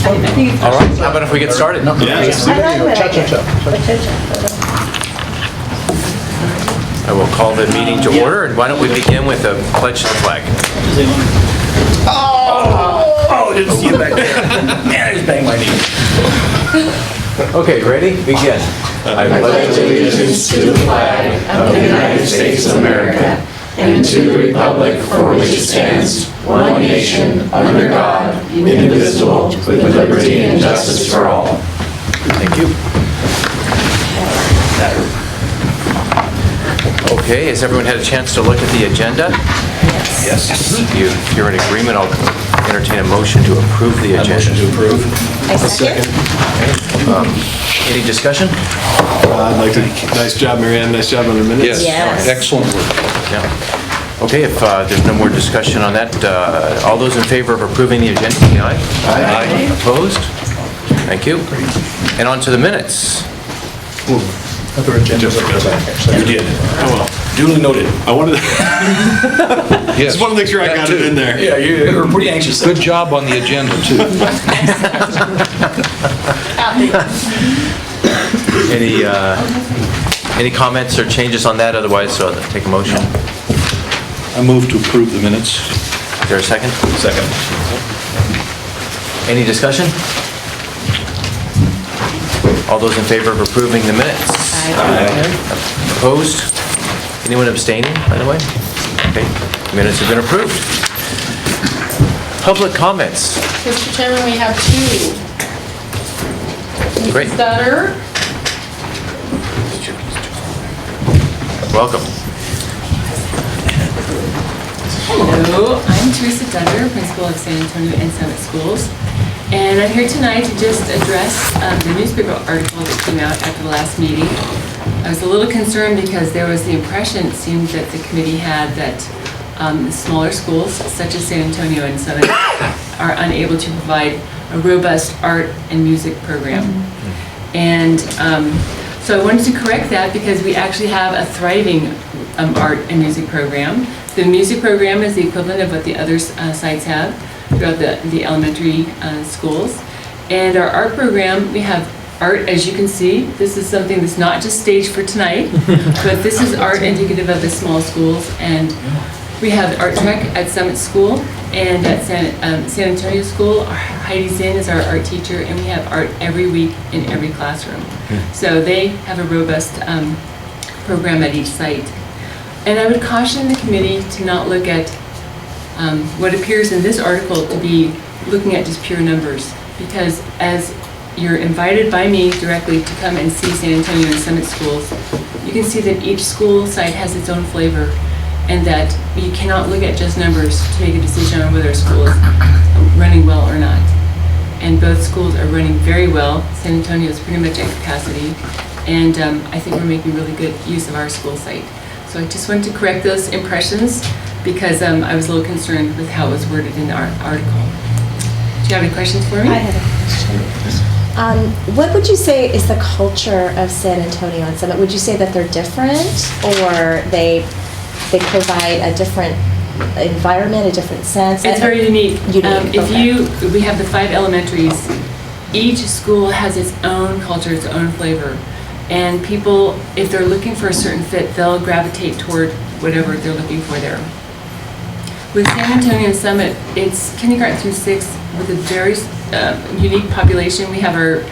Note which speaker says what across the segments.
Speaker 1: All right, how about if we get started? I will call the meeting to order, and why don't we begin with a pledge to the flag?
Speaker 2: Oh, didn't see you back there. Man, I just banged my knee.
Speaker 1: Okay, ready? Begin.
Speaker 3: I pledge allegiance to the flag of the United States of America and to the republic for which it stands, one nation, under God, indivisible, with liberty and justice for all.
Speaker 1: Thank you. Okay, has everyone had a chance to look at the agenda?
Speaker 2: Yes.
Speaker 1: If you're in agreement, I'll entertain a motion to approve the agenda.
Speaker 2: Motion to approve.
Speaker 4: I second.
Speaker 1: Any discussion?
Speaker 5: I'd like to, nice job, Marianne, nice job on the minutes.
Speaker 4: Yes.
Speaker 2: Excellent work.
Speaker 1: Yeah. Okay, if there's no more discussion on that, all those in favor of approving the agenda, say aye.
Speaker 2: Aye.
Speaker 1: Opposed? Thank you. And on to the minutes.
Speaker 2: Other agendas are actually. You did. Oh, well. Duly noted.
Speaker 5: I wanted to, just want to make sure I got it in there.
Speaker 2: Yeah, you were pretty anxious.
Speaker 6: Good job on the agenda, too.
Speaker 1: Any comments or changes on that? Otherwise, I'll take a motion.
Speaker 6: I move to approve the minutes.
Speaker 1: Is there a second?
Speaker 2: Second.
Speaker 1: Any discussion? All those in favor of approving the minutes?
Speaker 4: Aye.
Speaker 1: Opposed? Anyone abstaining, by the way? Okay, minutes have been approved. Public comments.
Speaker 7: Mr. Chairman, we have two.
Speaker 1: Great.
Speaker 7: Mrs. Dutter.
Speaker 1: Welcome.
Speaker 8: Hello, I'm Teresa Dutter, principal of San Antonio and Summit Schools, and I'm here tonight to just address the newspaper article that came out after the last meeting. I was a little concerned because there was the impression, it seemed, that the committee had that the smaller schools, such as San Antonio and Summit, are unable to provide a robust art and music program. And so I wanted to correct that because we actually have a thriving art and music program. The music program is the equivalent of what the other sites have throughout the elementary schools. And our art program, we have art, as you can see. This is something that's not just staged for tonight, but this is art indicative of the small schools. And we have art track at Summit School and at San Antonio School. Heidi Zinn is our art teacher, and we have art every week in every classroom. So they have a robust program at each site. And I would caution the committee to not look at what appears in this article to be looking at just pure numbers, because as you're invited by me directly to come and see San Antonio and Summit schools, you can see that each school site has its own flavor, and that you cannot look at just numbers to make a decision on whether a school is running well or not. And both schools are running very well. San Antonio is pretty much at capacity, and I think we're making really good use of our school site. So I just wanted to correct those impressions because I was a little concerned with how it was worded in our article. Do you have any questions for me?
Speaker 4: I have a question. What would you say is the culture of San Antonio and Summit? Would you say that they're different, or they provide a different environment, a different sense?
Speaker 8: It's very unique.
Speaker 4: We
Speaker 8: have the 5 elementaries. Each school has its own culture, its own flavor. And people, if they're looking for a certain fit, they'll gravitate toward whatever they're looking for there. With San Antonio and Summit, it's kindergarten through 6th with a very unique population. We have our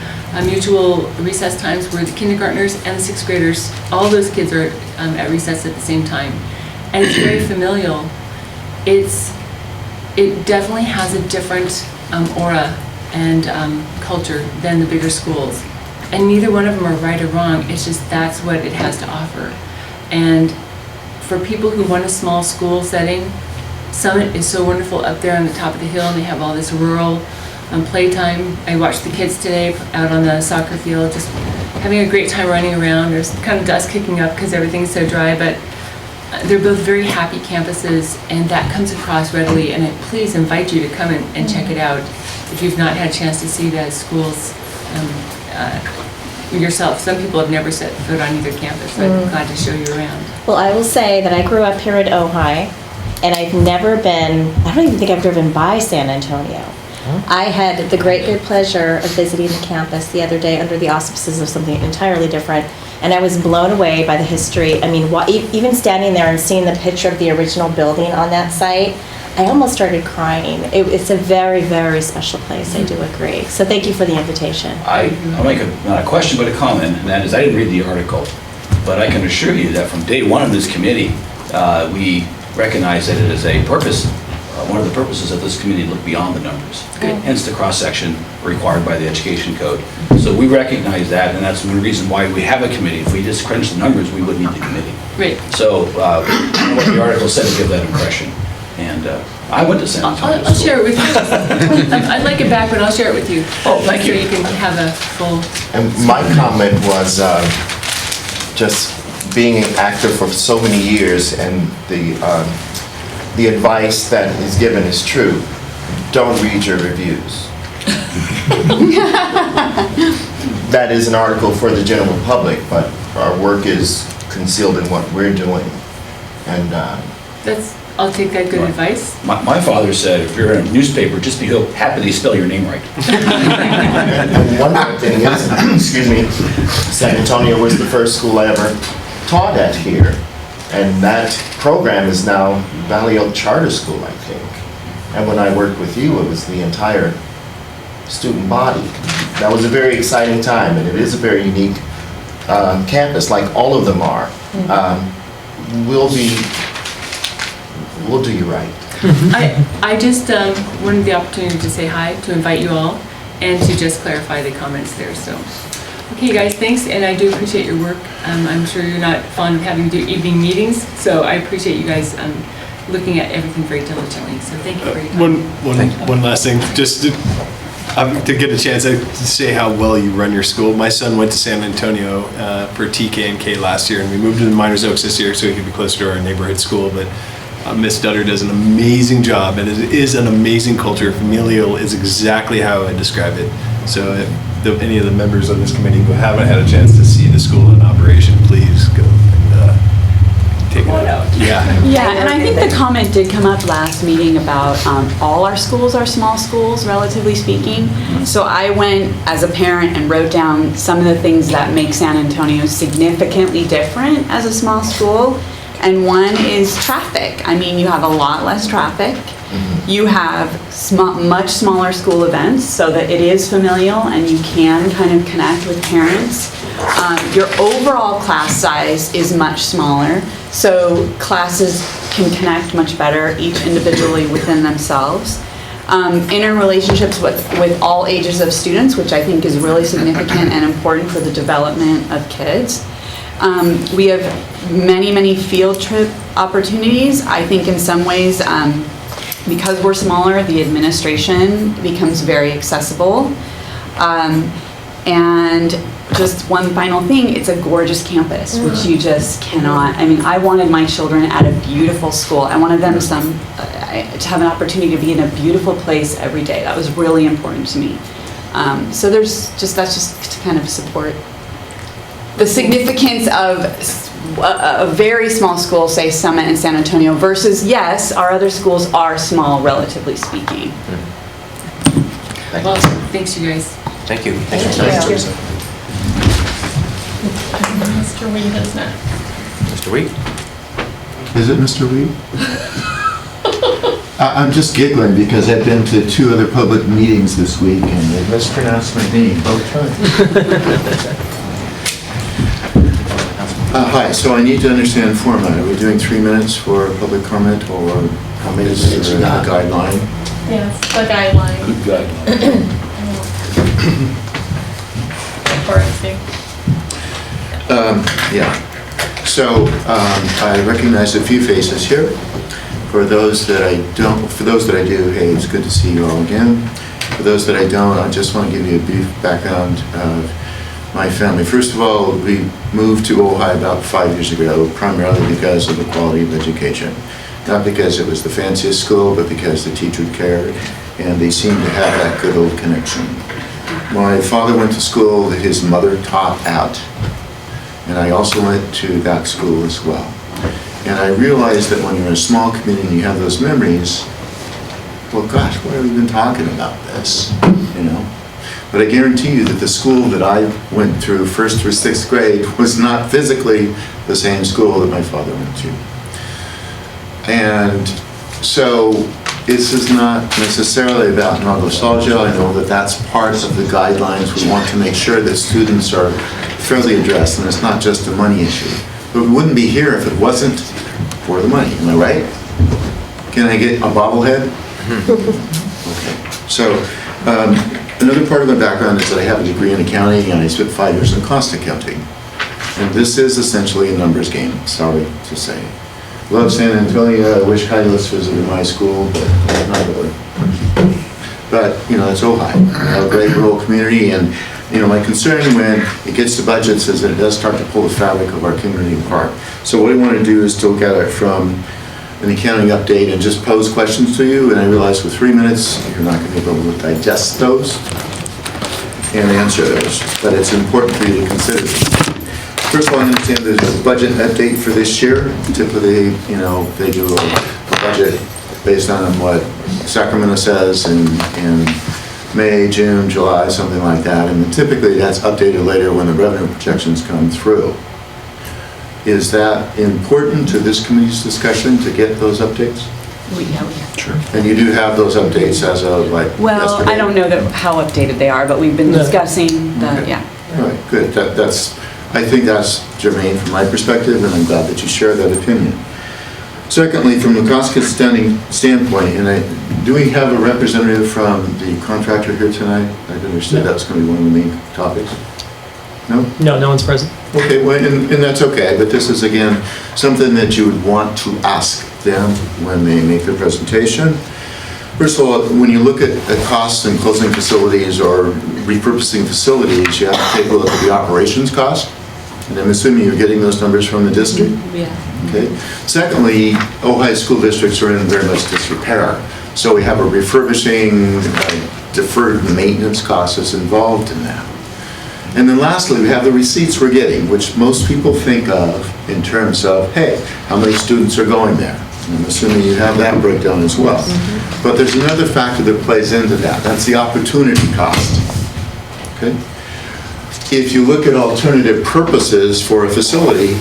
Speaker 8: mutual recess times where the kindergartners and the 6th graders, all those kids are at recess at the same time. And it's very familial. It definitely has a different aura and culture than the bigger schools. And neither one of them are right or wrong, it's just that's what it has to offer. And for people who want a small school setting, Summit is so wonderful up there on the top of the hill, and they have all this rural playtime. I watched the kids today out on the soccer field, just having a great time running around. There's kind of dust kicking up because everything's so dry, but they're both very happy campuses, and that comes across readily. And I please invite you to come and check it out if you've not had a chance to see the schools yourself. Some people have never set foot on either campus, so I'm glad to show you around.
Speaker 4: Well, I will say that I grew up here in Ojai, and I've never been, I don't even think I've driven by San Antonio. I had the great good pleasure of visiting the campus the other day under the auspices of something entirely different, and I was blown away by the history. I mean, even standing there and seeing the picture of the original building on that site, I almost started crying. It's a very, very special place, I do agree. So thank you for the invitation.
Speaker 9: I'll make not a question but a comment, and that is I didn't read the article, but I can assure you that from day one of this committee, we recognize that it is a purpose. One of the purposes of this committee look beyond the numbers, hence the cross-section required by the education code. So we recognize that, and that's one reason why we have a committee. If we just crunch the numbers, we wouldn't need the committee.
Speaker 8: Right.
Speaker 9: So what the article said to give that impression. And I went to San Antonio
Speaker 8: I'll
Speaker 9: School.
Speaker 8: share it with you. I'd like it back, but I'll share it with you.
Speaker 9: Oh, thank you.
Speaker 8: So you can have a full...
Speaker 3: And my comment was just being an actor for so many years, and the advice that is given is true. Don't read your reviews. That is an article for the general public, but our work is concealed in what we're doing. And
Speaker 8: I'll take that good advice.
Speaker 9: My father said, if you're in a newspaper, just be happy they spell your name right.
Speaker 3: and one more thing is, excuse me, San Antonio was the first school I ever taught at here. And that program is now Valley Oak Charter School, I think. And when I worked with you, it was the entire student body. That was a very exciting time, and it is a very unique campus, like all of them are. We'll do you right.
Speaker 8: I just wanted the opportunity to say hi, to invite you all, and to just clarify the comments there. So, okay, guys, thanks, and I do appreciate your work. I'm sure you're not fond of having to do evening meetings, so I appreciate you guys looking at everything very diligently. So thank you for your time.
Speaker 5: One last thing, just to get a chance to say how well you run your school. My son went to San Antonio for TK and K last year, and we moved to the Miners Oaks this year so he could be closer to our neighborhood school. But Miss Dutter does an amazing job, and it is an amazing culture. Familial is exactly how I describe it. So if any of the members of this committee who haven't had a chance to see the school in operation, please go and take it out.
Speaker 10: Yeah, and I think the comment did come up last meeting about all our schools are small schools, relatively speaking. So I went as a parent and wrote down some of the things that make San Antonio significantly different as a small school. And one is traffic. I mean, you have a lot less traffic. You have much smaller school events so that it is familial and you can kind of connect with parents. Your overall class size is much smaller, so classes can connect much better, each individually within themselves. Interrelationships with all ages of students, which I think is really significant and important for the development of kids. We have many field trip opportunities. I think in some ways, because we're smaller, the administration becomes very accessible. And just one final thing, it's a gorgeous campus, which you just cannot, I mean, I wanted my children at a beautiful school. I wanted them to have an opportunity to be in a beautiful place every day. That was really important to me. So that's just to kind of support the significance of a very small school, say Summit and San Antonio, versus, yes, our other schools are small, relatively speaking.
Speaker 8: Well, thanks, you guys.
Speaker 1: Thank you.
Speaker 7: Mr. Weed is next.
Speaker 1: Mr. Weed?
Speaker 11: Is it Mr. Weed? I'm just giggling because I've been to 2 other public meetings this week and they mispronounced my name both times. Hi, so I need to understand format. Are we doing 3 minutes for public comment, or how many minutes is the guideline?
Speaker 7: Yes, the guideline.
Speaker 9: Good guideline.
Speaker 11: Yeah. So I recognize a few faces here. For those that I do, hey, it's good to see you all again. For those that I don't, I just want to give you a brief background of my family. First of all, we moved to Ojai about 5 years ago, primarily because of the quality of education. Not because it was the fanciest school, but because the teacher cared, and they seemed to have that good old connection. My father went to school that his mother taught at, and I also went to that school as well. And I realized that when you're in a small community and you have those memories, well, gosh, why have we been talking about this, you know? But I guarantee you that the school that I went through, 1st through 6th grade, was not physically the same school that my father went to. And so this is not necessarily about nostalgia. I know that that's part of the guidelines. We want to make sure that students are fairly addressed, and it's not just a money issue. But we wouldn't be here if it wasn't for the money, am I right? Can I get a bobblehead? Okay. So another part of my background is that I have a degree in accounting, and I spent 5 years in cost accounting. And this is essentially a numbers game, sorry to say. Love San Antonio. I wish Kailis visited my school, but not really. But, you know, it's Ojai. We have a great rural community, and, you know, my concern when it gets to budgets is that it does start to pull the fabric of our community apart. So what I want to do is to look at it from an accounting update and just pose questions to you, and I realize with 3 minutes, you're not going to be able to digest those and answer those, but it's important for you to consider them. First of all, I understand there's a budget update for this year. Typically, you know, they do a budget based on what Sacramento says in May, June, July, something like that. And then typically that's updated later when the revenue projections come through. Is that important to this committee's discussion to get those updates?
Speaker 10: Yeah.
Speaker 11: Sure. And you do have those updates as of like
Speaker 10: Well,
Speaker 11: yesterday?
Speaker 10: I don't know how updated they are, but we've been discussing the,
Speaker 11: Okay.
Speaker 10: yeah.
Speaker 11: All right, good. I think that's germane from my perspective, and I'm glad that you share that opinion. Secondly, from a cost-cutting standpoint, do we have a representative from the contractor here tonight? I understood that was going to be one of the main topics. No?
Speaker 2: No, no one's present.
Speaker 11: Okay, well, and that's okay, but this is, again, something that you would want to ask them when they make their presentation. First of all, when you look at costs in closing facilities or repurposing facilities, you have to take a look at the operations cost. And I'm assuming you're getting those numbers from the district?
Speaker 10: Yeah.
Speaker 11: Okay. Secondly, Ojai school districts are in very much disrepair. So we have a refurbishing, deferred maintenance cost that's involved in that. And then lastly, we have the receipts we're getting, which most people think of in terms of, hey, how many students are going there? And I'm assuming you have that breakdown as well. But there's another factor that plays into that. That's the opportunity cost. Okay? If you look at alternative purposes for a facility,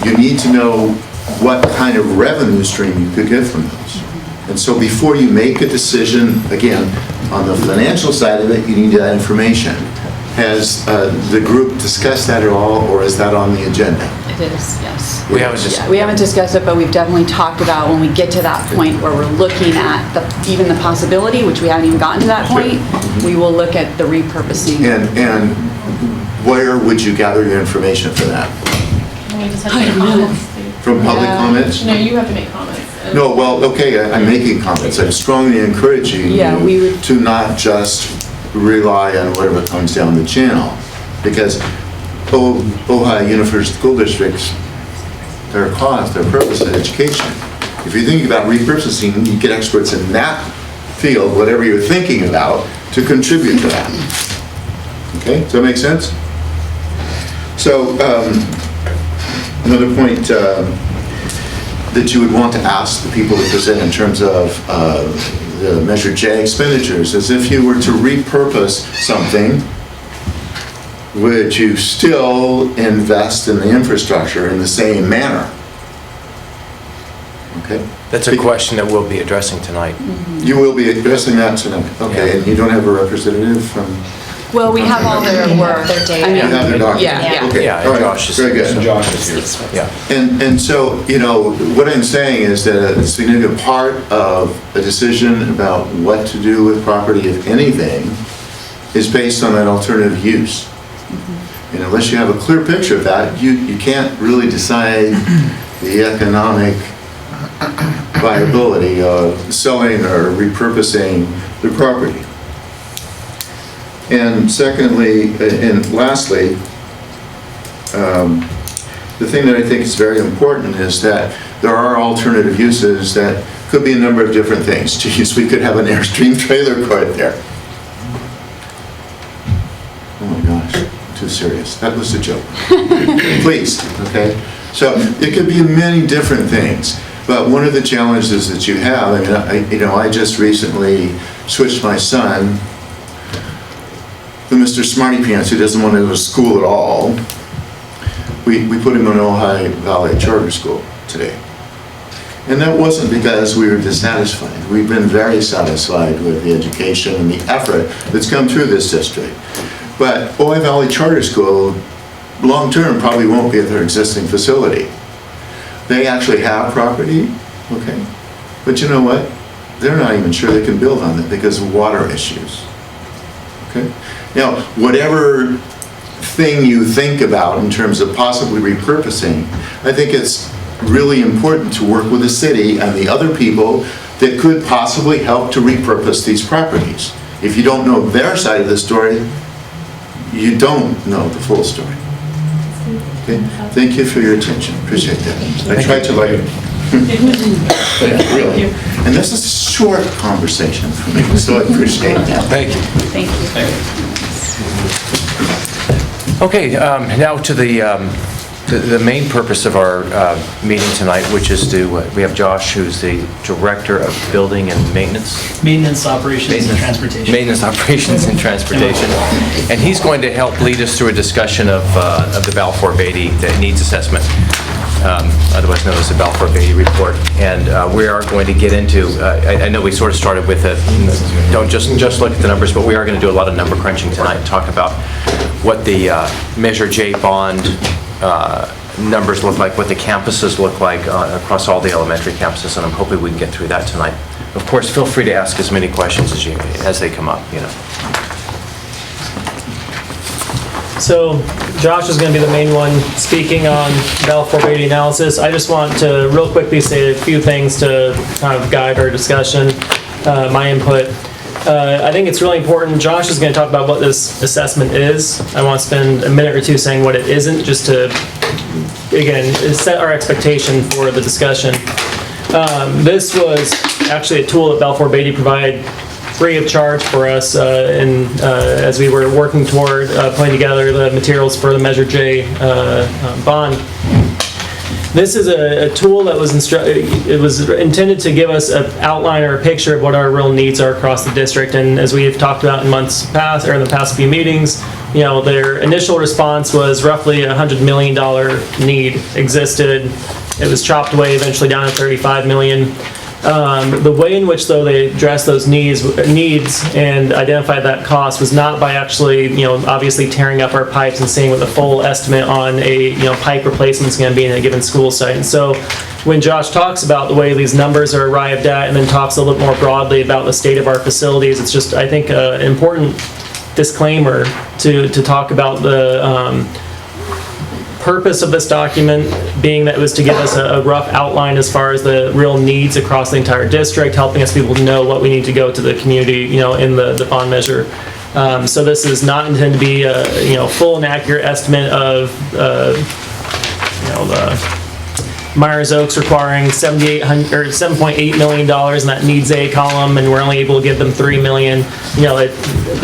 Speaker 11: you need to know what kind of revenue stream you could get from those. And so before you make a decision, again, on the financial side of it, you need that information. Has the group discussed that at all, or is that on the agenda?
Speaker 10: It is, yes.
Speaker 1: We haven't just.
Speaker 10: Yeah, we haven't discussed it, but we've definitely talked about when we get to that point where we're looking at even the possibility, which we haven't even gotten to that point, we will look at the repurposing.
Speaker 11: And where would you gather your information for that?
Speaker 7: We just have to make comments.
Speaker 11: From public comments?
Speaker 7: No, you have to make comments.
Speaker 11: No, well, okay, I'm making comments. I'm strongly encouraging you to not just rely on whatever comes down the channel. Because Ojai Unified School Districts, their cause, their purpose is education. If you're thinking about repurposing, you get experts in that field, whatever you're thinking about, to contribute to that. Okay, does that make sense? So, another point that you would want to ask the people that present in terms of the Measure J expenditures is if you were to repurpose something, would you still invest in the infrastructure in the same manner? Okay.
Speaker 1: That's a question that we'll be addressing tonight.
Speaker 11: You will be addressing that tonight. Okay,
Speaker 1: Yeah.
Speaker 11: and you don't have a representative from?
Speaker 10: Well, we have all their work.
Speaker 4: Their data.
Speaker 10: I mean,
Speaker 11: You have their document?
Speaker 10: Yeah.
Speaker 11: Okay,
Speaker 1: Yeah,
Speaker 11: all right,
Speaker 1: Josh is
Speaker 11: very
Speaker 1: here,
Speaker 11: good.
Speaker 1: so-
Speaker 9: Josh is here.
Speaker 1: Yeah.
Speaker 11: And so, you know, what I'm saying is that a significant part of a decision about what to do with property, if anything, is based on that alternative use. And unless you have a clear picture of that, you can't really decide the economic viability of selling or repurposing the property. And secondly, and lastly, the thing that I think is very important is that there are alternative uses that could be a number of different things. Geez, we could have an Airstream trailer court there. Oh my gosh, too serious. That was a joke. Please, okay? So it could be many different things. But one of the challenges that you have, I just recently switched my son, the Mr. Smarty Pants, who doesn't want to go to school at all. We put him in Ojai Valley Charter School today. And that wasn't because we were dissatisfied. We've been very satisfied with the education and the effort that's come through this district. But Ojai Valley Charter School, long-term, probably won't be at their existing facility. They actually have property, okay? But you know what? They're not even sure they can build on it because of water issues, okay? Now, whatever thing you think about in terms of possibly repurposing, I think it's really important to work with the city and the other people that could possibly help to repurpose these properties. If you don't know their side of the story, you don't know the full story. Okay? Thank you for your attention. Appreciate that. I tried to like really. And this is a short conversation for me, so I appreciate that.
Speaker 6: Thank you.
Speaker 10: Thank you.
Speaker 1: Okay, now to the main purpose of our meeting tonight, which is we have Josh, who's the Director of Building and Maintenance.
Speaker 2: Maintenance, operations, and transportation.
Speaker 1: Maintenance, operations, and transportation. And he's going to help lead us through a discussion of the Balfour Beatty, the needs assessment, otherwise known as the Balfour Beatty report. And we are going to get into, I know we sort of started with don't just look at the numbers, but we are going to do a lot of number crunching tonight, talk about what the Measure J bond numbers look like, what the campuses look like across all the elementary campuses, and I'm hoping we can get through that tonight. Of course, feel free to ask as many questions as they come up,
Speaker 12: So Josh is going to be the main one speaking on Balfour Beatty analysis. I just want to real quickly say a few things to kind of guide our discussion, my input. I think it's really important. Josh is going to talk about what this assessment is. I want to spend a minute or two saying what it isn't, just to, again, set our expectation for the discussion. This was actually a tool that Balfour Beatty provided free of charge for us as we were working toward putting together the materials for the Measure J bond. This is a tool that was intended to give us an outline or a picture of what our real needs are across the district. And as we have talked about in months past, or in the past few meetings, their initial response was roughly a $100 million need existed. It was chopped away eventually down to $35 million. The way in which, though, they addressed those needs and identified that cost was not by actually, obviously tearing up our pipes and seeing what the full estimate on a, pipe replacement is going to be in a given school site. And so when Josh talks about the way these numbers are arrived at and then talks a little bit more broadly about the state of our facilities, it's just, I think, an important disclaimer to talk about the purpose of this document being that it was to give us a rough outline as far as the real needs across the entire district, helping us people to know what we need to go to the community, in the bond measure. So this is not intended to be a full and accurate estimate of the Myers Oaks requiring $7.8 million in that needs A column, and we're only able to give them $3 million.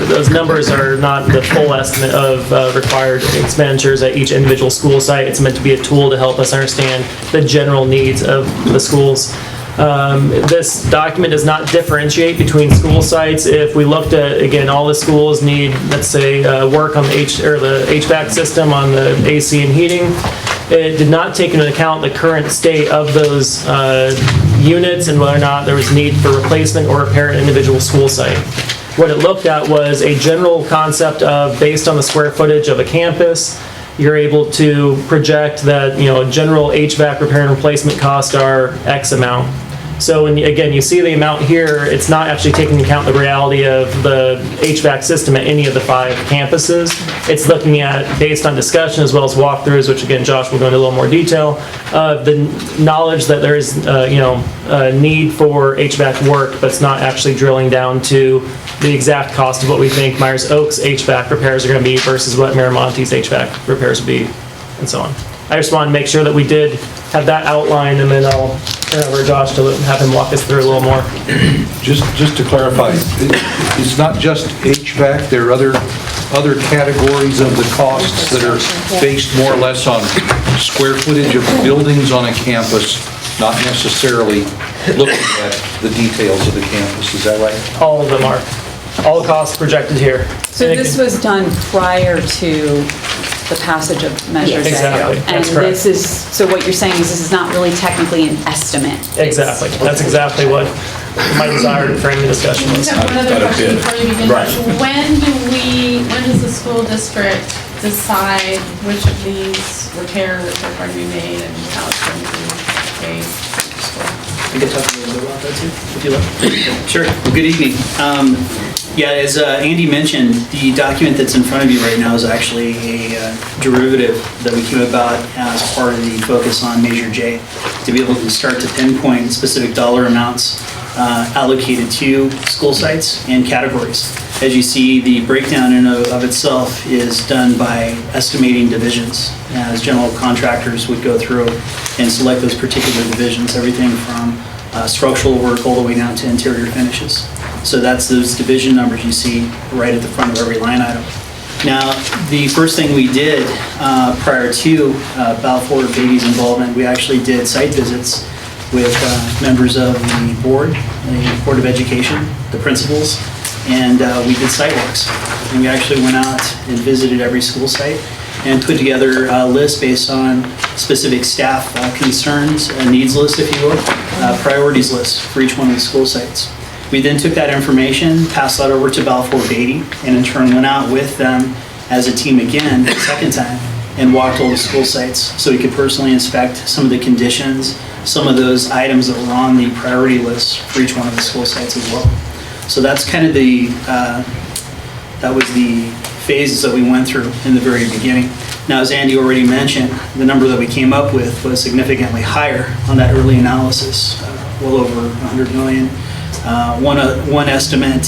Speaker 12: Those numbers are not the full estimate of required expenditures at each individual school site. It's meant to be a tool to help us understand the general needs of the schools. This document does not differentiate between school sites. If we looked at, again, all the schools need, let's say, work on the HVAC system, on the AC and heating, it did not take into account the current state of those units and whether or not there was need for replacement or repair at an individual school site. What it looked at was a general concept of, based on the square footage of a campus, you're able to project that, general HVAC repair and replacement costs are X amount. So when, again, you see the amount here, it's not actually taking into account the reality of the HVAC system at any of the 5 campuses. It's looking at, based on discussion as well as walkthroughs, which again, Josh will go into a little more detail, the knowledge that there is, a need for HVAC work, but it's not actually drilling down to the exact cost of what we think Myers Oaks HVAC repairs are going to be versus what Miramonte's HVAC repairs would be, and so on. I just wanted to make sure that we did have that outline, and then I'll turn over to Josh to have him walk us through a little more.
Speaker 6: Just to clarify, it's not just HVAC, there are other categories of the costs that are based more or less on square footage of buildings on a campus not necessarily looking at the details of the campus, is that right?
Speaker 12: All of them are. All costs projected here.
Speaker 10: So this was done prior to the passage of Measure J?
Speaker 12: Exactly, that's
Speaker 10: And
Speaker 12: correct.
Speaker 10: this is, so what you're saying is this is not really technically an estimate?
Speaker 12: Exactly. That's exactly what my desire to frame the discussion
Speaker 7: I
Speaker 12: was.
Speaker 7: just have one other question before you begin.
Speaker 9: Right.
Speaker 7: When does the school district decide which of these repairs are going to be made and how it's going to be paid?
Speaker 13: I can talk a little bit about that too, if you like. Sure. Well, good evening. Yeah, as Andy mentioned, the document that's in front of you right now is actually a derivative that we came about as part of the focus on Measure J, to be able to start to pinpoint specific dollar amounts allocated to school sites and categories. As you see, the breakdown in of itself is done by estimating divisions, as general contractors would go through and select those particular divisions, everything from structural work all the way down to interior finishes. So that's those division numbers you see right at the front of every line item. Now, the first thing we did prior to Balfour Beatty's involvement, we actually did site visits with members of the Board of Education, the principals, and we did site walks. And we actually went out and visited every school site and put together a list based on specific staff concerns, a needs list, if you will, priorities list for each one of the school sites. We then took that information, passed that over to Balfour Beatty, and in turn went out with them as a team again, the second time, and walked all the school sites so we could personally inspect some of the conditions, some of those items that were on the priority list for each one of the school sites as well. So that's kind of that was the phases that we went through in the very beginning. Now, as Andy already mentioned, the number that we came up with was significantly higher on that early analysis, well over 100 million. One estimate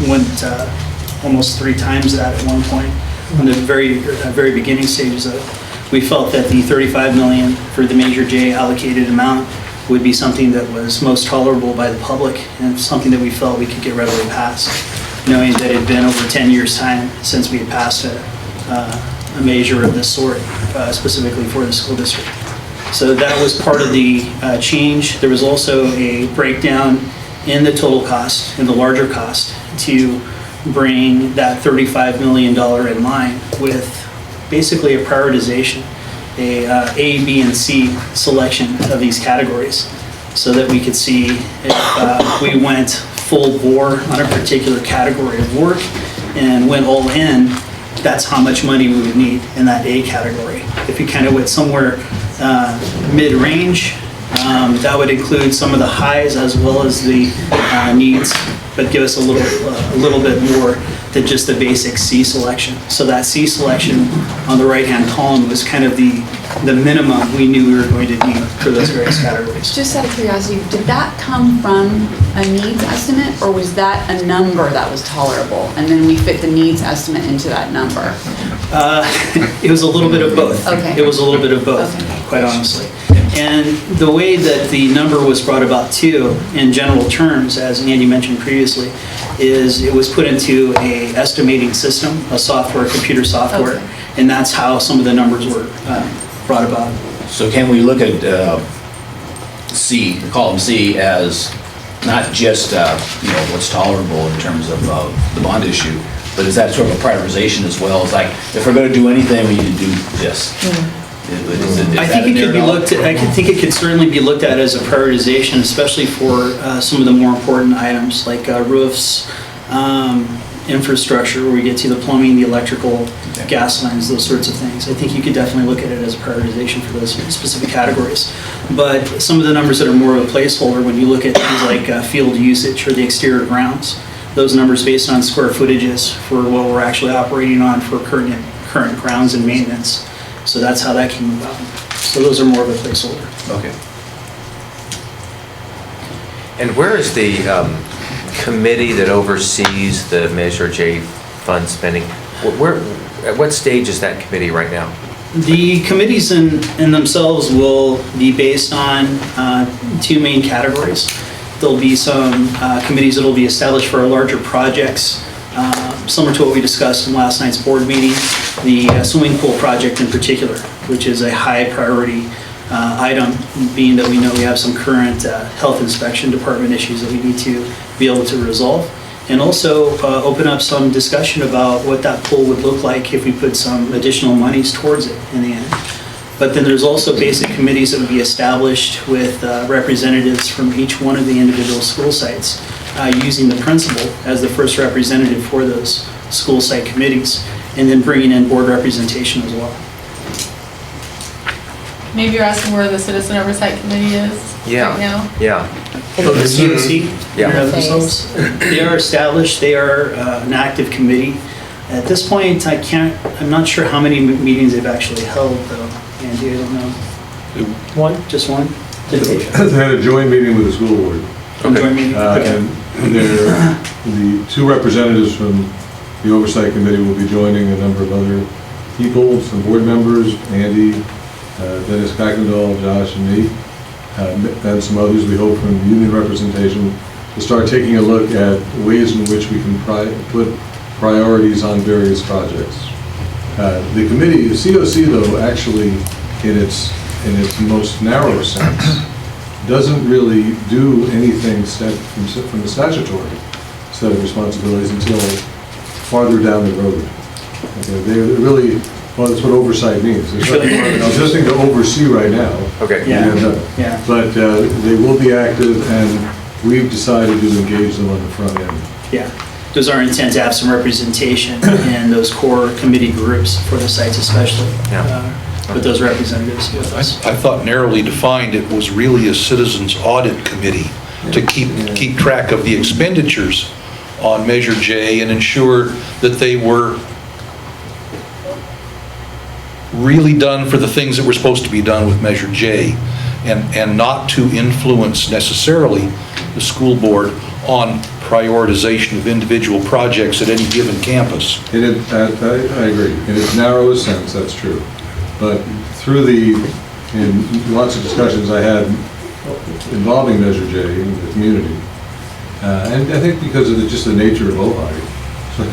Speaker 13: went almost 3 times that at one point. On the very beginning stages of it, we felt that the 35 million for the Measure J allocated amount would be something that was most tolerable by the public and something that we felt we could get readily passed, knowing that it had been over 10 years' time since we had passed a measure of this sort, specifically for the school district. So that was part of the change. There was also a breakdown in the total cost, in the larger cost, to bring that $35 million in line with basically a prioritization, A, B, and C selection of these categories, so that we could see if we went full bore on a particular category of work and went all in, that's how much money we would need in that A category. If you kind of went somewhere mid-range, that would include some of the highs as well as the needs, but give us a little bit more than just the basic C selection. So that C selection on the right-hand column was kind of the minimum we knew we were going to need for those various categories.
Speaker 10: Just out of curiosity, did that come from a needs estimate, or was that a number that was tolerable, and then we fit the needs estimate into that number?
Speaker 13: It was a little bit of both.
Speaker 10: Okay.
Speaker 13: It was a little bit of both,
Speaker 10: Okay.
Speaker 13: quite honestly. And the way that the number was brought about too, in general terms, as Andy mentioned previously, is it was put into a estimating system, a software, computer software,
Speaker 10: Okay.
Speaker 13: and that's how some of the numbers were brought about.
Speaker 9: So can we look at C, column C, as not just, what's tolerable in terms of the bond issue, but is that sort of a prioritization as well? It's like, if we're going to do anything, we need to do this.
Speaker 13: I think it could be looked at, I think it could certainly be looked at as a prioritization, especially for some of the more important items like roofs, infrastructure, where we get to the plumbing, the electrical, gas lines, those sorts of things. I think you could definitely look at it as a prioritization for those specific categories. But some of the numbers that are more of a placeholder, when you look at things like field usage or the exterior grounds, those numbers based on square footages for what we're actually operating on for current grounds and maintenance. So that's how that came about. So those are more of a placeholder.
Speaker 9: Okay.
Speaker 1: And where is the committee that oversees the Measure J fund spending? At what stage is that committee right now?
Speaker 13: The committees in themselves will be based on 2 main categories. There'll be some committees that will be established for our larger projects, similar to what we discussed in last night's board meeting, the swimming pool project in particular, which is a high priority item, being that we know we have some current health inspection department issues that we need to be able to resolve. And also open up some discussion about what that pool would look like if we put some additional monies towards it in the end. But then there's also basic committees that would be established with representatives from each one of the individual school sites, using the principal as the first representative for those school site committees, and then bringing in board representation as well.
Speaker 7: Maybe you're asking where the Citizen Oversight Committee is right now?
Speaker 1: Yeah.
Speaker 13: So the COC,
Speaker 1: Yeah.
Speaker 13: themselves, they are established, they are an active committee. At this point, I'm not sure how many meetings they've actually held though. Andy, I don't know.
Speaker 12: One?
Speaker 13: Just one?
Speaker 6: They had a joint meeting with the school board.
Speaker 13: Joint meeting, okay.
Speaker 6: And the two representatives from the Oversight Committee will be joining a number of other people, some board members, Andy, Dennis Kuykendall, Josh, and me, and some others, we hope, from union representation, to start taking a look at ways in which we can put priorities on various projects. The committee, the COC, though, actually, in its most narrow sense, doesn't really do anything from the statutory set of responsibilities until farther down the road. Okay, they really, well, that's what oversight means. There's nothing to oversee right now.
Speaker 1: Okay.
Speaker 13: Yeah.
Speaker 6: But they will be active, and we've decided to engage them on the front end.
Speaker 13: Yeah. It was our intent to have some representation in those core committee groups for the sites especially, with those representatives with us.
Speaker 2: I thought narrowly defined, it was really a citizens audit committee to keep track of the expenditures on Measure J and ensure that they were really done for the things that were supposed to be done with Measure J, and not to influence necessarily the school board on prioritization of individual projects at any given campus.
Speaker 6: I agree. In its narrowest sense, that's true. But in lots of discussions I had involving Measure J in the community, and I think because of just the nature of OHI,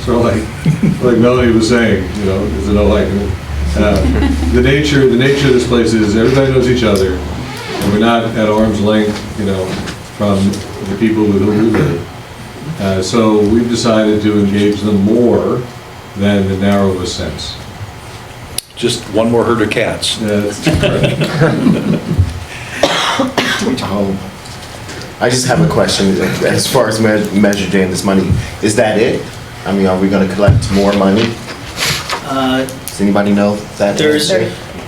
Speaker 6: so like Melanie was saying, there's an OHI community. The nature of this place is everybody knows each other, and we're not at arm's length, from the people with whom we live. So we've decided to engage them more than the narrowest sense.
Speaker 2: Just one more herd of cats.
Speaker 3: I just have a question as far as Measure J and this money. Is that it? I mean, are we going to collect more money? Does anybody know that?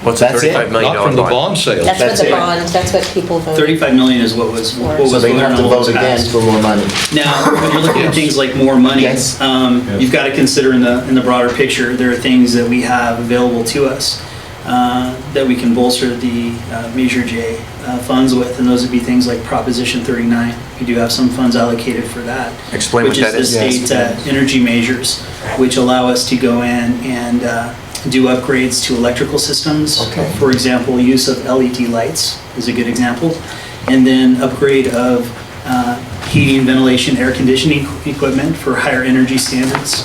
Speaker 1: What's that? $35 million
Speaker 2: Not from the bond sale.
Speaker 4: That's what the bond, that's what people voted.
Speaker 13: 35 million is what was
Speaker 3: So they have to vote again for more money.
Speaker 13: Now, when you're looking at things like more money, you've got to consider in the broader picture, there are things that we have available to us that we can bolster the Measure J funds with, and those would be things like Proposition 39. We do have some funds allocated for that.
Speaker 1: Explain what that is.
Speaker 13: Which is the state energy measures, which allow us to go in and do upgrades to electrical systems.
Speaker 3: Okay.
Speaker 13: For example, use of LED lights is a good example. And then upgrade of heating, ventilation, air conditioning equipment for higher energy standards,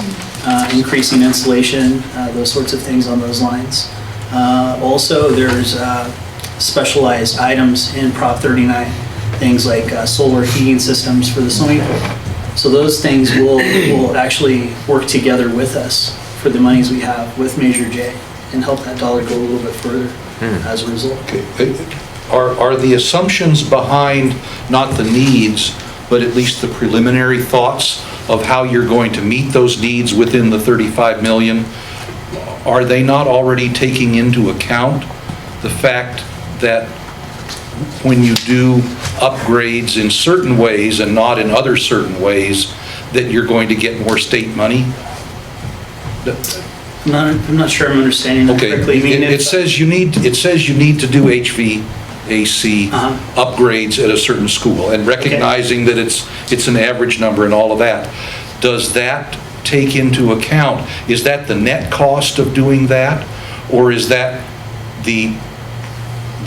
Speaker 13: increasing insulation, those sorts of things on those lines. Also, there's specialized items in Prop 39, things like solar heating systems for the swimming pool. So those things will actually work together with us for the monies we have with Measure J and help that dollar go a little bit further as a result.
Speaker 2: Okay. Are the assumptions behind not the needs, but at least the preliminary thoughts of how you're going to meet those needs within the 35 million, are they not already taking into account the fact that when you do upgrades in certain ways and not in other certain ways, that you're going to get more state money?
Speaker 13: I'm not sure I'm understanding that correctly. I mean,
Speaker 2: it says you need to do HVAC upgrades at a certain school, and recognizing that it's an average number and all of that. Does that take into account, is that the net cost of doing that, or is that the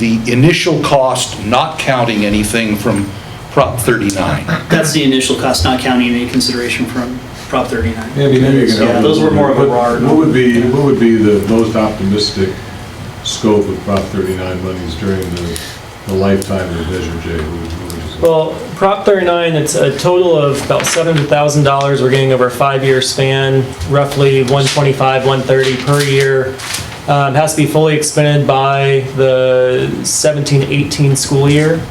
Speaker 2: initial cost not counting anything from Prop 39?
Speaker 13: That's the initial cost, not counting any consideration from Prop 39.
Speaker 6: Maybe you can help.
Speaker 13: Yeah, those were more of a raw.
Speaker 6: What would be the most optimistic scope of Prop 39 monies during the lifetime of Measure J?
Speaker 12: Well, Prop 39, it's a total of about $700,000 we're getting over a 5-year span, roughly 125, 130 per year. Has to be fully expended by the 17-18 school year.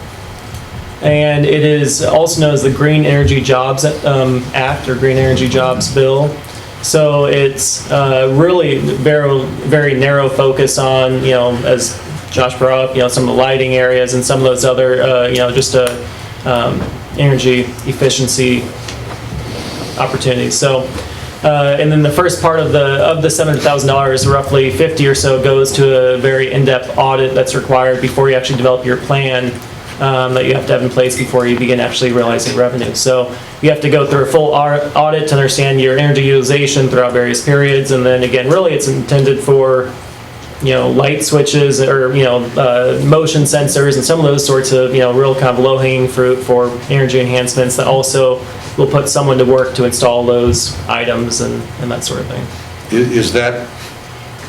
Speaker 12: And it is also known as the Green Energy Jobs Act or Green Energy Jobs Bill. So it's really very, very narrow focus on, as Josh brought up, some of the lighting areas and some of those other, just energy efficiency opportunities. So, and then the first part of the $700,000, roughly 50 or so, goes to a very in-depth audit that's required before you actually develop your plan that you have to have in place before you begin actually realizing revenue. So you have to go through a full audit to understand your energy utilization throughout various periods, and then again, really it's intended for light switches or, motion sensors and some of those sorts of, real kind of low-hanging fruit for energy enhancements that also will put someone to work to install those items and that sort of thing.
Speaker 2: Is that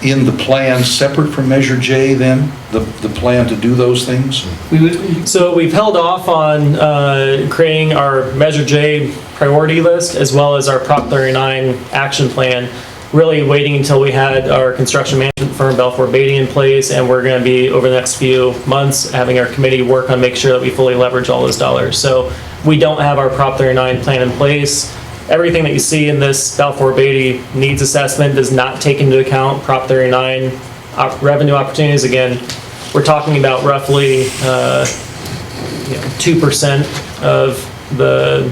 Speaker 2: in the plan separate from Measure J then, the plan to do those things?
Speaker 12: So we've held off on creating our Measure J priority list as well as our Prop 39 action plan, really waiting until we had our construction management firm, Balfour Beatty, in place, and we're going to be, over the next few months, having our committee work on making sure that we fully leverage all those dollars. So we don't have our Prop 39 plan in place. Everything that you see in this Balfour Beatty needs assessment does not take into account Prop 39 revenue opportunities. Again, we're talking about roughly 2% of the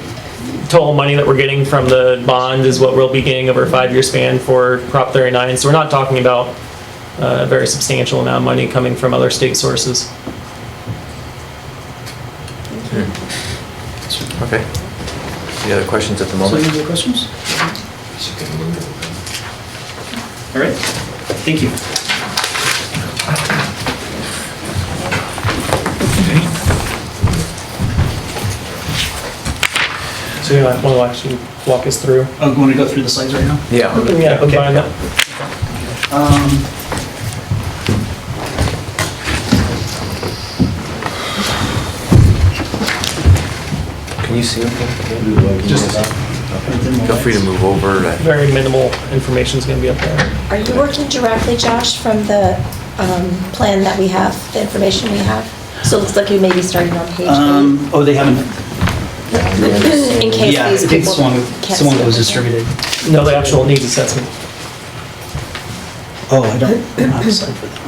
Speaker 12: total money that we're getting from the bond is what we'll be getting over a 5-year span for Prop 39. So we're not talking about a very substantial amount of money coming from other state sources.
Speaker 1: Okay. Any other questions at the
Speaker 13: So
Speaker 1: moment?
Speaker 13: any other questions? All right, thank you.
Speaker 12: So you want to actually walk us through?
Speaker 13: Oh, you want to go through the slides right now?
Speaker 1: Yeah.
Speaker 12: Yeah,
Speaker 13: Okay.
Speaker 12: combine that.
Speaker 1: Can you see anything? Feel free to move over.
Speaker 12: Very minimal information is going to be up there.
Speaker 4: Are you working directly, Josh, from the plan that we have, the information we have? So it looks like you may be starting on page 8.
Speaker 13: Oh, they haven't,
Speaker 4: In case
Speaker 13: yeah, I
Speaker 4: these
Speaker 13: think
Speaker 4: people
Speaker 13: someone
Speaker 4: can't
Speaker 13: that was
Speaker 4: see it.
Speaker 13: distributed.
Speaker 12: No, the actual needs assessment.
Speaker 13: Oh, I don't have a slide for that.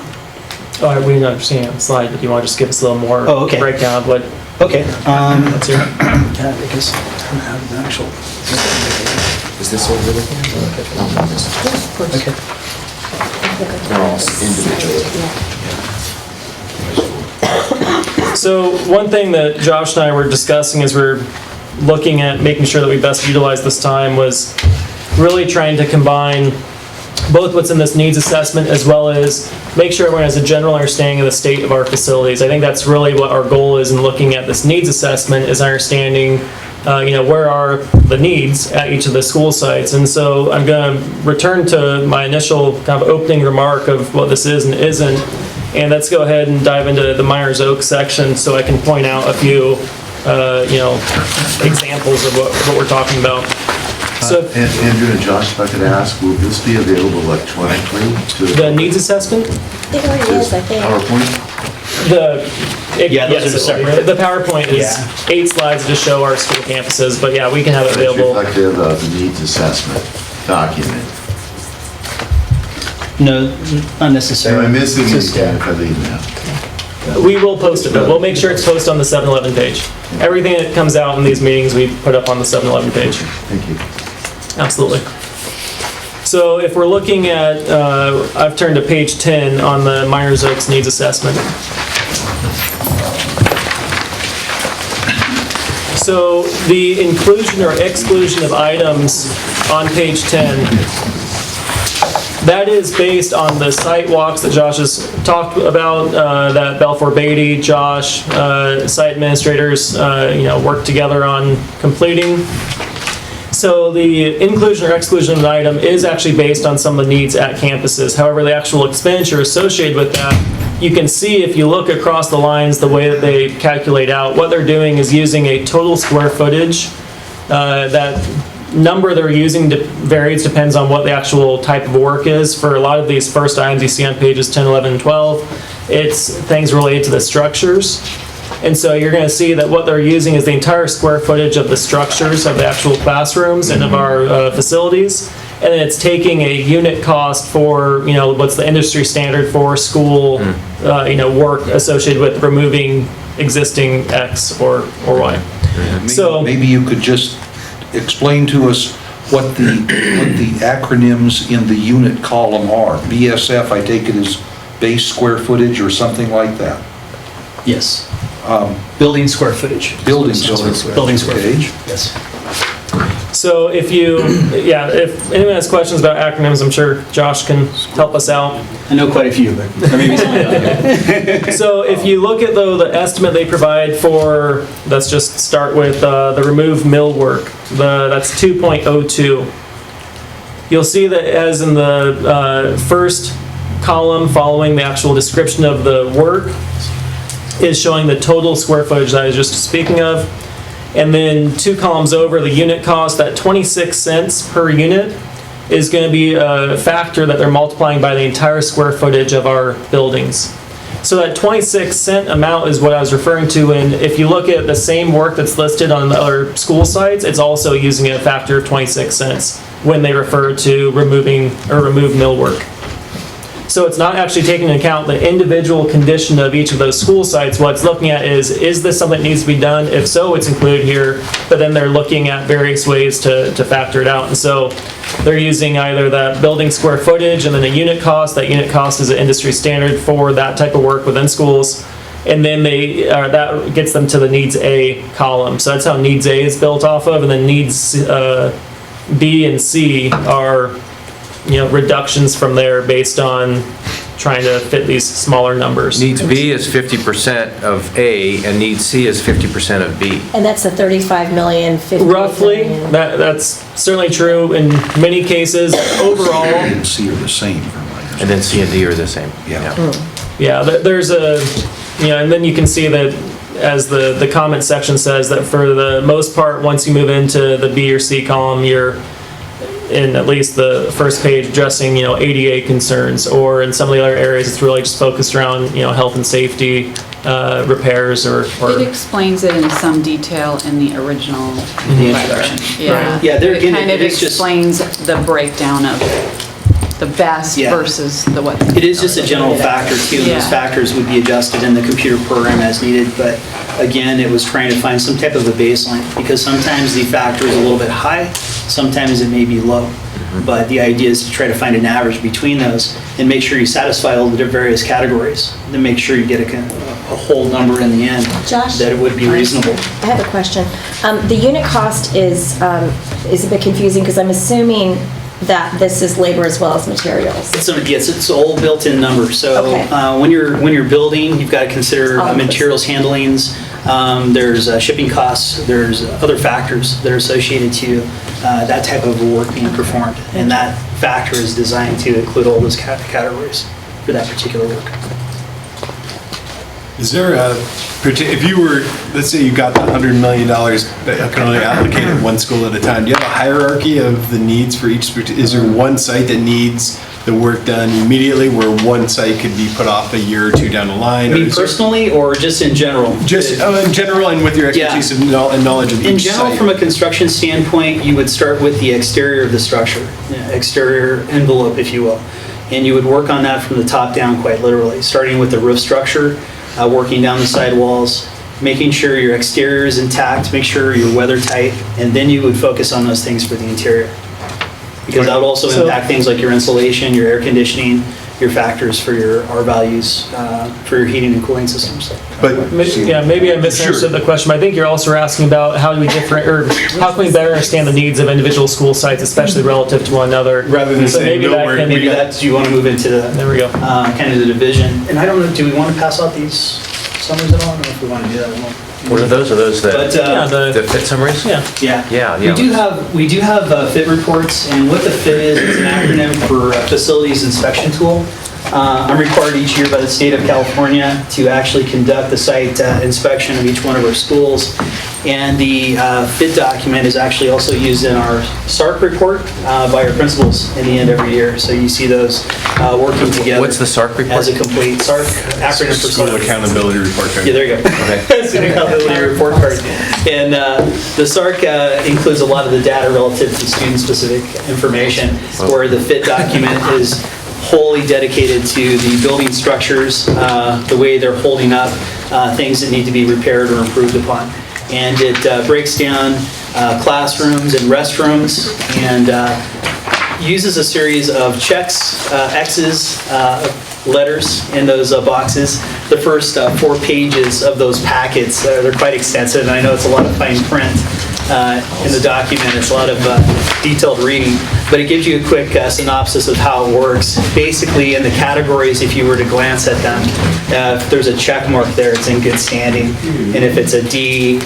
Speaker 12: Oh, we didn't understand the slide, but do you want to just give us a little more
Speaker 13: Oh, okay.
Speaker 12: breakdown of what?
Speaker 13: Okay.
Speaker 12: What's your?
Speaker 13: Yeah, I guess I don't have an actual.
Speaker 1: Is this what we're looking at?
Speaker 13: Okay.
Speaker 1: They're all individual.
Speaker 12: So one thing that Josh and I were discussing as we're looking at making sure that we best utilize this time was really trying to combine both what's in this needs assessment as well as make sure everyone has a general understanding of the state of our facilities. I think that's really what our goal is in looking at this needs assessment, is understanding where are the needs at each of the school sites. And so I'm going to return to my initial kind of opening remark of what this is and isn't, and let's go ahead and dive into the Myers Oak section so I can point out a few examples of what we're talking about. So
Speaker 11: Andrew and Josh, if I could ask, will this be available electronically to
Speaker 12: the needs assessment?
Speaker 4: It already is, I think.
Speaker 11: PowerPoint?
Speaker 13: Yeah, those are separate.
Speaker 12: The PowerPoint is
Speaker 13: Yeah.
Speaker 12: 8 slides to show our school campuses, but yeah, we can have it
Speaker 11: It's
Speaker 12: available.
Speaker 11: reflective of the needs assessment document.
Speaker 13: No, not necessarily.
Speaker 11: Am I missing
Speaker 13: Just,
Speaker 11: anything if I leave now?
Speaker 12: We will post it, but we'll make sure it's posted on the 7-Eleven page. Everything that comes out in these meetings, we put up on the 7-Eleven page.
Speaker 11: Thank you.
Speaker 12: Absolutely. So if we're looking at, I've turned to page 10 on the Myers Oaks needs assessment. So the inclusion or exclusion of items on page 10, that is based on the site walks that Josh has talked about, that Balfour Beatty, Josh, site administrators, worked together on completing. So the inclusion or exclusion of an item is actually based on some of the needs at campuses. However, the actual expenditure associated with that, you can see if you look across the lines, the way that they calculate out, what they're doing is using a total square footage. That number they're using varies, depends on what the actual type of work is. For a lot of these first items you see on pages 10, 11, and 12, it's things related to the structures. And so you're going to see that what they're using is the entire square footage of the structures of the actual classrooms and of our facilities. And then it's taking a unit cost for, what's the industry standard for school, work associated with removing existing X or Y. So
Speaker 2: Maybe you could just explain to us what the acronyms in the unit column are. BSF, I take it as base square footage or something like that.
Speaker 13: Yes. Building square footage.
Speaker 2: Building square footage.
Speaker 13: Building square
Speaker 2: Okay.
Speaker 13: footage, yes.
Speaker 12: So if anyone has questions about acronyms, I'm sure Josh can help us out.
Speaker 13: I know quite a few, but maybe somebody else.
Speaker 12: So if you look at the estimate they provide for, let's just start with the remove mill work, that's 2.02. You'll see that as in the first column following the actual description of the work is showing the total square footage that I was just speaking of. And then 2 columns over, the unit cost, that 26 cents per unit is going to be a factor that they're multiplying by the entire square footage of our buildings. So that 26-cent amount is what I was referring to, and if you look at the same work that's listed on the other school sites, it's also using a factor of 26 cents when they refer to remove mill work. So it's not actually taking into account the individual condition of each of those school sites. What it's looking at is this something that needs to be done? If so, it's included here, but then they're looking at various ways to factor it out. And so they're using either that building square footage and then a unit cost. That unit cost is an industry standard for that type of work within schools. And then that gets them to the needs A column. So that's how needs A is built off of, and then needs B and C are reductions from there based on trying to fit these smaller numbers.
Speaker 1: Needs B is 50% of A, and needs C is 50% of B.
Speaker 4: And that's the 35 million, 50
Speaker 12: Roughly,
Speaker 4: million.
Speaker 12: that's certainly true in many cases. Overall,
Speaker 2: A and C are the same.
Speaker 1: And then C and D are the same.
Speaker 2: Yeah.
Speaker 12: yeah, there's and then you can see that as the comment section says that for the most part, once you move into the B or C column, you're in at least the first page addressing, ADA concerns, or in some of the other areas, it's really just focused around, health and safety, repairs, or.
Speaker 10: It explains it in some detail in the original
Speaker 13: The
Speaker 10: letter.
Speaker 13: introduction.
Speaker 10: Yeah.
Speaker 13: Yeah, there again,
Speaker 10: It kind of
Speaker 13: it's just-
Speaker 10: explains the breakdown of the best
Speaker 13: Yeah.
Speaker 10: versus the what.
Speaker 13: It is just a general factor too, and those
Speaker 10: Yeah.
Speaker 13: factors would be adjusted in the computer program as needed, but again, it was trying to find some type of a baseline, because sometimes the factor is a little bit high, sometimes it may be low. But the idea is to try to find an average between those and make sure you satisfy all the various categories, then make sure you get a whole number in the end,
Speaker 4: Josh?
Speaker 13: that it would be reasonable.
Speaker 4: I have a question. The unit cost is a bit confusing because I'm assuming that this is labor as well as materials.
Speaker 13: It's all built-in numbers. So
Speaker 4: Okay.
Speaker 13: when you're building, you've got to consider
Speaker 4: All inputs.
Speaker 13: materials handlings. There's shipping costs. There's other factors that are associated to that type of work being performed, and that factor is designed to include all those categories for that particular work.
Speaker 5: Is there if you were, let's say you got the $100 million that can only allocate it one school at a time, do you have a hierarchy of the needs for each? Is there one site that needs the work done immediately, where one site could be put off a year or two down the line?
Speaker 13: I mean, personally, or just in general?
Speaker 5: Just in general, and with your expertise and knowledge of each site.
Speaker 13: In general, from a construction standpoint, you would start with the exterior of the structure, exterior envelope, if you will. And you would work on that from the top down, quite literally, starting with the roof structure, working down the sidewalls, making sure your exterior is intact, make sure you're weather tight, and then you would focus on those things for the interior. Because that would also impact things like your insulation, your air conditioning, your factors for your R values, for your heating and cooling systems.
Speaker 5: But
Speaker 12: Maybe I misunderstood the question, but I think you're also asking about how can we better understand the needs of individual school sites, especially relative to one another.
Speaker 5: Rather than saying
Speaker 12: maybe that can
Speaker 13: Maybe that, do you want to move into the
Speaker 12: There we go.
Speaker 13: kind of the division? And I don't know, do we want to pass out these summaries at all? I don't know if we want to do that at all.
Speaker 1: What are those? Are those
Speaker 13: But,
Speaker 1: the fit summaries?
Speaker 12: Yeah.
Speaker 13: Yeah.
Speaker 1: Yeah.
Speaker 13: We do have fit reports, and what the fit is, it's an acronym for Facilities Inspection Tool. I'm required each year by the state of California to actually conduct the site inspection of each one of our schools. And the fit document is actually also used in our SARC report by our principals in the end every year. So you see those working together.
Speaker 1: What's the SARC report?
Speaker 13: As a complete SARC, acronym for
Speaker 5: School
Speaker 13: SARC.
Speaker 5: Accountability Report Card.
Speaker 13: Yeah, there you go. It's an accountability report card. And the SARC includes a lot of the data relative to student-specific information, where the fit document is wholly dedicated to the building structures, the way they're holding up, things that need to be repaired or improved upon. And it breaks down classrooms and restrooms and uses a series of checks, X's, letters in those boxes. The first 4 pages of those packets, they're quite extensive, and I know it's a lot of fine print in the document. It's a lot of detailed reading, but it gives you a quick synopsis of how it works. Basically, in the categories, if you were to glance at them, if there's a check mark there, it's in good standing, and if it's a D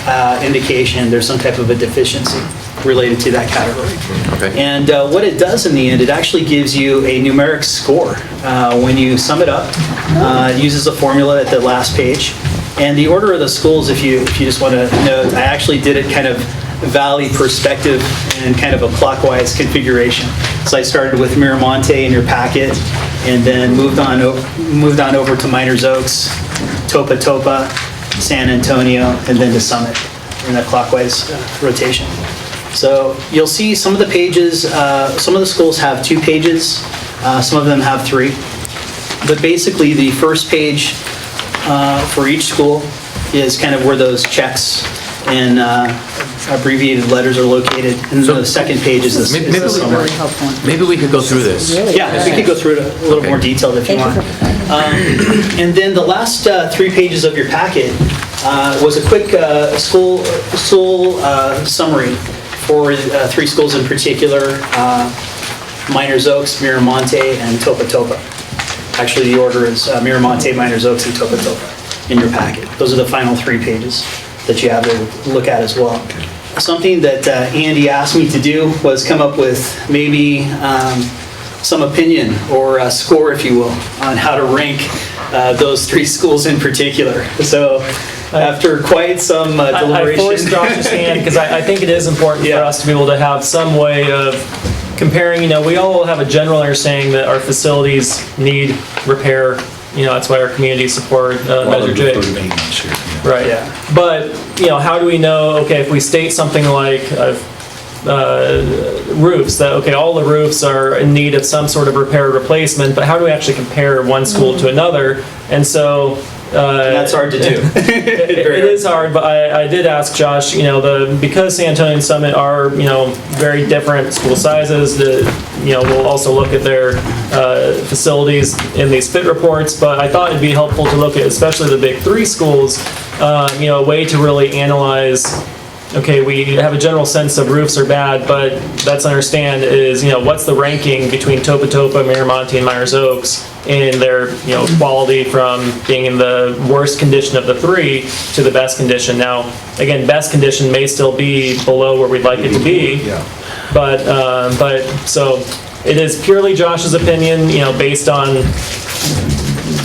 Speaker 13: indication, there's some type of a deficiency related to that category.
Speaker 1: Okay.
Speaker 13: And what it does in the end, it actually gives you a numeric score. When you sum it up, it uses a formula at the last page. And the order of the schools, if you just want to note, I actually did it kind of valley perspective and kind of a clockwise configuration. So I started with Miramonte in your packet, and then moved on over to Miners Oaks, Topa Topa, San Antonio, and then to Summit in a clockwise rotation. So you'll see some of the pages, some of the schools have 2 pages, some of them have 3. But basically the first page for each school is kind of where those checks and abbreviated letters are located. And the second page is the summary.
Speaker 1: Maybe we could go through this.
Speaker 13: Yeah, we could go through it a little more detailed if you want. And then the last 3 pages of your packet was a quick school summary for 3 schools in particular, Miners Oaks, Miramonte, and Topa Topa. Actually, the order is Miramonte, Miners Oaks, and Topa Topa in your packet. Those are the final 3 pages that you have to look at as well. Something that Andy asked me to do was come up with maybe some opinion or a score, if you will, on how to rank those 3 schools in particular. So after quite some deliberation.
Speaker 12: I forced Josh's hand because I think it is important for us to be able to have some way of comparing. We all have a general understanding that our facilities need repair. That's why our community support Measure J. Right. Yeah. But how do we know? Okay, if we state something like roofs, that okay, all the roofs are in need of some sort of repair or replacement. But how do we actually compare one school to another? And so.
Speaker 13: That's hard to do.
Speaker 12: It is hard, but I did ask Josh, because San Antonio and Summit are, very different school sizes, we'll also look at their facilities in these fit reports, but I thought it'd be helpful to look at, especially the big 3 schools, a way to really analyze, okay, we have a general sense of roofs are bad, but let's understand is, what's the ranking between Topa Topa, Miramonte, and Miners Oaks in their, quality from being in the worst condition of the 3 to the best condition. Now, again, best condition may still be below where we'd like it to be, but so it is purely Josh's opinion, based on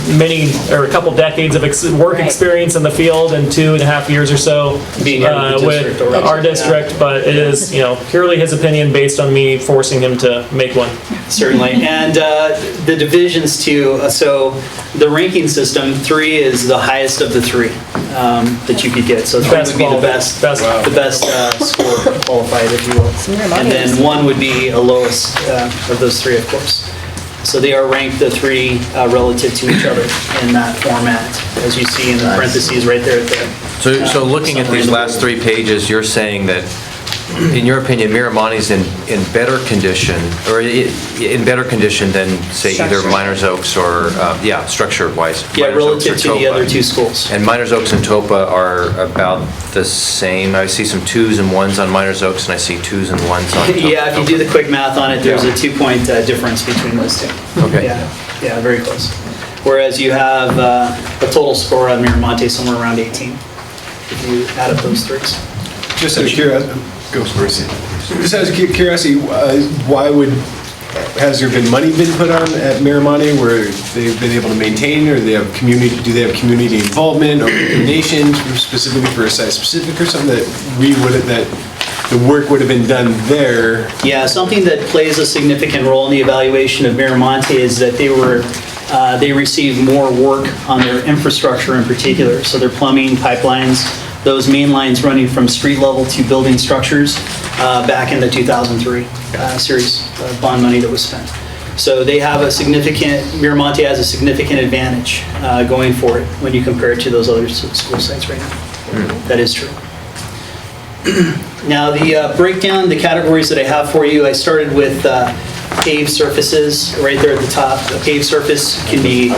Speaker 12: a couple decades of work experience in the field and 2.5 years or so with our district, but it is purely his opinion based on me forcing him to make one.
Speaker 13: Certainly, and the divisions too. So the ranking system, 3 is the highest of the 3 that you could get. So 3 would be the best score qualified, if you will, and then 1 would be a lowest of those 3, of course. So they are ranked the 3 relative to each other in that format, as you see in the parentheses right there.
Speaker 1: So looking at these last 3 pages, you're saying that, in your opinion, Miramonte's in better condition, or in better condition than, say, either Miners Oaks or, structure-wise.
Speaker 13: Yeah, relative to the other 2 schools.
Speaker 1: And Miners Oaks and Topa are about the same. I see some 2s and 1s on Miners Oaks, and I see 2s and 1s on Topa.
Speaker 13: Yeah, if you do the quick math on it, there's a 2-point difference between those 2.
Speaker 1: Okay.
Speaker 13: Yeah, very close. whereas you have a total score on Miramonte somewhere around 18, if you add up those threes.
Speaker 5: Just out of curiosity, Just out of curiosity, has there been money been put on at Miramonte where they've been able to maintain, or do they have community involvement or donations specifically for a site specific or something that the work would have been done there?
Speaker 13: Yeah, something that plays a significant role in the evaluation of Miramonte is that they received more work on their infrastructure in particular. So their plumbing, pipelines, those main lines running from street level to building structures back in the 2003 series of bond money that was spent. So they have Miramonte has a significant advantage going for it when you compare it to those other school sites right now. That is true. Now the breakdown, the categories that I have for you, I started with paved surfaces right there at the top. A paved surface can be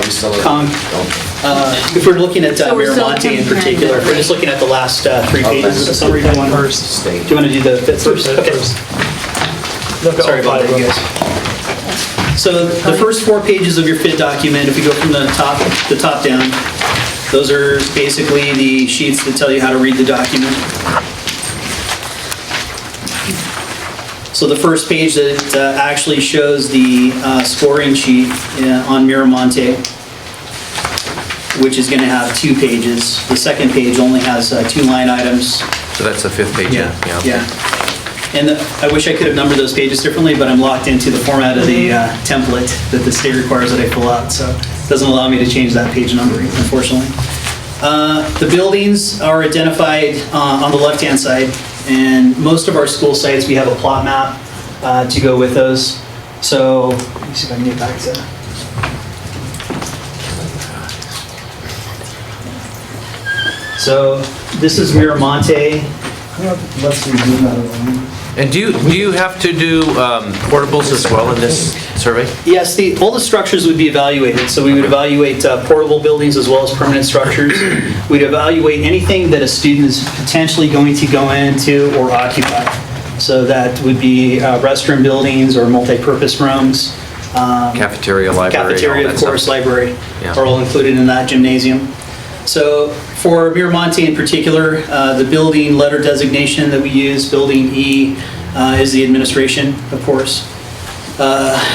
Speaker 13: if we're looking at Miramonte in particular, if we're just looking at the last 3 pages of the summary, do you want to do the fit first? Okay. Sorry about that, you guys. So the first 4 pages of your fit document, if we go from the top down, those are basically the sheets that tell you how to read the document. So the first page that actually shows the scoring sheet on Miramonte, which is going to have 2 pages. The second page only has 2 line items.
Speaker 1: So that's the 5th page?
Speaker 13: Yeah. And I wish I could have numbered those pages differently, but I'm locked into the format of the template that the state requires that I fill out, so it doesn't allow me to change that page numbering, unfortunately. The buildings are identified on the left-hand side, and most of our school sites, we have a plot map to go with those. So, let me see if I can get back to... So, this is Miramonte. Let's redo that one.
Speaker 1: And do you have to do portables as well in this survey?
Speaker 13: Yes, all the structures would be evaluated. So we would evaluate portable buildings as well as permanent structures. We'd evaluate anything that a student is potentially going to go into or occupy. So that would be restroom buildings or multi-purpose rooms.
Speaker 1: Cafeteria, library.
Speaker 13: Cafeteria, of course, library
Speaker 1: Yeah.
Speaker 13: are all included in that gymnasium. So for Miramonte in particular, the building letter designation that we use, building E, is the administration, of course.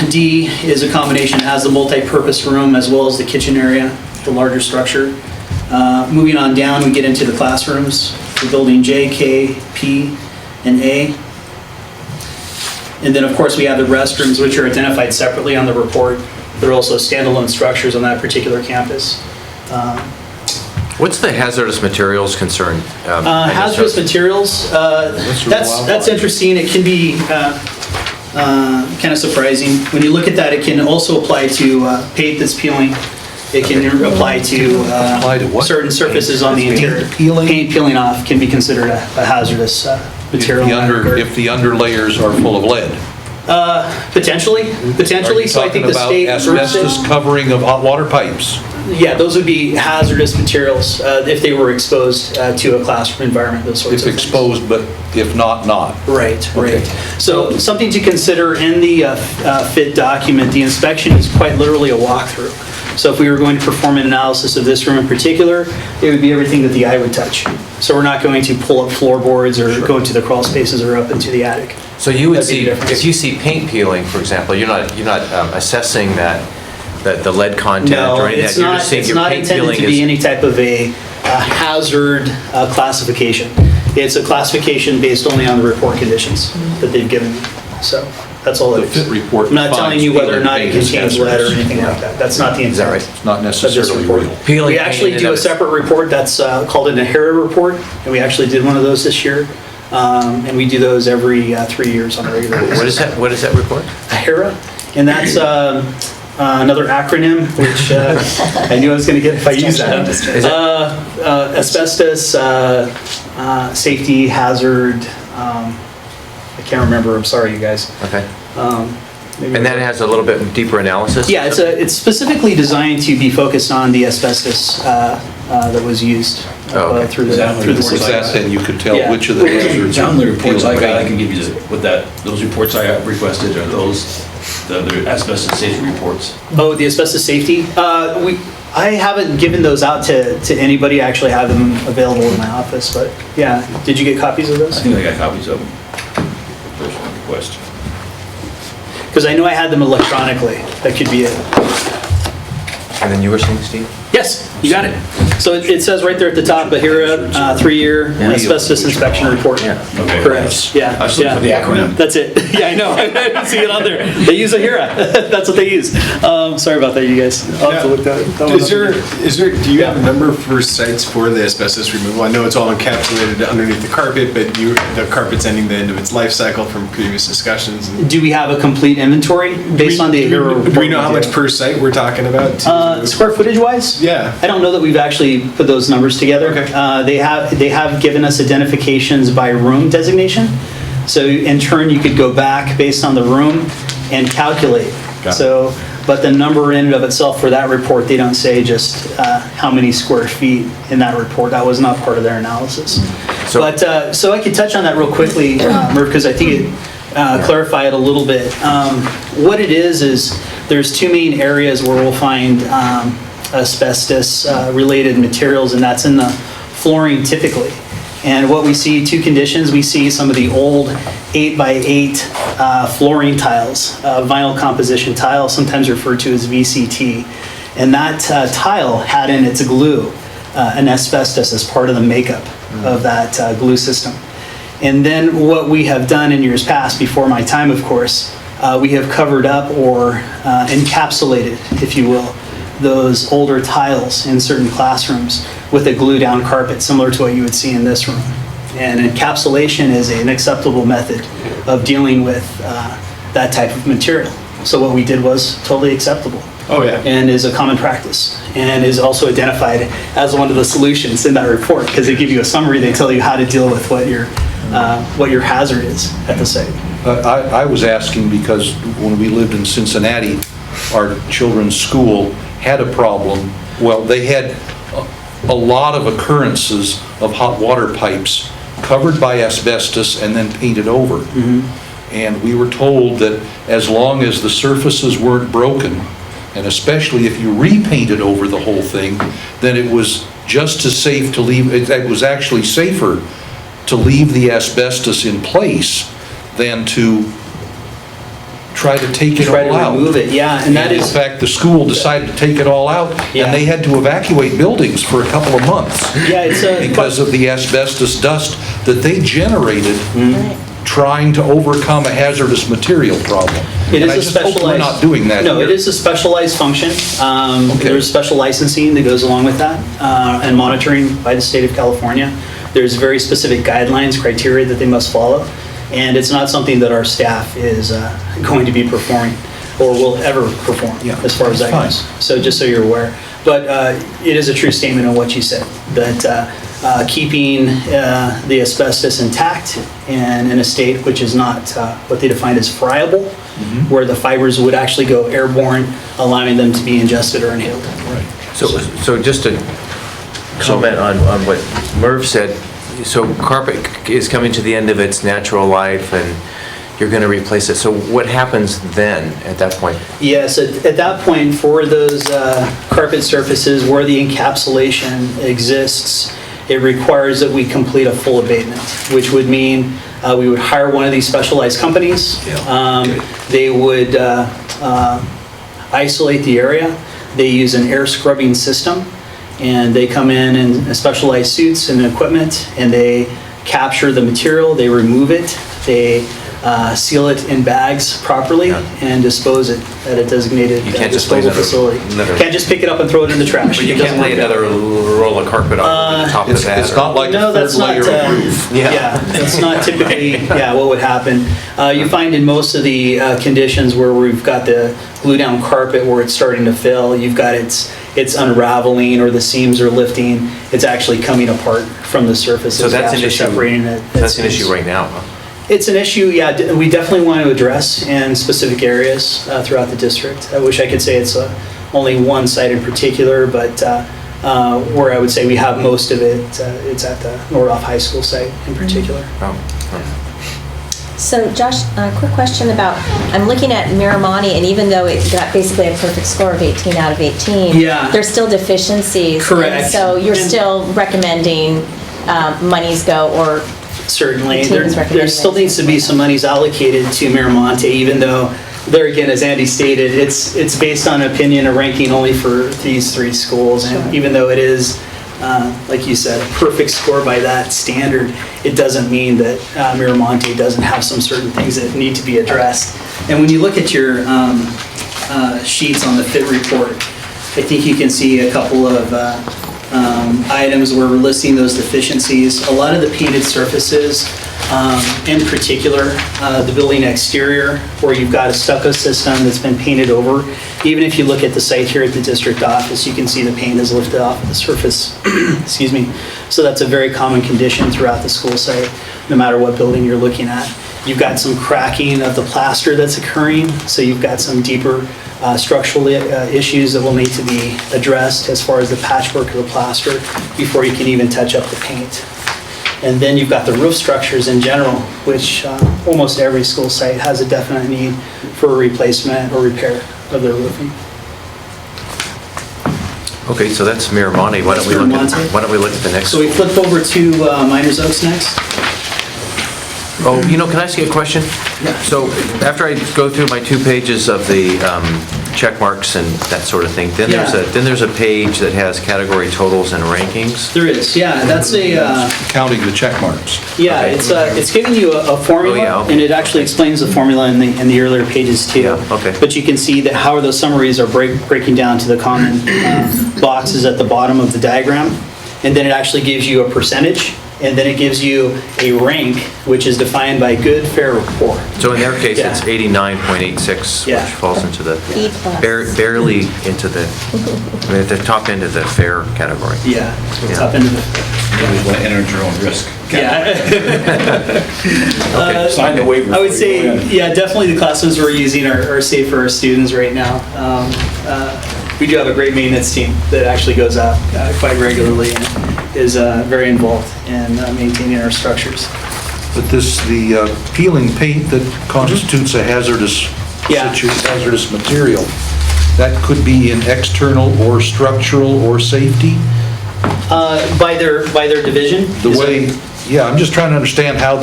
Speaker 13: D is a combination, has the multi-purpose room as well as the kitchen area, the larger structure. Moving on down, we get into the classrooms, the building J, K, P, and A. And then, of course, we have the restrooms, which are identified separately on the report. They're also standalone structures on that particular campus.
Speaker 1: What's the hazardous materials concern?
Speaker 13: Hazardous materials, that's interesting. It can be kind of surprising. When you look at that, it can also apply to paint that's peeling. It can apply to certain surfaces on the interior. Paint peeling off can be considered a hazardous material.
Speaker 2: If the underlayers are full of lead.
Speaker 13: Potentially. So I think the state
Speaker 2: are you talking about asbestos covering of hot water pipes?
Speaker 13: Yeah, those would be hazardous materials if they were exposed to a classroom environment, those sorts of things.
Speaker 2: If exposed, but if not, not.
Speaker 13: Right. So something to consider in the FIT document, the inspection is quite literally a walkthrough. So if we were going to perform an analysis of this room in particular, it would be everything that the eye would touch. So we're not going to pull up floorboards or go into the crawl spaces or up into the attic.
Speaker 1: So you would see, if you see paint peeling, for example, you're not assessing that the lead content or anything.
Speaker 13: It's not intended to be any type of a hazard classification. It's a classification based only on the report conditions that they've given me. So that's all it is.
Speaker 2: The FIT report.
Speaker 13: I'm not telling you whether or not it contains lead or anything like that. That's not the intent.
Speaker 1: Is that right?
Speaker 2: It's not necessarily real.
Speaker 13: We actually do a separate report that's called an AHERA report, and we actually did one of those this year. And we do those every 3 years on a regular basis.
Speaker 1: What is that report?
Speaker 13: AHERA, and that's another acronym, which I knew I was going to get if I used that. Asbestos, safety, hazard, I can't remember, I'm sorry, you guys.
Speaker 1: Okay. And that has a little bit deeper analysis?
Speaker 13: Yeah, it's specifically designed to be focused on the asbestos that was used through the system.
Speaker 2: And you could tell which of the hazards.
Speaker 9: Down the reports I got, I can give you those reports I have requested are those the asbestos safety reports.
Speaker 13: Oh, the asbestos safety? I haven't given those out to anybody. I actually have them available in my office, but yeah. Did you get copies of
Speaker 9: I
Speaker 13: those?
Speaker 9: think I got copies of them. Personal request.
Speaker 13: Because I know I had them electronically. That could be it.
Speaker 1: And then you were saying, Steve?
Speaker 13: Yes, you got it. So it says right there at the top, the HERA 3-year asbestos inspection report.
Speaker 1: Yeah.
Speaker 9: Okay.
Speaker 13: Correct, yeah.
Speaker 9: I was looking for the acronym.
Speaker 13: That's it. Yeah, I know. I didn't see it on there. They use a HERA. That's what they use. Sorry about that, you guys. I'll have to look that one up.
Speaker 5: Do you have a number for sites for the asbestos removal? I know it's all encapsulated underneath the carpet, but the carpet's ending the end of its life cycle from previous discussions.
Speaker 13: Do we have a complete inventory based on the HERA report?
Speaker 5: Do we know how much per site we're talking about?
Speaker 13: Square footage wise?
Speaker 5: Yeah.
Speaker 13: I don't know that we've actually put those numbers together.
Speaker 5: Okay.
Speaker 13: They have given us identifications by room designation. So in turn, you could go back based on the room and calculate.
Speaker 5: Got it.
Speaker 13: So, but the number in and of itself for that report, they don't say just how many square feet in that report. That was not part of their analysis.
Speaker 1: So-
Speaker 13: So I could touch on that real quickly, Murph, because I think it clarify it a little bit. What it is there's two main areas where we'll find asbestos related materials, and that's in the flooring typically. And what we see, two conditions, we see some of the old 8x8 flooring tiles, vinyl composition tile, sometimes referred to as VCT. And that tile had in its glue an asbestos as part of the makeup of that glue system. And then what we have done in years past, before my time of course, we have covered up or encapsulated, if you will, those older tiles in certain classrooms with a glue down carpet similar to what you would see in this room. And encapsulation is an acceptable method of dealing with that type of material. So what we did was totally acceptable.
Speaker 5: Oh, yeah.
Speaker 13: And is a common practice and is also identified as one of the solutions in that report because they give you a summary, they tell you how to deal with what your hazard is at the site.
Speaker 2: I was asking because when we lived in Cincinnati, our children's school had a problem. Well, they had a lot of occurrences of hot water pipes covered by asbestos and then painted over.
Speaker 13: Mm-hmm.
Speaker 2: And we were told that as long as the surfaces weren't broken, and especially if you repainted over the whole thing, then it was just as safe to leave, it was actually safer to leave the asbestos in place than to try to take it all out.
Speaker 13: Try to remove it, yeah. And that
Speaker 2: In
Speaker 13: is,
Speaker 2: fact, the school decided to take it all out,
Speaker 13: Yeah.
Speaker 2: and they had to evacuate buildings for a couple of months
Speaker 13: yeah, it's a.
Speaker 2: because of the asbestos dust that they generated trying to overcome a hazardous material problem.
Speaker 13: It
Speaker 2: And
Speaker 13: is
Speaker 2: I
Speaker 13: a
Speaker 2: just hope
Speaker 13: specialized.
Speaker 2: we're not doing that
Speaker 13: No,
Speaker 2: here.
Speaker 13: it is a specialized function.
Speaker 2: Okay.
Speaker 13: There's special licensing that goes along with that and monitoring by the state of California. There's very specific guidelines, criteria that they must follow. And it's not something that our staff is going to be performing or will ever perform
Speaker 2: Yeah,
Speaker 13: as far as that
Speaker 2: that's
Speaker 13: goes. So just so you're aware. But it is a true statement of what you said, that keeping the asbestos intact and in a state which is not what they define as friable, where the fibers would actually go airborne, allowing them to be ingested or inhaled.
Speaker 1: So just to comment on what Merv said, so carpet is coming to the end of its natural life and you're going to replace it. So what happens then at that point?
Speaker 13: Yes, at that point, for those carpet surfaces where the encapsulation exists, it requires that we complete a full abatement, which would mean we would hire one of these specialized companies. They would isolate the area. They use an air scrubbing system, and they come in specialized suits and equipment, and they capture the material, they remove it, they seal it in bags properly, and dispose it at a designated
Speaker 1: You can't just lay
Speaker 13: disposal
Speaker 1: another-
Speaker 13: facility. Can't just pick it up and throw it in the trash.
Speaker 1: But you
Speaker 13: It doesn't
Speaker 1: can't lay
Speaker 13: work that
Speaker 1: another
Speaker 13: way.
Speaker 1: roll of carpet on top of that.
Speaker 2: It's not like
Speaker 13: No,
Speaker 2: a
Speaker 13: that's
Speaker 2: third
Speaker 13: not,
Speaker 2: layer of roof.
Speaker 13: yeah, that's not typically, what would happen. You find in most of the conditions where we've got the glue down carpet where it's starting to fill, you've got it's unraveling or the seams are lifting, it's actually coming apart from the surface.
Speaker 1: So
Speaker 13: as
Speaker 1: that's
Speaker 13: gas
Speaker 1: an
Speaker 13: are
Speaker 1: issue.
Speaker 13: separating it.
Speaker 1: That's an issue right now, huh?
Speaker 13: It's an issue, we definitely want to address in specific areas throughout the district. I wish I could say it's only one site in particular, but where I would say we have most of it, it's at the Nordhoff High School site in particular.
Speaker 4: So Josh, a quick question about, I'm looking at Miramonte, and even though it got basically a perfect score of 18 out of 18,
Speaker 13: Yeah.
Speaker 4: there's still deficiencies.
Speaker 13: Correct.
Speaker 4: And so you're
Speaker 13: And-
Speaker 4: still recommending monies go, or
Speaker 13: Certainly.
Speaker 4: The team is
Speaker 13: There
Speaker 4: recommending
Speaker 13: still
Speaker 4: it.
Speaker 13: needs to be some monies allocated to Miramonte, even though, there again, as Andy stated, it's based on opinion or ranking only for these 3 schools.
Speaker 4: Sure.
Speaker 13: And even though it is, like you said, a perfect score by that standard, it doesn't mean that Miramonte doesn't have some certain things that need to be addressed. And when you look at your sheets on the fit report, I think you can see a couple of items where we're listing those deficiencies. A lot of the painted surfaces, in particular, the building exterior, where you've got a stucco system that's been painted over. Even if you look at the site here at the district office, you can see the paint is lifted off the surface. Excuse me. So that's a very common condition throughout the school site, no matter what building you're looking at. You've got some cracking of the plaster that's occurring, so you've got some deeper structural issues that will need to be addressed as far as the patchwork of the plaster before you can even touch up the paint. And then you've got the roof structures in general, which almost every school site has a definite need for a replacement or repair of their roofing.
Speaker 1: Okay, so that's Miramonte. Why don't we look at,
Speaker 13: Miramonte.
Speaker 1: why don't we look at the next?
Speaker 13: So we flip over to Miners Oaks next.
Speaker 1: Oh, can I ask you a question?
Speaker 9: Yeah.
Speaker 1: So after I go through my 2 pages of the check marks and that sort of thing, then there's a page that has category totals and rankings.
Speaker 13: There is, yeah, that's a,
Speaker 2: Counting the check marks.
Speaker 13: yeah, it's giving you a formula,
Speaker 1: Oh, yeah, okay.
Speaker 13: and it actually explains the formula in the earlier pages too.
Speaker 1: Yeah, okay.
Speaker 13: But you can see that how those summaries are breaking down to the common boxes at the bottom of the diagram, and then it actually gives you a percentage, and then it gives you a rank, which is defined by good, fair, or poor.
Speaker 1: So in their case,
Speaker 13: Yeah.
Speaker 1: it's 89.86,
Speaker 13: Yeah.
Speaker 1: which falls into the,
Speaker 4: E plus.
Speaker 1: barely into the, I mean, at the top end of the fair category.
Speaker 13: Yeah,
Speaker 1: Yeah.
Speaker 13: top end of the,
Speaker 9: You want to enter at your own risk.
Speaker 13: yeah.
Speaker 9: Sign the waiver.
Speaker 13: I would
Speaker 9: before you go
Speaker 13: say,
Speaker 9: in.
Speaker 13: yeah, definitely the classrooms we're using are safe for our students right now. We do have a great maintenance team that actually goes out quite regularly and is very involved in maintaining our structures.
Speaker 2: But the peeling paint that constitutes a hazardous,
Speaker 13: Yeah.
Speaker 2: hazardous material, that could be in external or structural or safety?
Speaker 13: By their division?
Speaker 2: The
Speaker 13: Is that-
Speaker 2: way, yeah, I'm just trying to understand how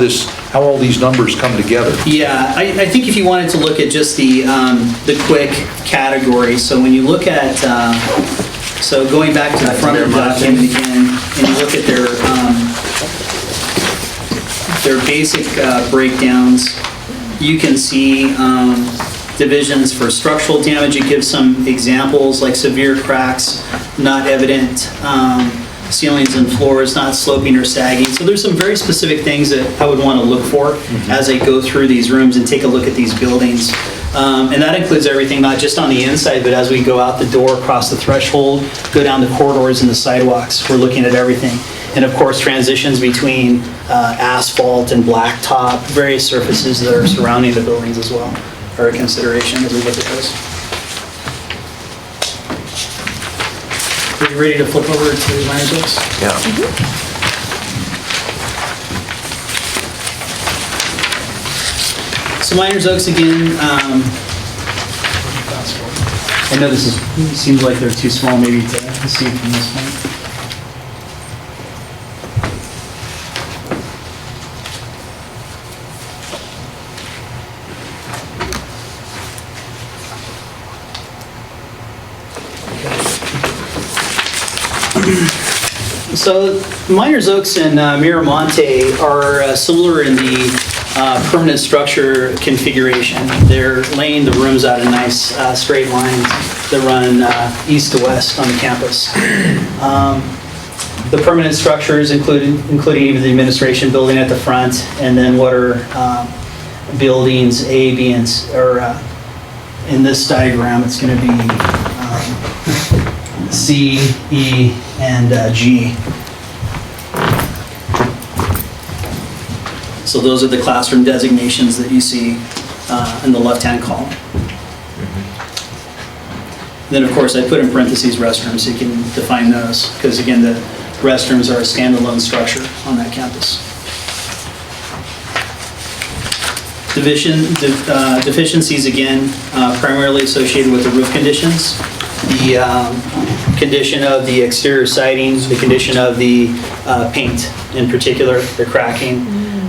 Speaker 2: all these numbers come together.
Speaker 13: Yeah, I think if you wanted to look at just the quick categories, so when you look at, so going back to the front of the document again, and you look at their basic breakdowns, you can see divisions for structural damage. It gives some examples like severe cracks, not evident, ceilings and floors not sloping or sagging. So there's some very specific things that I would want to look for as I go through these rooms and take a look at these buildings. And that includes everything, not just on the inside, but as we go out the door, across the threshold, go down the corridors and the sidewalks, we're looking at everything. And of course, transitions between asphalt and blacktop, various surfaces that are surrounding the buildings as well are a consideration as we look at those. Are you ready to flip over to Miners Oaks?
Speaker 1: Yeah.
Speaker 13: So Miners Oaks again, I know this seems like they're too small maybe to see from this point. So Miners Oaks and Miramonte are similar in the permanent structure configuration. They're laying the rooms out in nice straight lines that run east to west on the campus. The permanent structures including even the administration building at the front, and then what are buildings A, B, and or in this diagram it's going to be C, E, and G. So those are the classroom designations that you see in the left-hand column. Then, of course, I put in parentheses restrooms so you can define those, because again, the restrooms are a standalone structure on that campus. Deficiencies, again, primarily associated with the roof conditions, the condition of the exterior siding, the condition of the paint in particular, the cracking,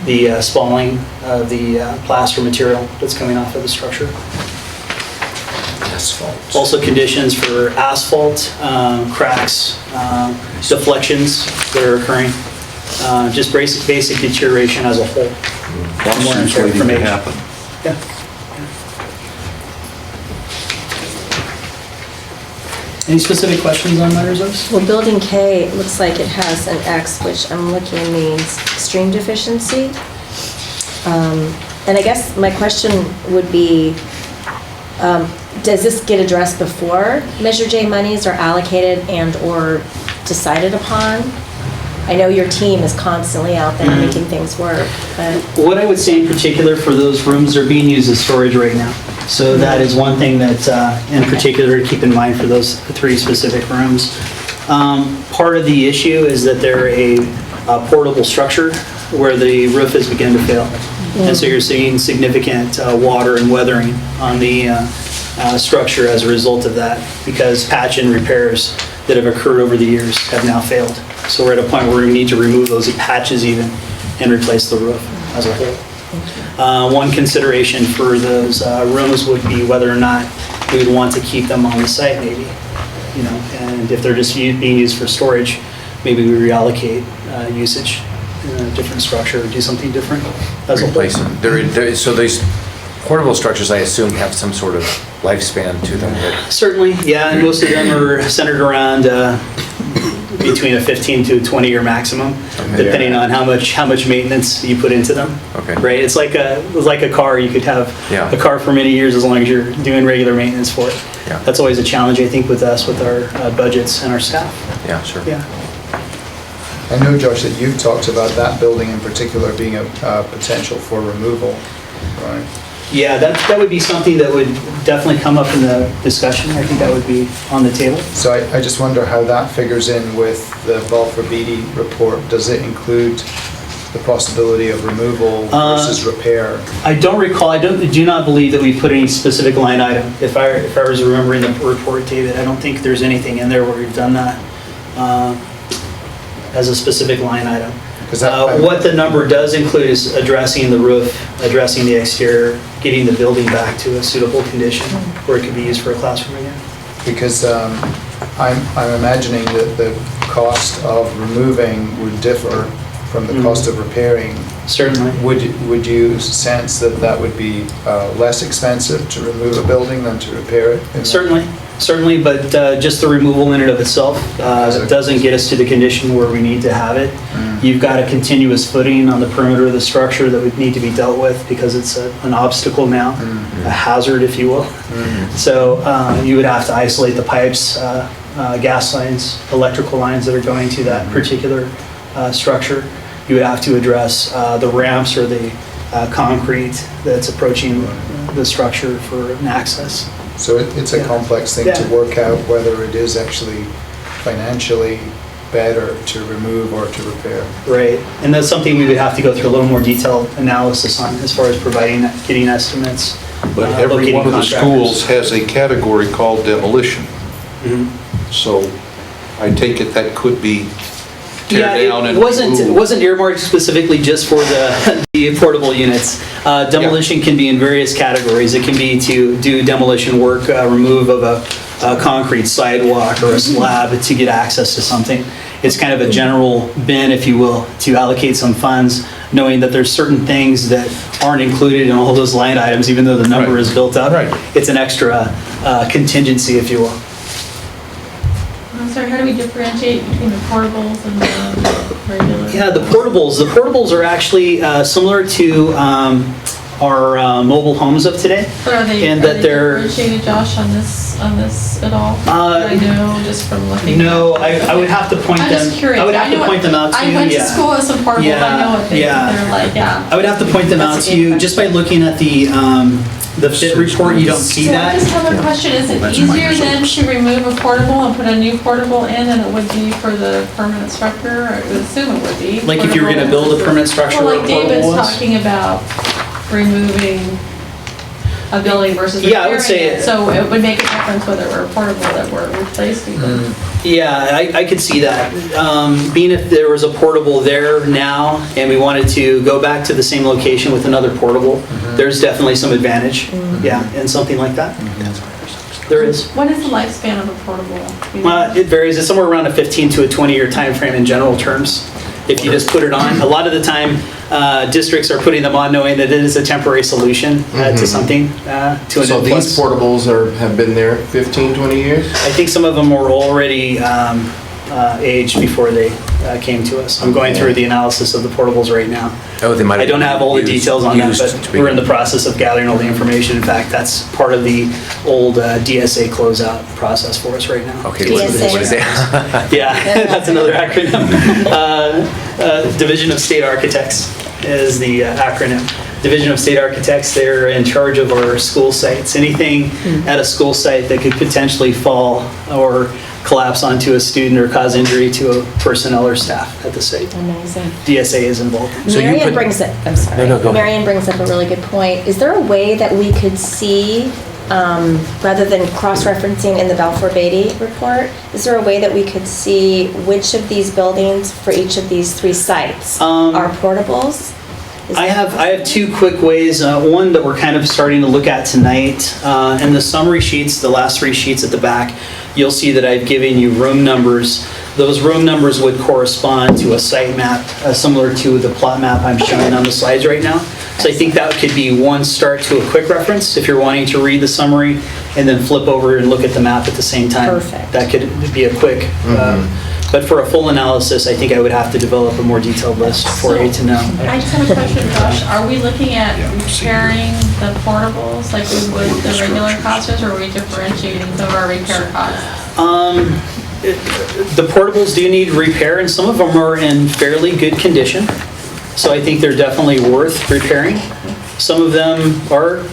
Speaker 13: the spalling of the plaster material that's coming off of the structure.
Speaker 1: Asphalt.
Speaker 13: Also conditions for asphalt, cracks, deflections that are occurring, just basic deterioration as a whole.
Speaker 2: Lawsuits waiting to happen.
Speaker 13: Yeah. Any specific questions on matters of this?
Speaker 4: Well, building K, it looks like it has an X, which I'm looking means extreme deficiency. And I guess my question would be, does this get addressed before Measure J monies are allocated and/or decided upon? I know your team is constantly out there making things work, but...
Speaker 13: What I would say in particular for those rooms, they're being used as storage right now. So that is one thing that in particular to keep in mind for those 3 specific rooms. Part of the issue is that they're a portable structure where the roof has begun to fail. And so you're seeing significant water and weathering on the structure as a result of that, because patch and repairs that have occurred over the years have now failed. So we're at a point where we need to remove those patches even and replace the roof as a whole. One consideration for those rooms would be whether or not we would want to keep them on the site maybe, and if they're just being used for storage, maybe we reallocate usage in a different structure or do something different as a whole.
Speaker 1: Replace them. So these portable structures, I assume, have some sort of lifespan to them.
Speaker 13: Certainly, yeah, and most of them are centered around between a 15 to 20-year maximum, depending on how much maintenance you put into them.
Speaker 1: Okay.
Speaker 13: Right. It's like a car. You could have a car for many years as long as you're doing regular maintenance for it.
Speaker 1: Yeah.
Speaker 13: That's always a challenge, I think, with us, with our budgets and our staff.
Speaker 1: Yeah, sure.
Speaker 13: Yeah.
Speaker 14: I know, Josh, that you've talked about that building in particular being a potential for removal, right?
Speaker 13: Yeah, that would be something that would definitely come up in the discussion. I think that would be on the table.
Speaker 14: So I just wonder how that figures in with the Balfour Beatty report. Does it include the possibility of removal versus repair?
Speaker 13: I don't recall. I do not believe that we put any specific line item. If I was remembering the report, David, I don't think there's anything in there where we've done that as a specific line item. What the number does include is addressing the roof, addressing the exterior, getting the building back to a suitable condition where it could be used for a classroom again.
Speaker 14: Because I'm imagining that the cost of removing would differ from the cost of repairing.
Speaker 13: Certainly.
Speaker 14: Would you sense that would be less expensive to remove a building than to repair it?
Speaker 13: Certainly, but just the removal in and of itself doesn't get us to the condition where we need to have it. You've got a continuous footing on the perimeter of the structure that would need to be dealt with because it's an obstacle now, a hazard, if you will. So you would have to isolate the pipes, gas lines, electrical lines that are going to that particular structure. You would have to address the ramps or the concrete that's approaching the structure for an access.
Speaker 14: So it's a complex thing to work out whether it is actually financially better to remove or to repair.
Speaker 13: Right, and that's something we would have to go through a little more detailed analysis on as far as getting estimates.
Speaker 2: But every
Speaker 13: locating
Speaker 2: one of the
Speaker 13: contractors.
Speaker 2: schools has a category called demolition. So I take it that could be tear down and
Speaker 13: it wasn't earmarked specifically just for the portable units. Demolition can be in various categories. It can be to do demolition work, remove of a concrete sidewalk or a slab to get access to something. It's kind of a general bin, if you will, to allocate some funds, knowing that there's certain things that aren't included in all those line items, even though the number is built up. It's an extra contingency, if you will.
Speaker 7: I'm sorry, how do we differentiate between the portables and the regular?
Speaker 13: Yeah, the portables are actually similar to our mobile homes of today.
Speaker 7: But are they differentiated, Josh, on this at all? I know just from looking.
Speaker 13: No, I would have to point them.
Speaker 7: I'm just curious.
Speaker 13: I would have to point them out to you.
Speaker 7: I went to school with some portables. I know what they're like.
Speaker 13: I would have to point them out to you just by looking at the fit report. You don't see
Speaker 7: so
Speaker 13: that.
Speaker 7: I just have a question. Is it easier then to remove a portable and put a new portable in than it would be for the permanent structure? I would assume it would be.
Speaker 13: Like if you were going to build a permanent structure,
Speaker 7: well, like
Speaker 13: where a portable
Speaker 7: David's
Speaker 13: was?
Speaker 7: talking about removing a building versus
Speaker 13: Yeah, I would say
Speaker 7: repairing it. So it would make a difference whether it were portable that were replaced even.
Speaker 13: Yeah, I could see that. Being if there was a portable there now and we wanted to go back to the same location with another portable, there's definitely some advantage, yeah, in something like that. There is.
Speaker 7: What is the lifespan of a portable?
Speaker 13: It varies. It's somewhere around a 15 to a 20-year time frame in general terms. If you just put it on, a lot of the time, districts are putting them on knowing that it is a temporary solution to something, to an
Speaker 15: So
Speaker 13: influx.
Speaker 15: these portables have been there 15, 20 years?
Speaker 13: I think some of them were already aged before they came to us. I'm going through the analysis of the portables right now.
Speaker 1: Oh, they might
Speaker 13: I don't have all the
Speaker 1: used-
Speaker 13: details on that,
Speaker 1: used
Speaker 13: but
Speaker 1: to be-
Speaker 13: we're in the process of gathering all the information. In fact, that's part of the old DSA closeout process for us right now.
Speaker 1: Okay, what is it?
Speaker 13: Yeah, that's another acronym. Division of State Architects is the acronym. Division of State Architects, they're in charge of our school sites. Anything at a school site that could potentially fall or collapse onto a student or cause injury to a personnel or staff at the site.
Speaker 4: Amazing.
Speaker 13: DSA is involved.
Speaker 4: Marianne brings it, I'm sorry.
Speaker 1: No, go ahead.
Speaker 4: Marianne brings up a really good point. Is there a way that we could see, rather than cross-referencing in the Balfour Beatty report, is there a way that we could see which of these buildings for each of these 3 sites are portables?
Speaker 13: I have 2 quick ways. One that we're kind of starting to look at tonight. In the summary sheets, the last 3 sheets at the back, you'll see that I've given you room numbers. Those room numbers would correspond to a site map similar to the plot map I'm showing on the slides right now. So I think that could be one start to a quick reference if you're wanting to read the summary and then flip over and look at the map at the same time.
Speaker 4: Perfect.
Speaker 13: That could be a quick. But for a full analysis, I think I would have to develop a more detailed list for you to know.
Speaker 7: I just have a question, Josh. Are we looking at repairing the portables like we would the regular costs, or are we differentiating some of our repair costs?
Speaker 13: The portables do need repair, and some of them are in fairly good condition. So I think they're definitely worth repairing. Some of them are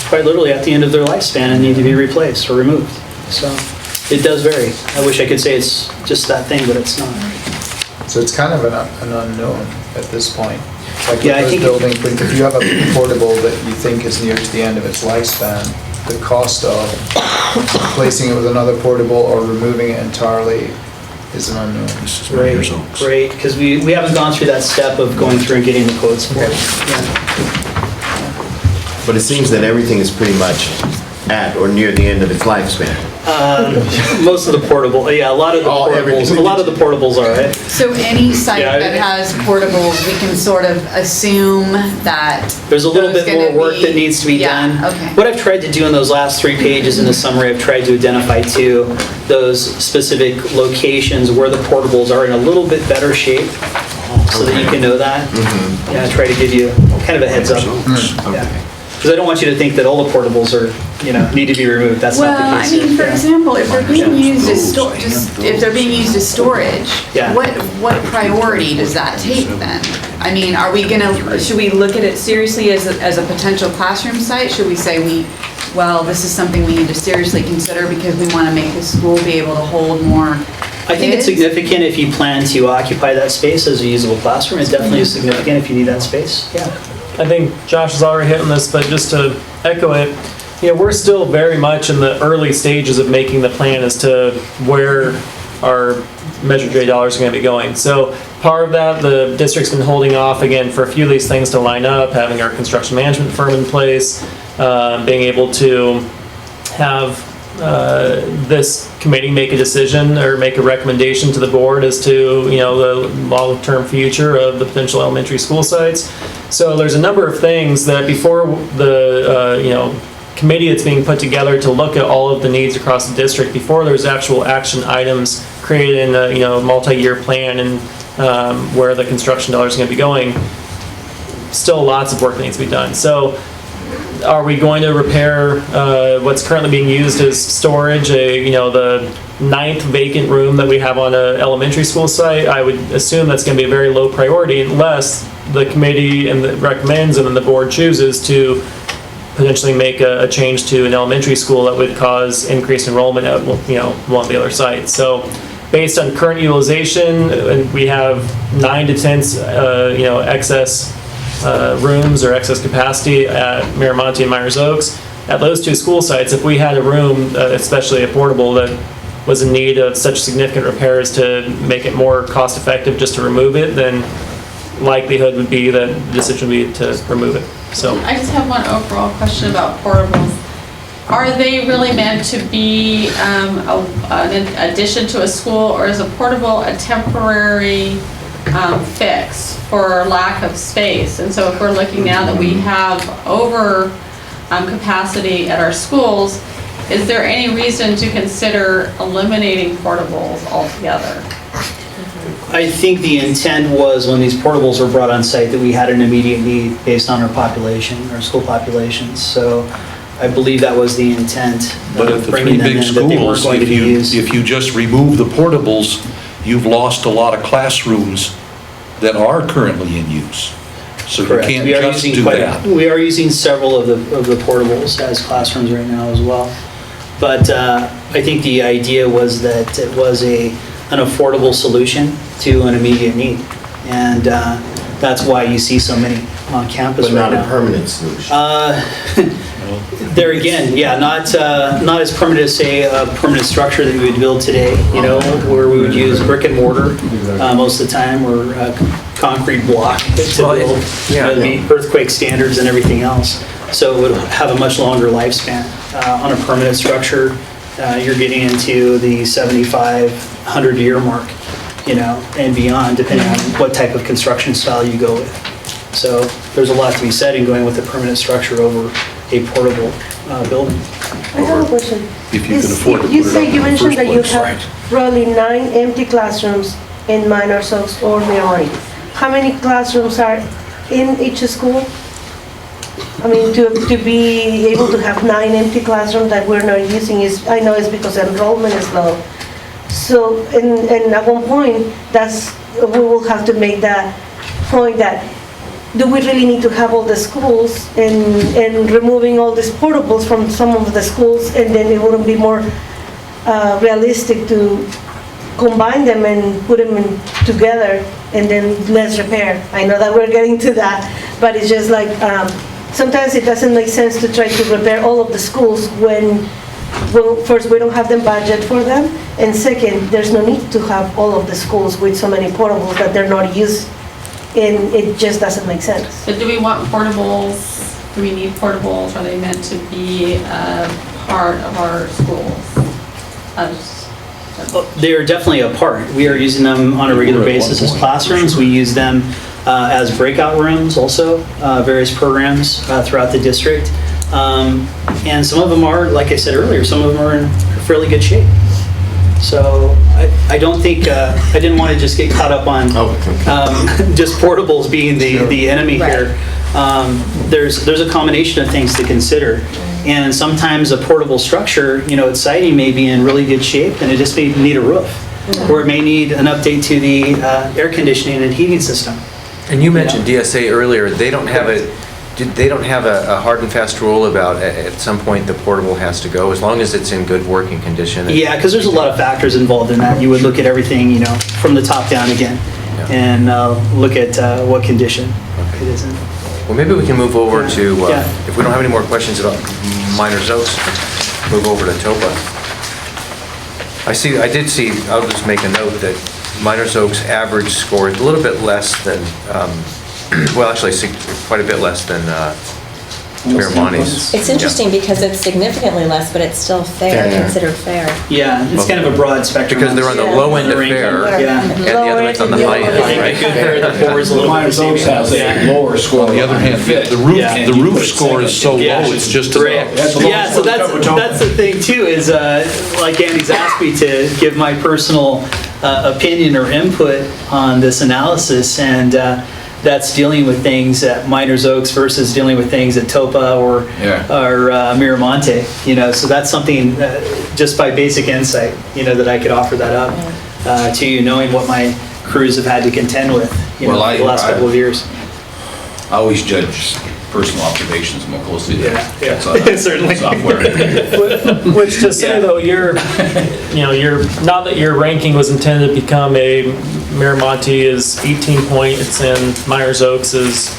Speaker 13: quite literally at the end of their lifespan and need to be replaced or removed. So it does vary. I wish I could say it's just that thing, but it's not.
Speaker 14: So it's kind of an unknown at this point. Like
Speaker 13: Yeah, I
Speaker 14: with
Speaker 13: think-
Speaker 14: those buildings, but if you have a portable that you think is near to the end of its lifespan, the cost of replacing it with another portable or removing it entirely is an unknown.
Speaker 13: Great, because we haven't gone through that step of going through and getting the quotes for it. Yeah.
Speaker 15: But it seems that everything is pretty much at or near the end of its lifespan.
Speaker 13: Most of the portable, yeah, a lot of the portables are, right?
Speaker 10: So any site
Speaker 13: Yeah,
Speaker 10: that has portables, we can sort of assume that
Speaker 13: There's a little
Speaker 10: there's
Speaker 13: bit more
Speaker 10: gonna
Speaker 13: work that
Speaker 10: be-
Speaker 13: needs to be
Speaker 10: Yeah,
Speaker 13: done.
Speaker 10: okay.
Speaker 13: What I've tried to do in those last 3 pages in the summary, I've tried to identify too, those specific locations where the portables are in a little bit better shape, so that you can know that. Yeah, I try to give you kind of a heads up. Because I don't want you to think that all the portables are, need to be removed. That's not
Speaker 10: Well,
Speaker 13: the
Speaker 10: I
Speaker 13: case.
Speaker 10: mean, for
Speaker 13: Yeah.
Speaker 10: example, if they're being used as if they're being used as storage,
Speaker 13: Yeah.
Speaker 10: what priority does that take then? I mean, should we look at it seriously as a potential classroom site? Should we say this is something we need to seriously consider because we want to make the school be able to hold more
Speaker 13: I think it's
Speaker 10: kids?
Speaker 13: significant if you plan to occupy that space as a usable classroom. It definitely is significant if you need that space. Yeah.
Speaker 12: I think Josh has already hit on this, but just to echo it, we're still very much in the early stages of making the plan as to where our Measure J dollars are going to be going. So part of that, the district's been holding off again for a few of these things to line up, having our construction management firm in place, being able to have this committee make a decision or make a recommendation to the board as to, the long-term future of the potential elementary school sites. So there's a number of things that before the, committee that's being put together to look at all of the needs across the district, before there's actual action items created in a, multi-year plan and where the construction dollars are going to be going, still lots of work that needs to be done. So are we going to repair what's currently being used as storage, the 9th vacant room that we have on an elementary school site? I would assume that's going to be a very low priority unless the committee recommends and then the board chooses to potentially make a change to an elementary school that would cause increased enrollment at one of the other sites. So based on current utilization, we have 9 to 10 excess rooms or excess capacity at Miramonte and Myers Oaks. At those two school sites, if we had a room, especially a portable, that was in need of such significant repairs to make it more cost effective just to remove it, then likelihood would be that the decision would be to remove it. So
Speaker 7: I just have one overall question about portables. Are they really meant to be an addition to a school, or is a portable a temporary fix for lack of space? And so if we're looking now that we have over capacity at our schools, is there any reason to consider eliminating portables altogether?
Speaker 13: I think the intent was when these portables were brought on site that we had an immediate need based on our population, our school populations. So I believe that was the intent.
Speaker 2: But at the
Speaker 13: bringing
Speaker 2: three
Speaker 13: them
Speaker 2: big
Speaker 13: in, that they weren't
Speaker 2: schools,
Speaker 13: going to be used.
Speaker 2: if you just remove the portables, you've lost a lot of classrooms that are currently in use. So you
Speaker 13: Correct.
Speaker 2: can't
Speaker 13: We are
Speaker 2: just
Speaker 13: using
Speaker 2: do that.
Speaker 13: We are using several of the portables as classrooms right now as well. But I think the idea was that it was an affordable solution to an immediate need. And that's why you see so many on campus
Speaker 15: But
Speaker 13: right now.
Speaker 15: not a permanent solution.
Speaker 13: There again, yeah, not as permanent as, say, a permanent structure that we would build today, you know, where we would use brick and mortar most of the time, or concrete block to build, you know, to meet earthquake standards and everything else. So it would have a much longer lifespan. On a permanent structure, you're getting into the 75, 100-year mark, you know, and beyond, depending on what type of construction style you go with. So there's a lot to be said in going with a permanent structure over a portable building.
Speaker 16: I have a question.
Speaker 2: If you can afford to put
Speaker 16: You
Speaker 2: it
Speaker 16: say
Speaker 2: up
Speaker 16: you
Speaker 2: in the
Speaker 16: mentioned
Speaker 2: first
Speaker 16: that you
Speaker 2: place.
Speaker 16: have probably 9 empty classrooms in Myers Oaks or Melanie. How many classrooms are in each school? I mean, to be able to have 9 empty classrooms that we're not using is, I know it's because enrollment is low. So, and at one point, we will have to make that point that, do we really need to have all the schools and removing all these portables from some of the schools, and then it wouldn't be more realistic to combine them and put them in together and then less repair? I know that we're getting to that, but it's just like, sometimes it doesn't make sense to try to repair all of the schools when, well, first, we don't have the budget for them, and second, there's no need to have all of the schools with so many portables that they're not used, and it just doesn't make sense.
Speaker 7: But do we want portables? Do we need portables? Are they meant to be a part of our schools?
Speaker 13: They are definitely a part. We are using them on a regular basis as classrooms. We use them as breakout rooms also, various programs throughout the district. And some of them are, like I said earlier, some of them are in fairly good shape. So I don't think, I didn't want to just get caught up on just portables being the enemy here. There's a combination of things to consider. And sometimes a portable structure, you know, its siding may be in really good shape and it just may need a roof. Or it may need an update to the air conditioning and heating system.
Speaker 1: And you mentioned DSA earlier. They don't have a hard and fast rule about at some point the portable has to go, as long as it's in good working condition.
Speaker 13: Yeah, because there's a lot of factors involved in that. You would look at everything, you know, from the top down again, and look at what condition it is in.
Speaker 1: Well, maybe we can move over to, if we don't have any more questions about Myers Oaks, move over to Topa. I did see, I'll just make a note that Myers Oaks average score is a little bit less than, well, actually, quite a bit less than Miramonte's.
Speaker 4: It's interesting because it's significantly less, but it's still fair, considered fair.
Speaker 13: Yeah, it's kind of a broad spectrum.
Speaker 1: Because they're on the low end of fair, and the other one's on the high end, right?
Speaker 9: Myers Oaks has a lower score.
Speaker 2: On the other hand, the roof score is so low, it's just about.
Speaker 13: Yeah, so that's the thing too, is like Andy's asked me to give my personal opinion or input on this analysis, and that's dealing with things at Myers Oaks versus dealing with things at Topa or Miramonte, you know, so that's something just by basic insight, you know, that I could offer that up to you, knowing what my crews have had to contend with, you know, the last couple of years.
Speaker 9: I always judge personal observations more closely than
Speaker 12: certainly.
Speaker 9: software.
Speaker 12: Which to say though, you're not that your ranking was intended to become a Miramonte is 18 point, it's in Myers Oaks is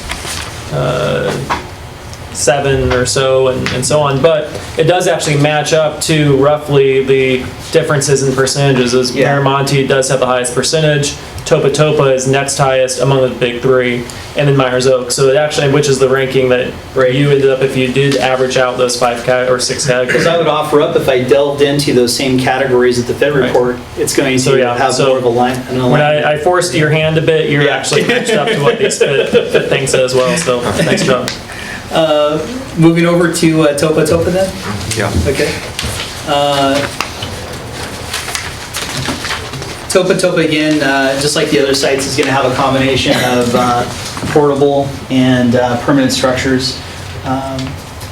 Speaker 12: 7 or so and so on, but it does actually match up to roughly the differences in percentages, as Miramonte does have the highest percentage, Topa Topa is next highest among the big three, and then Myers Oak. So it actually, which is the ranking that you ended up if you did average out those 5 or 6 categories.
Speaker 13: Because I would offer up, if I delved into those same categories at the Fed report, it's going to have more of a line.
Speaker 12: When I forced your hand a bit, you're actually matched up to what these fit things said as well, so nice job.
Speaker 13: Moving over to Topa Topa then?
Speaker 1: Yeah.
Speaker 13: Okay. Topa Topa, again, just like the other sites, is going to have a combination of portable and permanent structures.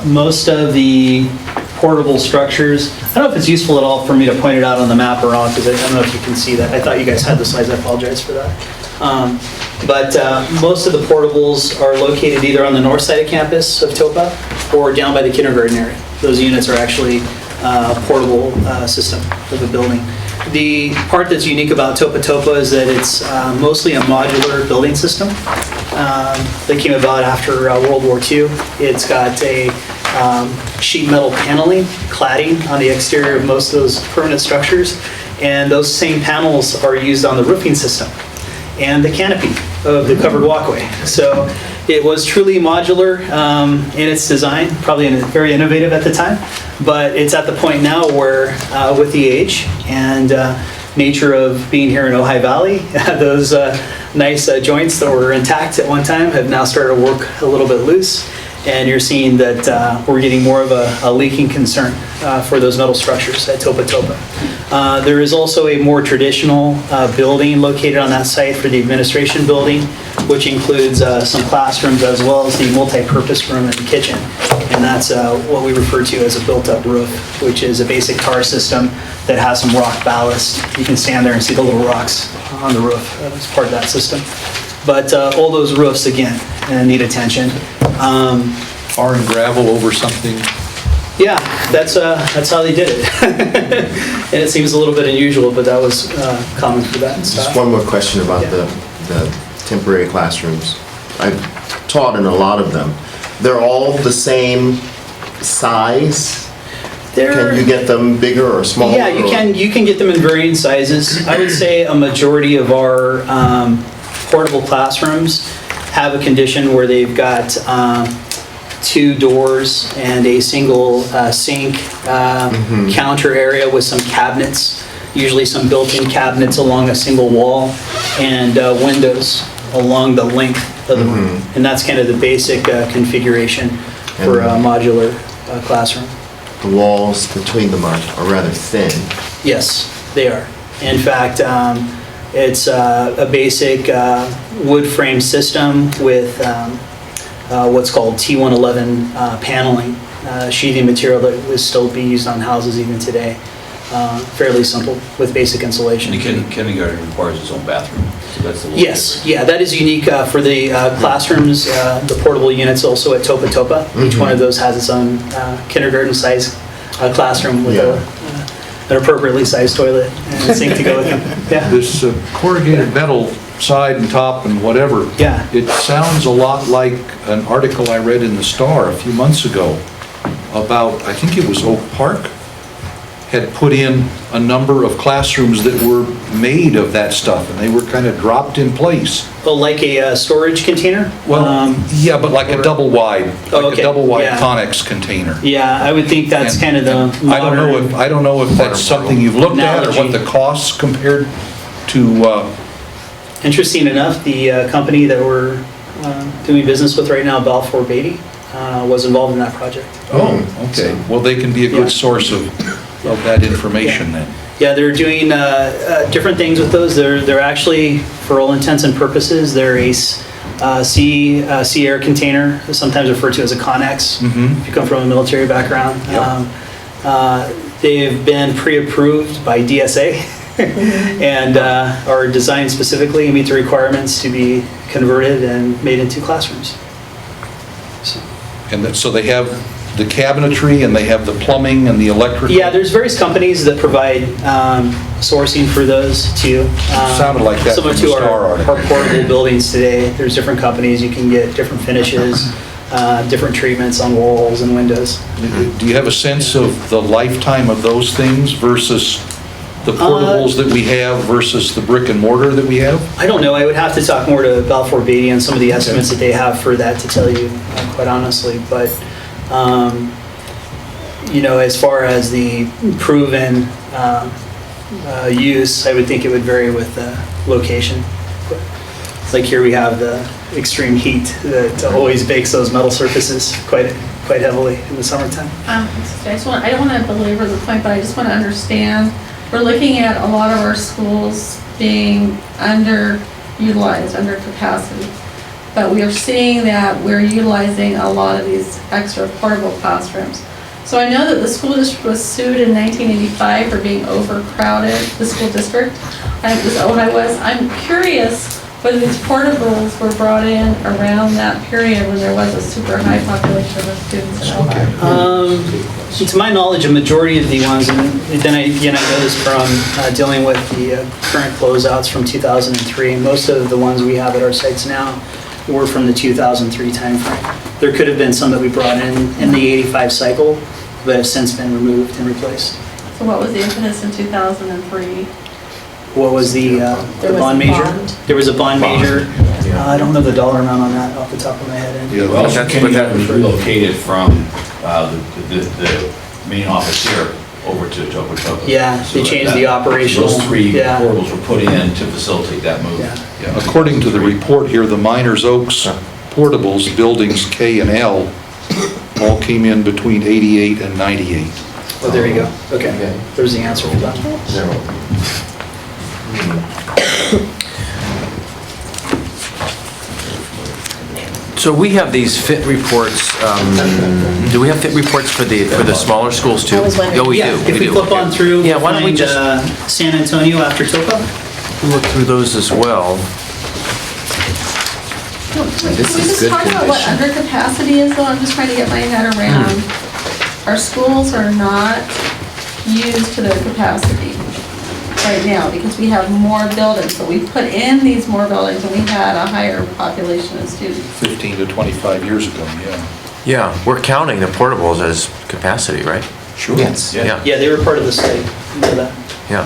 Speaker 13: Most of the portable structures, I don't know if it's useful at all for me to point it out on the map or not, because I don't know if you can see that. I thought you guys had the slides. I apologize for that. But most of the portables are located either on the north side of campus of Topa or down by the kindergarten area. Those units are actually a portable system of the building. The part that's unique about Topa Topa is that it's mostly a modular building system that came about after World War II. It's got a sheet metal paneling, cladding on the exterior of most of those permanent structures, and those same panels are used on the roofing system and the canopy of the covered walkway. So it was truly modular in its design, probably very innovative at the time, but it's at the point now where with the age and nature of being here in Ojai Valley, those nice joints that were intact at one time have now started to work a little bit loose, and you're seeing that we're getting more of a leaking concern for those metal structures at Topa Topa. There is also a more traditional building located on that site for the administration building, which includes some classrooms as well as the multi-purpose room and kitchen. And that's what we refer to as a built-up roof, which is a basic tar system that has some rock ballast. You can stand there and see the little rocks on the roof as part of that system. But all those roofs, again, need attention.
Speaker 2: Tar and gravel over something?
Speaker 13: Yeah, that's how they did it. And it seems a little bit unusual, but that was common for that stuff.
Speaker 15: Just one more question about the temporary classrooms. I've taught in a lot of them. They're all the same size? Can you get them bigger or smaller?
Speaker 13: Yeah, you can get them in varying sizes. I would say a majority of our portable classrooms have a condition where they've got 2 doors and a single sink counter area with some cabinets, usually some built-in cabinets along a single wall, and windows along the length of the room. And that's kind of the basic configuration for a modular classroom.
Speaker 15: The walls between them are rather thin.
Speaker 13: Yes, they are. In fact, it's a basic wood frame system with what's called T111 paneling, sheathing material that would still be used on houses even today. Fairly simple with basic insulation.
Speaker 9: And the kindergarten requires its own bathroom. So that's the
Speaker 13: Yes, yeah, that is unique for the classrooms, the portable units also at Topa Topa. Each one of those has its own kindergarten size classroom with an appropriately sized toilet and a sink to go with them. Yeah.
Speaker 2: This corrugated metal side and top and whatever.
Speaker 13: Yeah.
Speaker 2: It sounds a lot like an article I read in the Star a few months ago about, I think it was Oak Park, had put in a number of classrooms that were made of that stuff, and they were kind of dropped in place.
Speaker 13: Well, like a storage container?
Speaker 2: Well, yeah, but like a double wide,
Speaker 13: okay.
Speaker 2: A double wide
Speaker 13: Yeah.
Speaker 2: Connex container.
Speaker 13: Yeah, I would think that's kind of the modern
Speaker 2: I don't know if that's something you've looked at or what
Speaker 13: analogy.
Speaker 2: the costs compared to.
Speaker 13: Interesting enough, the company that we're doing business with right now, Balfour Beatty, was involved in that project.
Speaker 2: Oh, okay. Well, they can be a good source of that information then.
Speaker 13: Yeah, they're doing different things with those. They're actually, for all intents and purposes, they're a sea air container, sometimes referred to as a Connex, if you come from a military background. They've been pre-approved by DSA and are designed specifically to meet the requirements to be converted and made into classrooms.
Speaker 2: And so they have the cabinetry and they have the plumbing and the electrical?
Speaker 13: Yeah, there's various companies that provide sourcing for those too.
Speaker 2: Sounded like that
Speaker 13: Similar
Speaker 2: from
Speaker 13: to
Speaker 2: the Star
Speaker 13: our
Speaker 2: article.
Speaker 13: portable buildings today. There's different companies, you can get different finishes, different treatments on walls and windows.
Speaker 2: Do you have a sense of the lifetime of those things versus the portables that we have versus the brick and mortar that we have?
Speaker 13: I don't know, I would have to talk more to Balfour Beatty on some of the estimates that they have for that to tell you, quite honestly. But, you know, as far as the proven use, I would think it would vary with the location. Like here we have the extreme heat that always bakes those metal surfaces quite heavily in the summertime.
Speaker 7: I don't want to belabor the point, but I just want to understand, we're looking at a lot of our schools being underutilized, under capacity. But we are seeing that we're utilizing a lot of these extra portable classrooms. So I know that the school district was sued in 1985 for being overcrowded, the school district. And it was Ojai was. I'm curious whether these portables were brought in around that period when there was a super high population of students in Ojai.
Speaker 13: To my knowledge, a majority of the ones, and then I know this from dealing with the current closeouts from 2003, most of the ones we have at our sites now were from the 2003 timeframe. There could have been some that we brought in the 85 cycle, but have since been removed and replaced.
Speaker 7: So what was the impetus in 2003?
Speaker 13: What was the bond major? There was a bond major. I don't know the dollar amount on that off the top of my head.
Speaker 9: Well, Kentwell was relocated from the main office here over to Tohoto.
Speaker 13: Yeah, they changed the operational.
Speaker 9: Those three portables were put in to facilitate that move. Yeah.
Speaker 2: According to the report here, the Miners Oaks portables, buildings K and L, all came in between 88 and 98.
Speaker 13: Oh, there you go. Okay, there's the answer for that.
Speaker 1: So we have these fit reports, do we have fit reports for the smaller schools too?
Speaker 4: I was wondering.
Speaker 1: Oh, we do.
Speaker 13: If we flip on through,
Speaker 1: Yeah, why don't we
Speaker 13: find,
Speaker 1: just
Speaker 13: San Antonio after Topa?
Speaker 1: look through those as well?
Speaker 7: Can we just talk about what undercapacity is though? I'm just trying to get my head around. Our schools are not used to their capacity right now because we have more buildings. So we put in these more buildings and we had a higher population of students.
Speaker 2: 15 to 25 years ago, yeah.
Speaker 1: Yeah, we're counting the portables as capacity, right?
Speaker 2: Sure.
Speaker 1: Yes. Yeah.
Speaker 13: Yeah, they were part of the study. You know that.
Speaker 1: Yeah.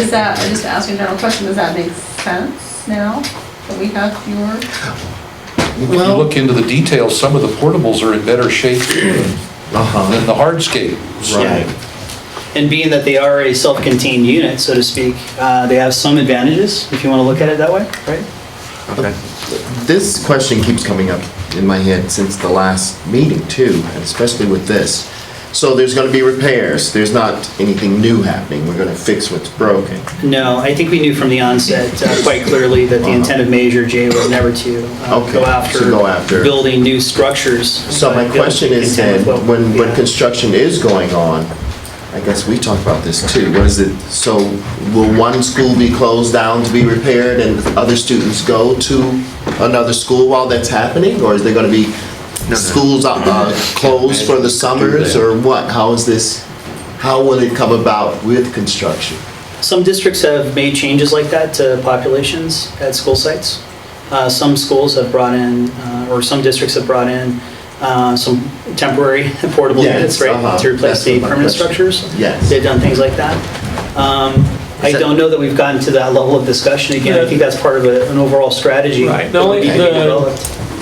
Speaker 7: Is that, I'm just asking a general question, does that make sense now that we have fewer?
Speaker 2: If you look into the details, some of the portables are in better shape than the hardscape.
Speaker 13: Right. And being that they are a self-contained unit, so to speak, they have some advantages, if you want to look at it that way, right?
Speaker 1: Okay.
Speaker 15: This question keeps coming up in my head since the last meeting too, and especially with this. So there's going to be repairs. There's not anything new happening. We're going to fix what's broken.
Speaker 13: No, I think we knew from the onset quite clearly that the intent of Major J was never to go after building new structures.
Speaker 15: So my question is then, when construction is going on, I guess we talked about this too. What is it? So will one school be closed down to be repaired and other students go to another school while that's happening? Or is there going to be schools closed for the summers or what? How is this? How will it come about with construction?
Speaker 13: Some districts have made changes like that to populations at school sites. Some schools have brought in, or some districts have brought in some temporary portable units, right, to replace the permanent structures.
Speaker 15: Yes.
Speaker 13: They've done things like that. I don't know that we've gotten to that level of discussion again. I think that's part of an overall strategy.
Speaker 12: Right.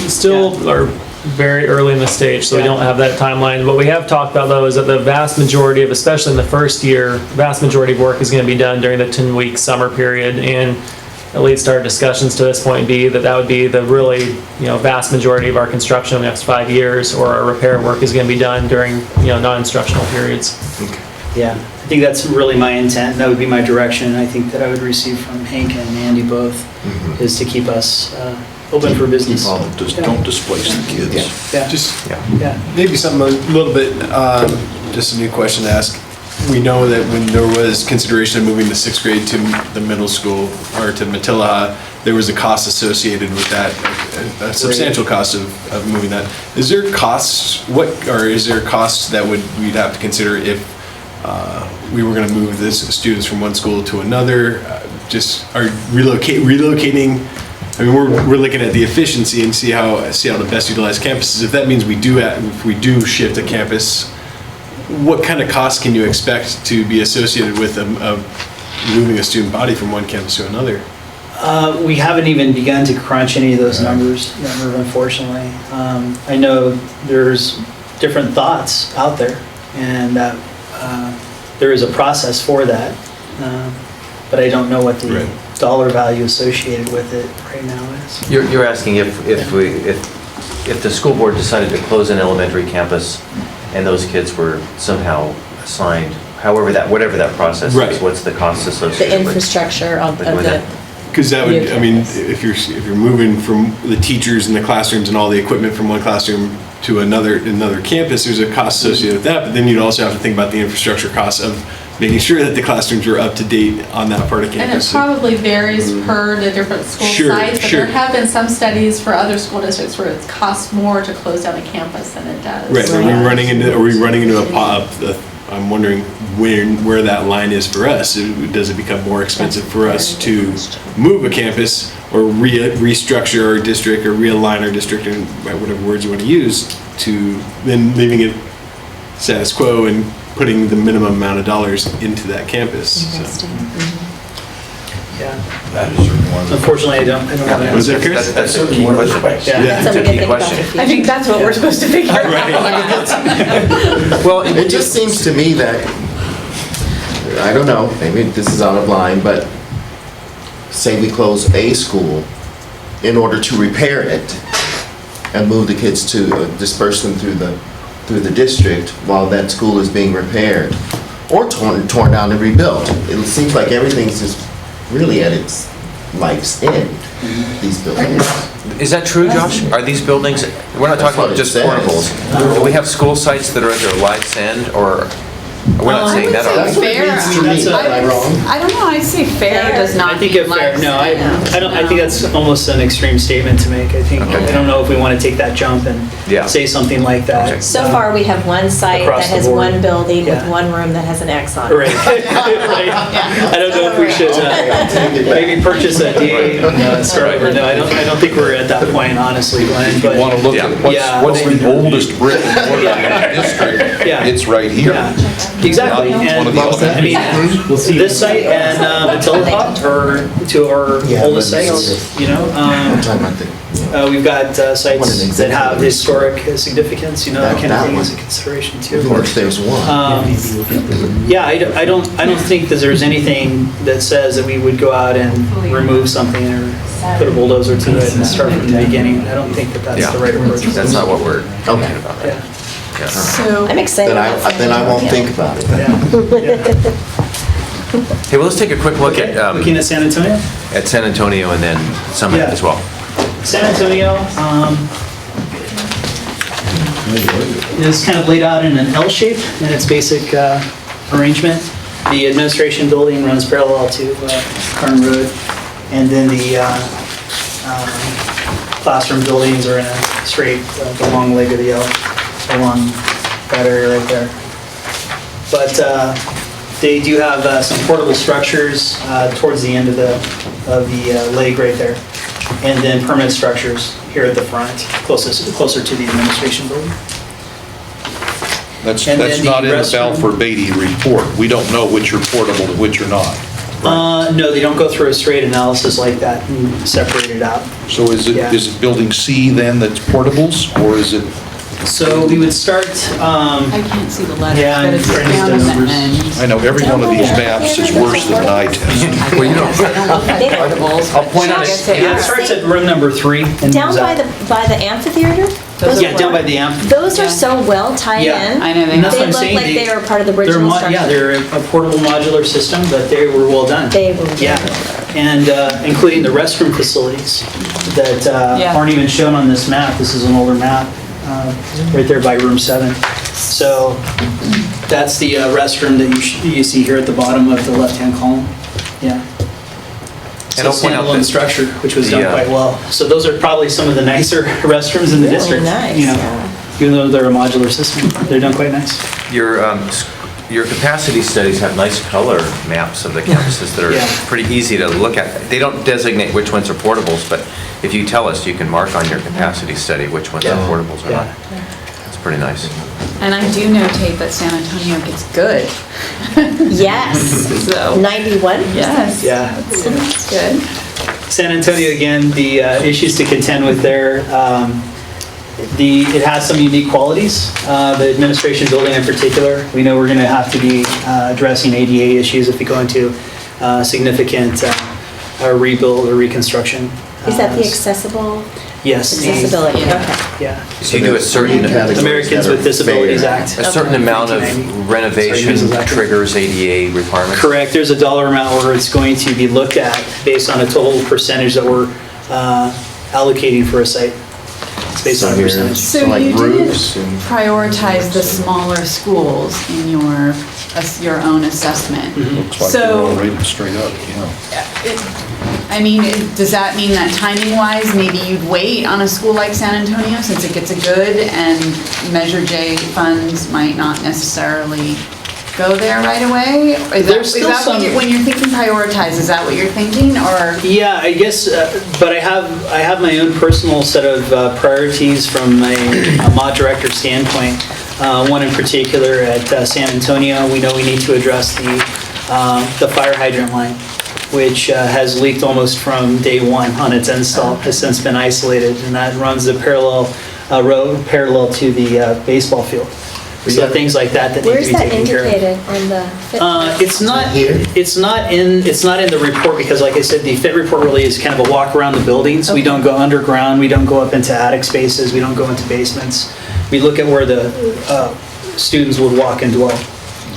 Speaker 12: Still are very early in the stage, so we don't have that timeline. What we have talked about though is that the vast majority of, especially in the first year, vast majority of work is going to be done during the 10-week summer period, and at least our discussions to this point be that would be the really, vast majority of our construction in the next 5 years, or our repair work is going to be done during, non-instructional periods.
Speaker 13: Yeah, I think that's really my intent. That would be my direction. I think that I would receive from Hank and Andy both, is to keep us open for business.
Speaker 2: Don't displace the kids.
Speaker 13: Yeah.
Speaker 5: Maybe something a little bit, just a new question to ask. We know that when there was consideration of moving the 6th grade to the middle school or to Matilaha, there was a cost associated with that, a substantial cost of moving that. Is there costs, is there costs that we'd have to consider if we were going to move students from one school to another? Relocating, I mean, we're looking at the efficiency and see how the best utilized campuses. If that means if we do shift a campus, what kind of costs can you expect to be associated with moving a student body from one campus to another?
Speaker 13: We haven't even begun to crunch any of those numbers, unfortunately. I know there's different thoughts out there, and that there is a process for that, but I don't know what the dollar value associated with it right now is.
Speaker 1: You're asking if the school board decided to close an elementary campus and those kids were somehow assigned, whatever that process is, what's the cost associated
Speaker 4: The
Speaker 1: with
Speaker 4: infrastructure of the.
Speaker 5: Because that would, I mean, if you're moving from the teachers and the classrooms and all the equipment from one classroom to another campus, there's a cost associated with that. But then you'd also have to think about the infrastructure costs of making sure that the classrooms are up to date on that part of
Speaker 7: And it
Speaker 5: campus.
Speaker 7: probably varies per the different school sites, but there have been some studies for other school districts where it costs more to close down a campus than it does.
Speaker 5: Right. Are we running into a pop-up? I'm wondering where that line is for us. Does it become more expensive for us to move a campus or restructure our district or realign our district, and whatever words you want to use, to then leaving it status quo and putting the minimum amount of dollars into that campus?
Speaker 13: Yeah. Unfortunately, I don't have an answer.
Speaker 5: Was that Chris?
Speaker 1: That's a key question.
Speaker 13: Yeah.
Speaker 1: That's a key question.
Speaker 10: I think that's what we're supposed to figure out.
Speaker 15: Well, it just seems to me that, I don't know, maybe this is out of line, but say we close a school in order to repair it and move the kids to disperse them through the district while that school is being repaired or torn down and rebuilt. It seems like everything's just really at its life's end, these buildings.
Speaker 1: Is that true, Josh? Are these buildings, we're not talking about just portables. Do we have school sites that are at their life's end, or we're not saying that, are we?
Speaker 10: I don't know, I'd say fair does not
Speaker 13: I think
Speaker 10: mean
Speaker 13: a fair,
Speaker 10: life's
Speaker 13: no, I
Speaker 10: end.
Speaker 13: think that's almost an extreme statement to make. I don't know if we want to take that jump and say something like that.
Speaker 4: So far, we have one site that
Speaker 13: Across the
Speaker 4: has
Speaker 13: board.
Speaker 4: one building with
Speaker 13: Yeah.
Speaker 4: one room that has an X on it.
Speaker 13: Right. Right. I don't know if we should maybe purchase a D and start over. No, I don't think we're at that point, honestly, Glenn. But
Speaker 2: You want to look at what's the oldest brick in the district? It's right here.
Speaker 13: Exactly.
Speaker 2: One of the
Speaker 13: And I mean, this site and Attila are two of our oldest sites, you know. We've got sites that have historic significance, you know, that kind of thing is a consideration too.
Speaker 15: Of course, there's one.
Speaker 13: Yeah, I don't think that there's anything that says that we would go out and remove something or put a bulldozer to it and start from the beginning. I don't think that that's the right approach.
Speaker 1: That's not what we're talking about, right?
Speaker 13: Yeah.
Speaker 10: So
Speaker 4: I'm excited.
Speaker 15: Then I won't think about it.
Speaker 1: Hey, well, let's take a quick look at
Speaker 13: Looking at San Antonio?
Speaker 1: at San Antonio and then Summit as well.
Speaker 13: San Antonio is kind of laid out in an L shape in its basic arrangement. The administration building runs parallel to Karn Road, and then the classroom buildings are in a straight, the long leg of the L along that area right there. But they do have some portable structures towards the end of the leg right there, and then permanent structures here at the front, closer to the administration building.
Speaker 2: That's
Speaker 13: And then the
Speaker 2: not in the
Speaker 13: restroom-
Speaker 2: Balfour Beatty report. We don't know which are portable and which are not.
Speaker 13: No, they don't go through a straight analysis like that and separate it out.
Speaker 2: So is it building C then that's portables, or is it?
Speaker 13: So we would start,
Speaker 10: I can't see the letters,
Speaker 13: Yeah,
Speaker 10: but it's
Speaker 13: I'm trying to
Speaker 10: down
Speaker 13: do
Speaker 10: on
Speaker 13: the
Speaker 10: the
Speaker 13: numbers.
Speaker 10: end.
Speaker 2: I know every one of these maps is worse than an eye test.
Speaker 1: Well, you know,
Speaker 10: I'll
Speaker 1: point out
Speaker 13: yeah, it starts at room number 3. And
Speaker 4: Down
Speaker 13: moves
Speaker 4: by
Speaker 13: out.
Speaker 4: the amphitheater? Those
Speaker 13: Yeah, down by the amphitheater.
Speaker 4: Those are so well tied
Speaker 13: Yeah.
Speaker 4: in.
Speaker 10: I know,
Speaker 13: And that's what I'm
Speaker 4: They look
Speaker 13: saying,
Speaker 4: like they are part of the
Speaker 13: They're
Speaker 4: original structure.
Speaker 13: Yeah, they're a portable modular system, but they were well done.
Speaker 4: They were well
Speaker 13: Yeah, and including the restroom facilities that aren't even shown on this map. This is an older map, right there by room 7. So that's the restroom that you see here at the bottom of the left-hand column. Yeah.
Speaker 1: And I'll point out
Speaker 13: standalone
Speaker 1: that
Speaker 13: structure, which was done
Speaker 1: the,
Speaker 13: quite well. So those are probably some of the nicer restrooms in the
Speaker 4: Really
Speaker 13: district.
Speaker 4: nice,
Speaker 13: You know,
Speaker 4: yeah.
Speaker 13: even though they're a modular system, they're done quite nice.
Speaker 1: Your capacity studies have nice color maps of the campuses that
Speaker 13: Yeah.
Speaker 1: are pretty easy to look at. They don't designate which ones are portables, but if you tell us, you can mark on your capacity study which ones are portables or not. That's pretty nice.
Speaker 10: And I do notate that San Antonio gets good.
Speaker 4: Yes.
Speaker 10: So,
Speaker 4: 91?
Speaker 10: yes.
Speaker 13: Yeah.
Speaker 10: That's good.
Speaker 13: San Antonio, again, the issues to contend with there, it has some unique qualities. The administration building in particular, we know we're going to have to be addressing ADA issues if we go into significant rebuild or reconstruction.
Speaker 4: Is that the accessible?
Speaker 13: Yes.
Speaker 4: Accessibility,
Speaker 10: Yeah.
Speaker 4: okay.
Speaker 13: Yeah.
Speaker 1: So you do a certain,
Speaker 13: Americans with Disabilities Act.
Speaker 1: a certain amount of renovation triggers ADA requirements?
Speaker 13: Correct. There's a dollar amount where it's going to be looked at based on a total percentage that we're allocating for a site. It's based on a percentage.
Speaker 10: So
Speaker 15: like
Speaker 10: you didn't
Speaker 15: roofs and-
Speaker 10: prioritize the smaller schools in your own assessment.
Speaker 2: Looks like
Speaker 10: So-
Speaker 2: they're all rated straight up,
Speaker 10: I mean, does that mean that timing-wise, maybe you'd wait on a school like San Antonio since it gets a good and Measure J funds might not necessarily go there right away? Is
Speaker 13: There's
Speaker 10: that
Speaker 13: still
Speaker 10: what
Speaker 13: some-
Speaker 10: when you're thinking prioritize, is that what you're thinking, or?
Speaker 13: Yeah, I guess, but I have my own personal set of priorities from a mod director standpoint. One in particular at San Antonio, we know we need to address the fire hydrant line, which has leaked almost from day one on its install, has since been isolated, and that runs the parallel road parallel to the baseball field. So things like that need to
Speaker 4: Where's
Speaker 13: be
Speaker 4: that
Speaker 13: taken care of.
Speaker 4: indicated on the fit test?
Speaker 13: It's not in the report because, like I said, the fit report really is kind of a walk around the buildings. We don't go underground. We don't go up into attic spaces. We don't go into basements. We look at where the students would walk and dwell.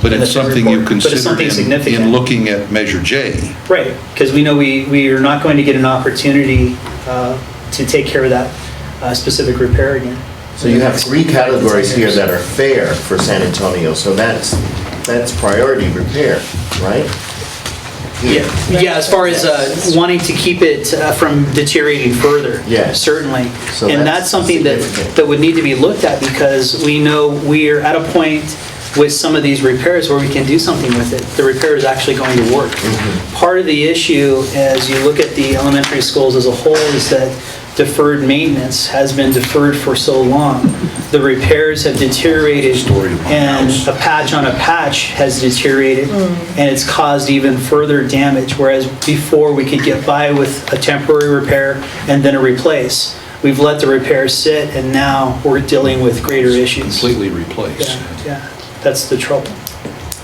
Speaker 2: But it's something you
Speaker 13: But it's
Speaker 2: considered
Speaker 13: something significant.
Speaker 2: in looking at Measure J.
Speaker 13: Right, because we know we are not going to get an opportunity to take care of that specific repair again.
Speaker 15: So you have 3 categories here that are fair for San Antonio, so that's priority repair, right?
Speaker 13: Yeah, as far as wanting to keep it from deteriorating further.
Speaker 15: Yeah.
Speaker 13: Certainly.
Speaker 15: So
Speaker 13: And
Speaker 15: that's
Speaker 13: that's something
Speaker 15: significant.
Speaker 13: that would need to be looked at because we know we are at a point with some of these repairs where we can do something with it. The repair is actually going to work. Part of the issue as you look at the elementary schools as a whole is that deferred maintenance has been deferred for so long. The repairs have deteriorated and a patch on a patch has deteriorated and it's caused even further damage, whereas before we could get by with a temporary repair and then a replace. We've let the repair sit and now we're dealing with greater issues.
Speaker 2: Completely replaced.
Speaker 13: Yeah, that's the trouble.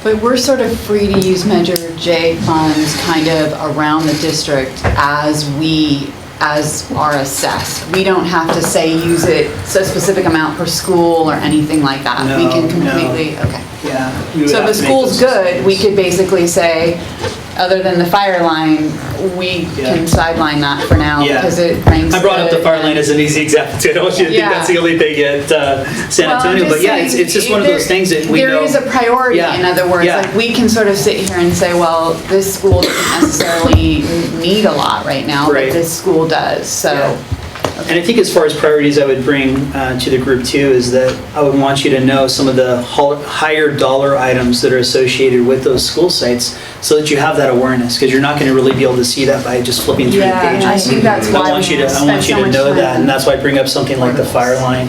Speaker 10: But we're sort of free to use Measure J funds kind of around the district as are assessed. We don't have to say use it a specific amount per school or anything like that. We can
Speaker 13: No, no.
Speaker 10: completely, okay.
Speaker 13: Yeah. we would
Speaker 10: So if
Speaker 13: have
Speaker 10: the
Speaker 13: to make
Speaker 10: school's
Speaker 13: those
Speaker 10: good, we could basically say, other than the fire line, we can sideline that for now
Speaker 13: Yeah.
Speaker 10: because it ranks
Speaker 13: I brought up the
Speaker 10: good.
Speaker 13: fire line as an easy example too. I don't want you to think
Speaker 10: Yeah.
Speaker 13: that's the only thing at San
Speaker 10: Well, I'm
Speaker 13: Antonio, but
Speaker 10: just
Speaker 13: yeah,
Speaker 10: saying,
Speaker 13: it's just one of those things that we know.
Speaker 10: There is a priority,
Speaker 13: Yeah.
Speaker 10: in other words,
Speaker 13: Yeah.
Speaker 10: like we can sort of sit here and say, well, this school doesn't necessarily need a lot right now, but
Speaker 13: Right.
Speaker 10: this school does, so.
Speaker 13: And I think as far as priorities I would bring to the group too is that I would want you to know some of the higher dollar items that are associated with those school sites so that you have that awareness because you're not going to really be able to see that by just flipping through the
Speaker 10: Yeah,
Speaker 13: pages.
Speaker 10: I think that's why
Speaker 13: I want
Speaker 10: we
Speaker 13: you to
Speaker 10: spend so much
Speaker 13: know that
Speaker 10: time.
Speaker 13: and that's why I bring up something like the fire line.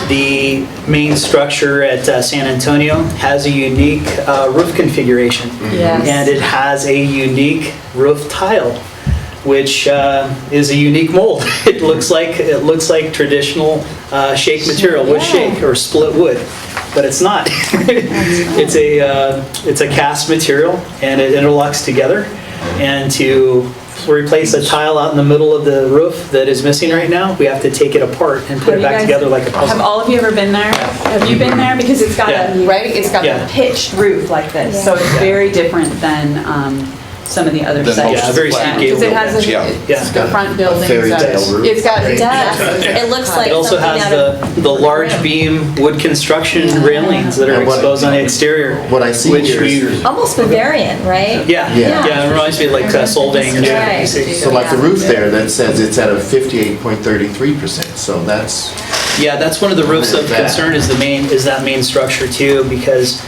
Speaker 13: The main structure at San Antonio has a unique roof configuration.
Speaker 10: Yes.
Speaker 13: And it has a unique roof tile which is a unique mold. It looks like traditional shake material, wood shake or split wood, but it's not. It's a cast material and it interlocks together. And to replace a tile out in the middle of the roof that is missing right now, we have to take it apart and put it back together like a puzzle.
Speaker 10: Have all of you ever been there? Have you been there? Because it's got
Speaker 13: Yeah.
Speaker 10: a, right, it's got
Speaker 13: Yeah.
Speaker 10: a pitched roof like this, so it's very different than some of the other
Speaker 2: Than
Speaker 10: sites.
Speaker 2: most
Speaker 13: Yeah, very steep
Speaker 10: Because it has
Speaker 2: Yeah.
Speaker 10: the front buildings.
Speaker 15: fairy tale roof.
Speaker 10: It's got.
Speaker 4: It does. It looks like
Speaker 13: It also
Speaker 4: something
Speaker 13: has
Speaker 4: out of.
Speaker 13: the large beam wood construction railings that are
Speaker 15: And what-
Speaker 13: exposed on the exterior.
Speaker 15: What I see
Speaker 13: which
Speaker 15: here is,
Speaker 4: Almost Bavarian, right?
Speaker 13: Yeah,
Speaker 15: Yeah.
Speaker 13: yeah, it reminds me of like Solvang.
Speaker 4: Right.
Speaker 15: so like the roof there that says it's at a 58.33%, so that's,
Speaker 13: Yeah, that's one of the roofs of concern is that main structure too, because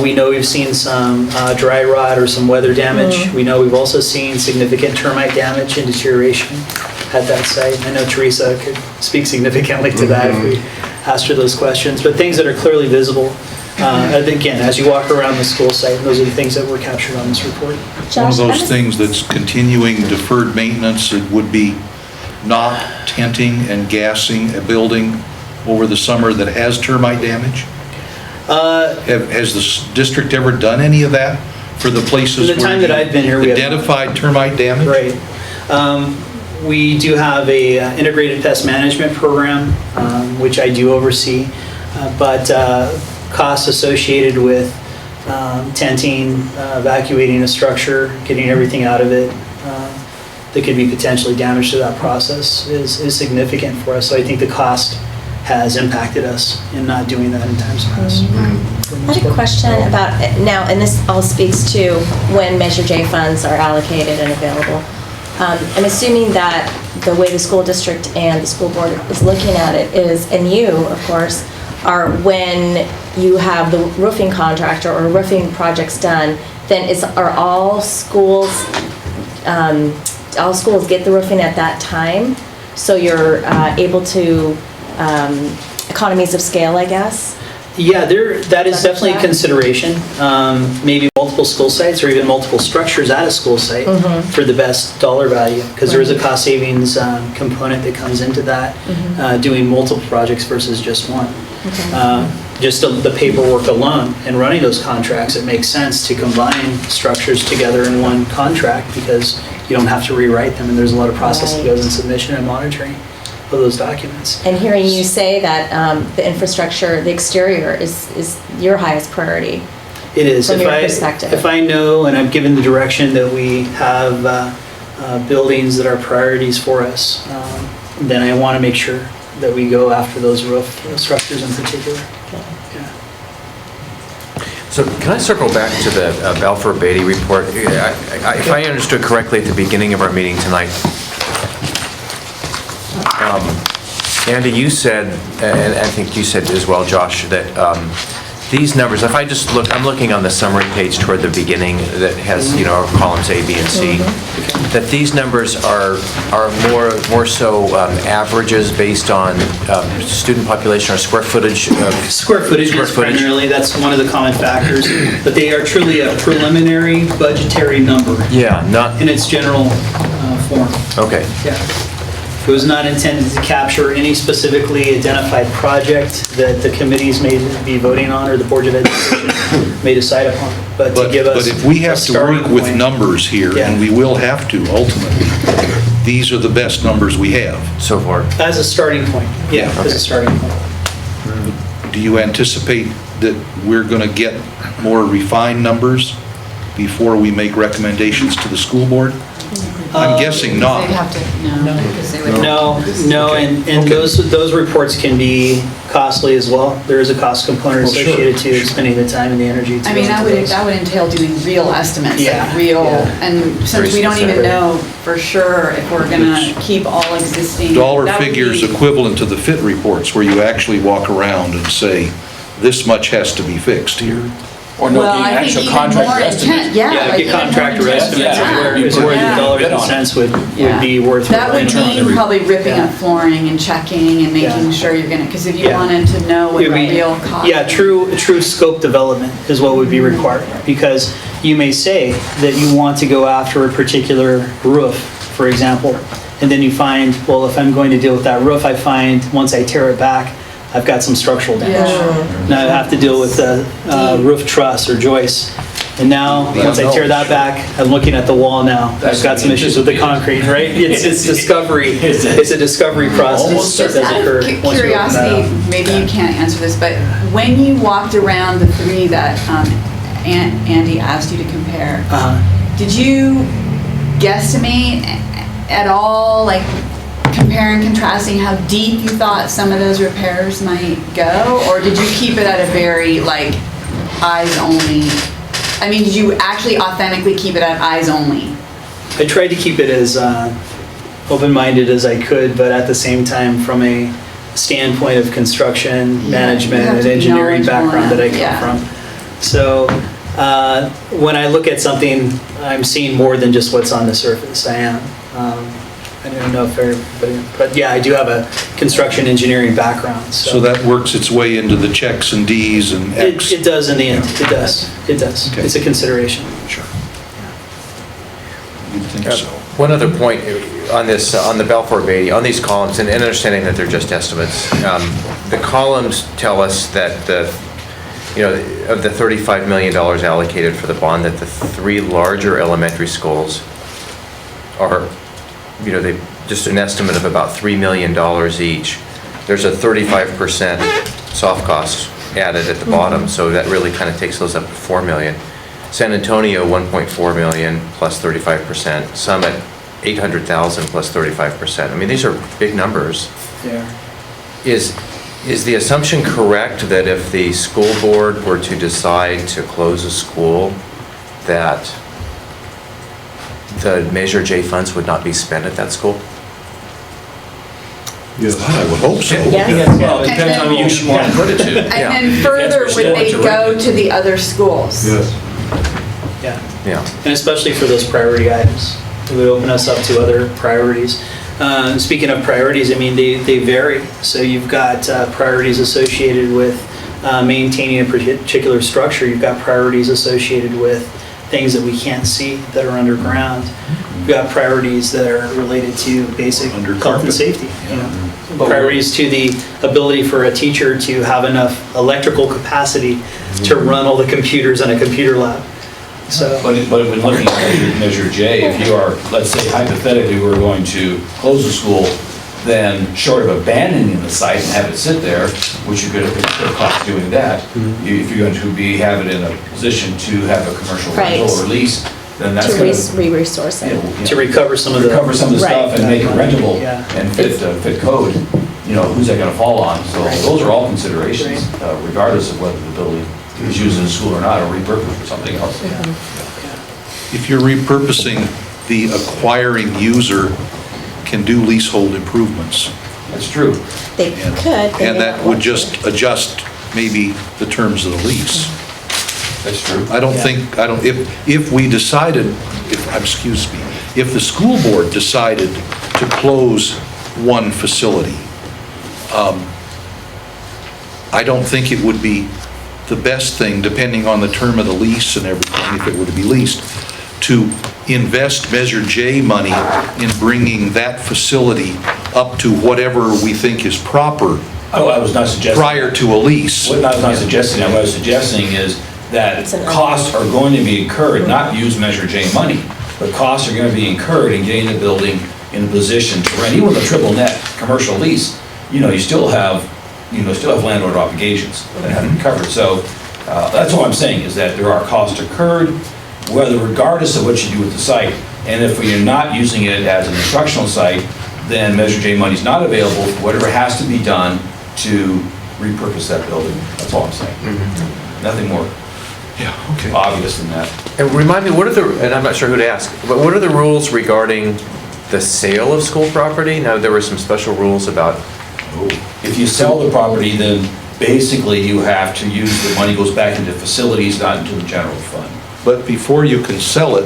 Speaker 13: we know we've seen some dry rot or some weather damage. We know we've also seen significant termite damage and deterioration at that site. I know Teresa could speak significantly to that if we asked her those questions, but things that are clearly visible. And again, as you walk around the school site, those are the things that were captured on this report.
Speaker 2: One of those things that's continuing deferred maintenance, it would be not tenting and gassing a building over the summer that has termite damage? Has the district ever done any of that for the places
Speaker 13: In the time
Speaker 2: where
Speaker 13: that I've been here, we
Speaker 2: you
Speaker 13: have not.
Speaker 2: identified termite damage?
Speaker 13: Right. We do have a integrated pest management program, which I do oversee, but costs associated with tenting, evacuating a structure, getting everything out of it that could be potentially damaged to that process is significant for us. So I think the cost has impacted us in not doing that in times past.
Speaker 4: I had a question about, now, and this all speaks to when Measure J funds are allocated and available. I'm assuming that the way the school district and the school board is looking at it is, and you, of course, are when you have the roofing contractor or roofing projects done, then are all schools get the roofing at that time? So you're able to, economies of scale, I guess?
Speaker 13: Yeah, that is definitely a consideration. Maybe multiple school sites or even multiple structures at a school site for the best dollar value, because there is a cost savings component that comes into that, doing multiple projects versus just one. Just the paperwork alone and running those contracts, it makes sense to combine structures together in one contract because you don't have to rewrite them, and there's a lot of process that goes in submission and monitoring of those documents.
Speaker 4: And hearing you say that the infrastructure, the exterior is your highest priority.
Speaker 13: It is.
Speaker 4: From your perspective.
Speaker 13: If I know and I'm given the direction that we have buildings that are priorities for us, then I want to make sure that we go after those roof structures in particular. Yeah.
Speaker 1: So can I circle back to the Balfour Beatty report? If I understood correctly at the beginning of our meeting tonight, Andy, you said, and I think you said as well, Josh, that these numbers, if I just look, I'm looking on the summary page toward the beginning that has, columns A, B, and C, that these numbers are more so averages based on student population or square footage?
Speaker 13: Square footage is primarily, that's one of the common factors, but they are truly a preliminary budgetary number.
Speaker 1: Yeah, not...
Speaker 13: in its general form.
Speaker 1: Okay.
Speaker 13: Yeah. It was not intended to capture any specifically identified project that the committees may be voting on or the Board of Education may decide upon, but to give us
Speaker 2: But if we have
Speaker 13: a
Speaker 2: to work
Speaker 13: starting
Speaker 2: with
Speaker 13: point.
Speaker 2: numbers here, and we will have to ultimately, these are the best numbers we have.
Speaker 1: So far.
Speaker 13: As a starting point, yeah, as a starting point.
Speaker 2: Do you anticipate that we're going to get more refined numbers before we make recommendations to the school board? I'm guessing not.
Speaker 10: They'd have to, because they would.
Speaker 13: No, and those reports can be costly as well. There is a cost component associated to spending the time and the energy to
Speaker 10: I mean,
Speaker 13: go
Speaker 10: that
Speaker 13: into
Speaker 10: would
Speaker 13: those.
Speaker 10: entail doing real estimates,
Speaker 13: Yeah,
Speaker 10: like real,
Speaker 13: yeah.
Speaker 10: and since we don't even know for sure if we're gonna keep all existing.
Speaker 2: Dollar
Speaker 10: that would
Speaker 2: figures
Speaker 10: be-
Speaker 2: equivalent to the FIT reports where you actually walk around and say, this much has to be fixed here.
Speaker 9: Or
Speaker 10: Well, I think even more intent, yeah.
Speaker 13: Yeah,
Speaker 10: like
Speaker 13: get
Speaker 10: even
Speaker 13: contractor
Speaker 10: more
Speaker 13: estimates
Speaker 10: intense.
Speaker 13: is where the
Speaker 10: Yeah.
Speaker 13: dollars and cents would be worth.
Speaker 10: That would
Speaker 13: replaying.
Speaker 10: mean probably ripping up flooring and checking and making
Speaker 13: Yeah.
Speaker 10: sure you're gonna, because if you
Speaker 13: Yeah.
Speaker 10: wanted to know what
Speaker 13: It
Speaker 10: the
Speaker 13: would be-
Speaker 10: real cost.
Speaker 13: Yeah, true scope development is what would be required, because you may say that you want to go after a particular roof, for example, and then you find, well, if I'm going to deal with that roof, I find once I tear it back, I've got some structural damage. Now I have to deal with the roof truss or joists. And now, once I tear that back, I'm looking at the wall now. I've got some issues with the concrete, right? It's discovery. It's a discovery process that
Speaker 10: Just
Speaker 13: does
Speaker 10: out
Speaker 13: occur
Speaker 10: of
Speaker 13: once we open that
Speaker 10: curiosity,
Speaker 13: up.
Speaker 10: maybe you can't answer this, but when you walked around the three that Andy asked you to compare, did you guesstimate at all, like compare and contrasting how deep you thought some of those repairs might go? Or did you keep it at a very like eyes only? I mean, did you actually authentically keep it at eyes only?
Speaker 13: I tried to keep it as open-minded as I could, but at the same time, from a standpoint of construction, management,
Speaker 10: you have
Speaker 13: and
Speaker 10: to be
Speaker 13: engineering background that I
Speaker 10: knowledgeable
Speaker 13: come
Speaker 10: enough,
Speaker 13: from. So when I look at something, I'm seeing more than just what's on the surface. I am. I don't know if everybody, but yeah, I do have a construction engineering background.
Speaker 2: So that works its way into the checks and Ds and X?
Speaker 13: It does in the end. It does. It does.
Speaker 2: Okay.
Speaker 13: It's a consideration.
Speaker 2: Sure. You'd think so.
Speaker 1: One other point on this, on the Balfour Beatty, on these columns, and understanding that they're just estimates, the columns tell us that of the $35 million allocated for the bond, that the 3 larger elementary schools are, they just an estimate of about $3 million each. There's a 35% soft cost added at the bottom, so that really kind of takes those up to $4 million. San Antonio, 1.4 million plus 35%. Summit, 800,000 plus 35%. I mean, these are big numbers.
Speaker 13: Yeah.
Speaker 1: Is the assumption correct that if the school board were to decide to close a school, that the Measure J funds would not be spent at that school?
Speaker 6: Yes.
Speaker 2: I would hope so.
Speaker 9: Well, it depends on who you want to put it to.
Speaker 10: And then further, would they go to the other schools?
Speaker 6: Yes.
Speaker 13: Yeah. And especially for those priority items. It would open us up to other priorities. Speaking of priorities, I mean, they vary. So you've got priorities associated with maintaining a particular structure. You've got priorities associated with things that we can't see that are underground. You've got priorities that are related to basic health and safety. Priorities to the ability for a teacher to have enough electrical capacity to run all the computers in a computer lab. So,
Speaker 9: But when looking at Measure J, if you are, let's say hypothetically, we're going to close the school, then short of abandoning the site and have it sit there, which you could have cost doing that, if you're going to have it in a position to have a commercial rental or lease, then that's going to
Speaker 4: re-resource it.
Speaker 13: to recover some of the
Speaker 9: stuff and make it rentable
Speaker 13: Yeah.
Speaker 9: and fit code, who's that going to fall on? So those are all considerations, regardless of whether the building is used in a school or not, or repurposed for something else.
Speaker 2: If you're repurposing, the acquiring user can do leasehold improvements.
Speaker 9: That's true.
Speaker 4: They could.
Speaker 2: And that would just adjust maybe the terms of the lease.
Speaker 9: That's true.
Speaker 2: If we decided, if the school board decided to close one facility, I don't think it would be the best thing, depending on the term of the lease and everything, if it were to be leased, to invest Measure J money in bringing that facility up to whatever we think is proper.
Speaker 9: I was not suggesting.
Speaker 2: Prior to a lease.
Speaker 9: What I was not suggesting, what I was suggesting is that costs are going to be incurred, not use Measure J money, but costs are going to be incurred in getting the building in a position to rent. Even with a triple net commercial lease, you still have landlord obligations that have to be covered. So that's all I'm saying, is that there are costs incurred, regardless of what you do with the site. And if you're not using it as an instructional site, then Measure J money is not available for whatever has to be done to repurpose that building. That's all I'm saying. Nothing more obvious than that.
Speaker 1: And remind me, and I'm not sure who to ask, but what are the rules regarding the sale of school property? Now, there were some special rules about.
Speaker 9: If you sell the property, then basically you have to use, the money goes back into facilities, not into the general fund.
Speaker 2: But before you can sell it,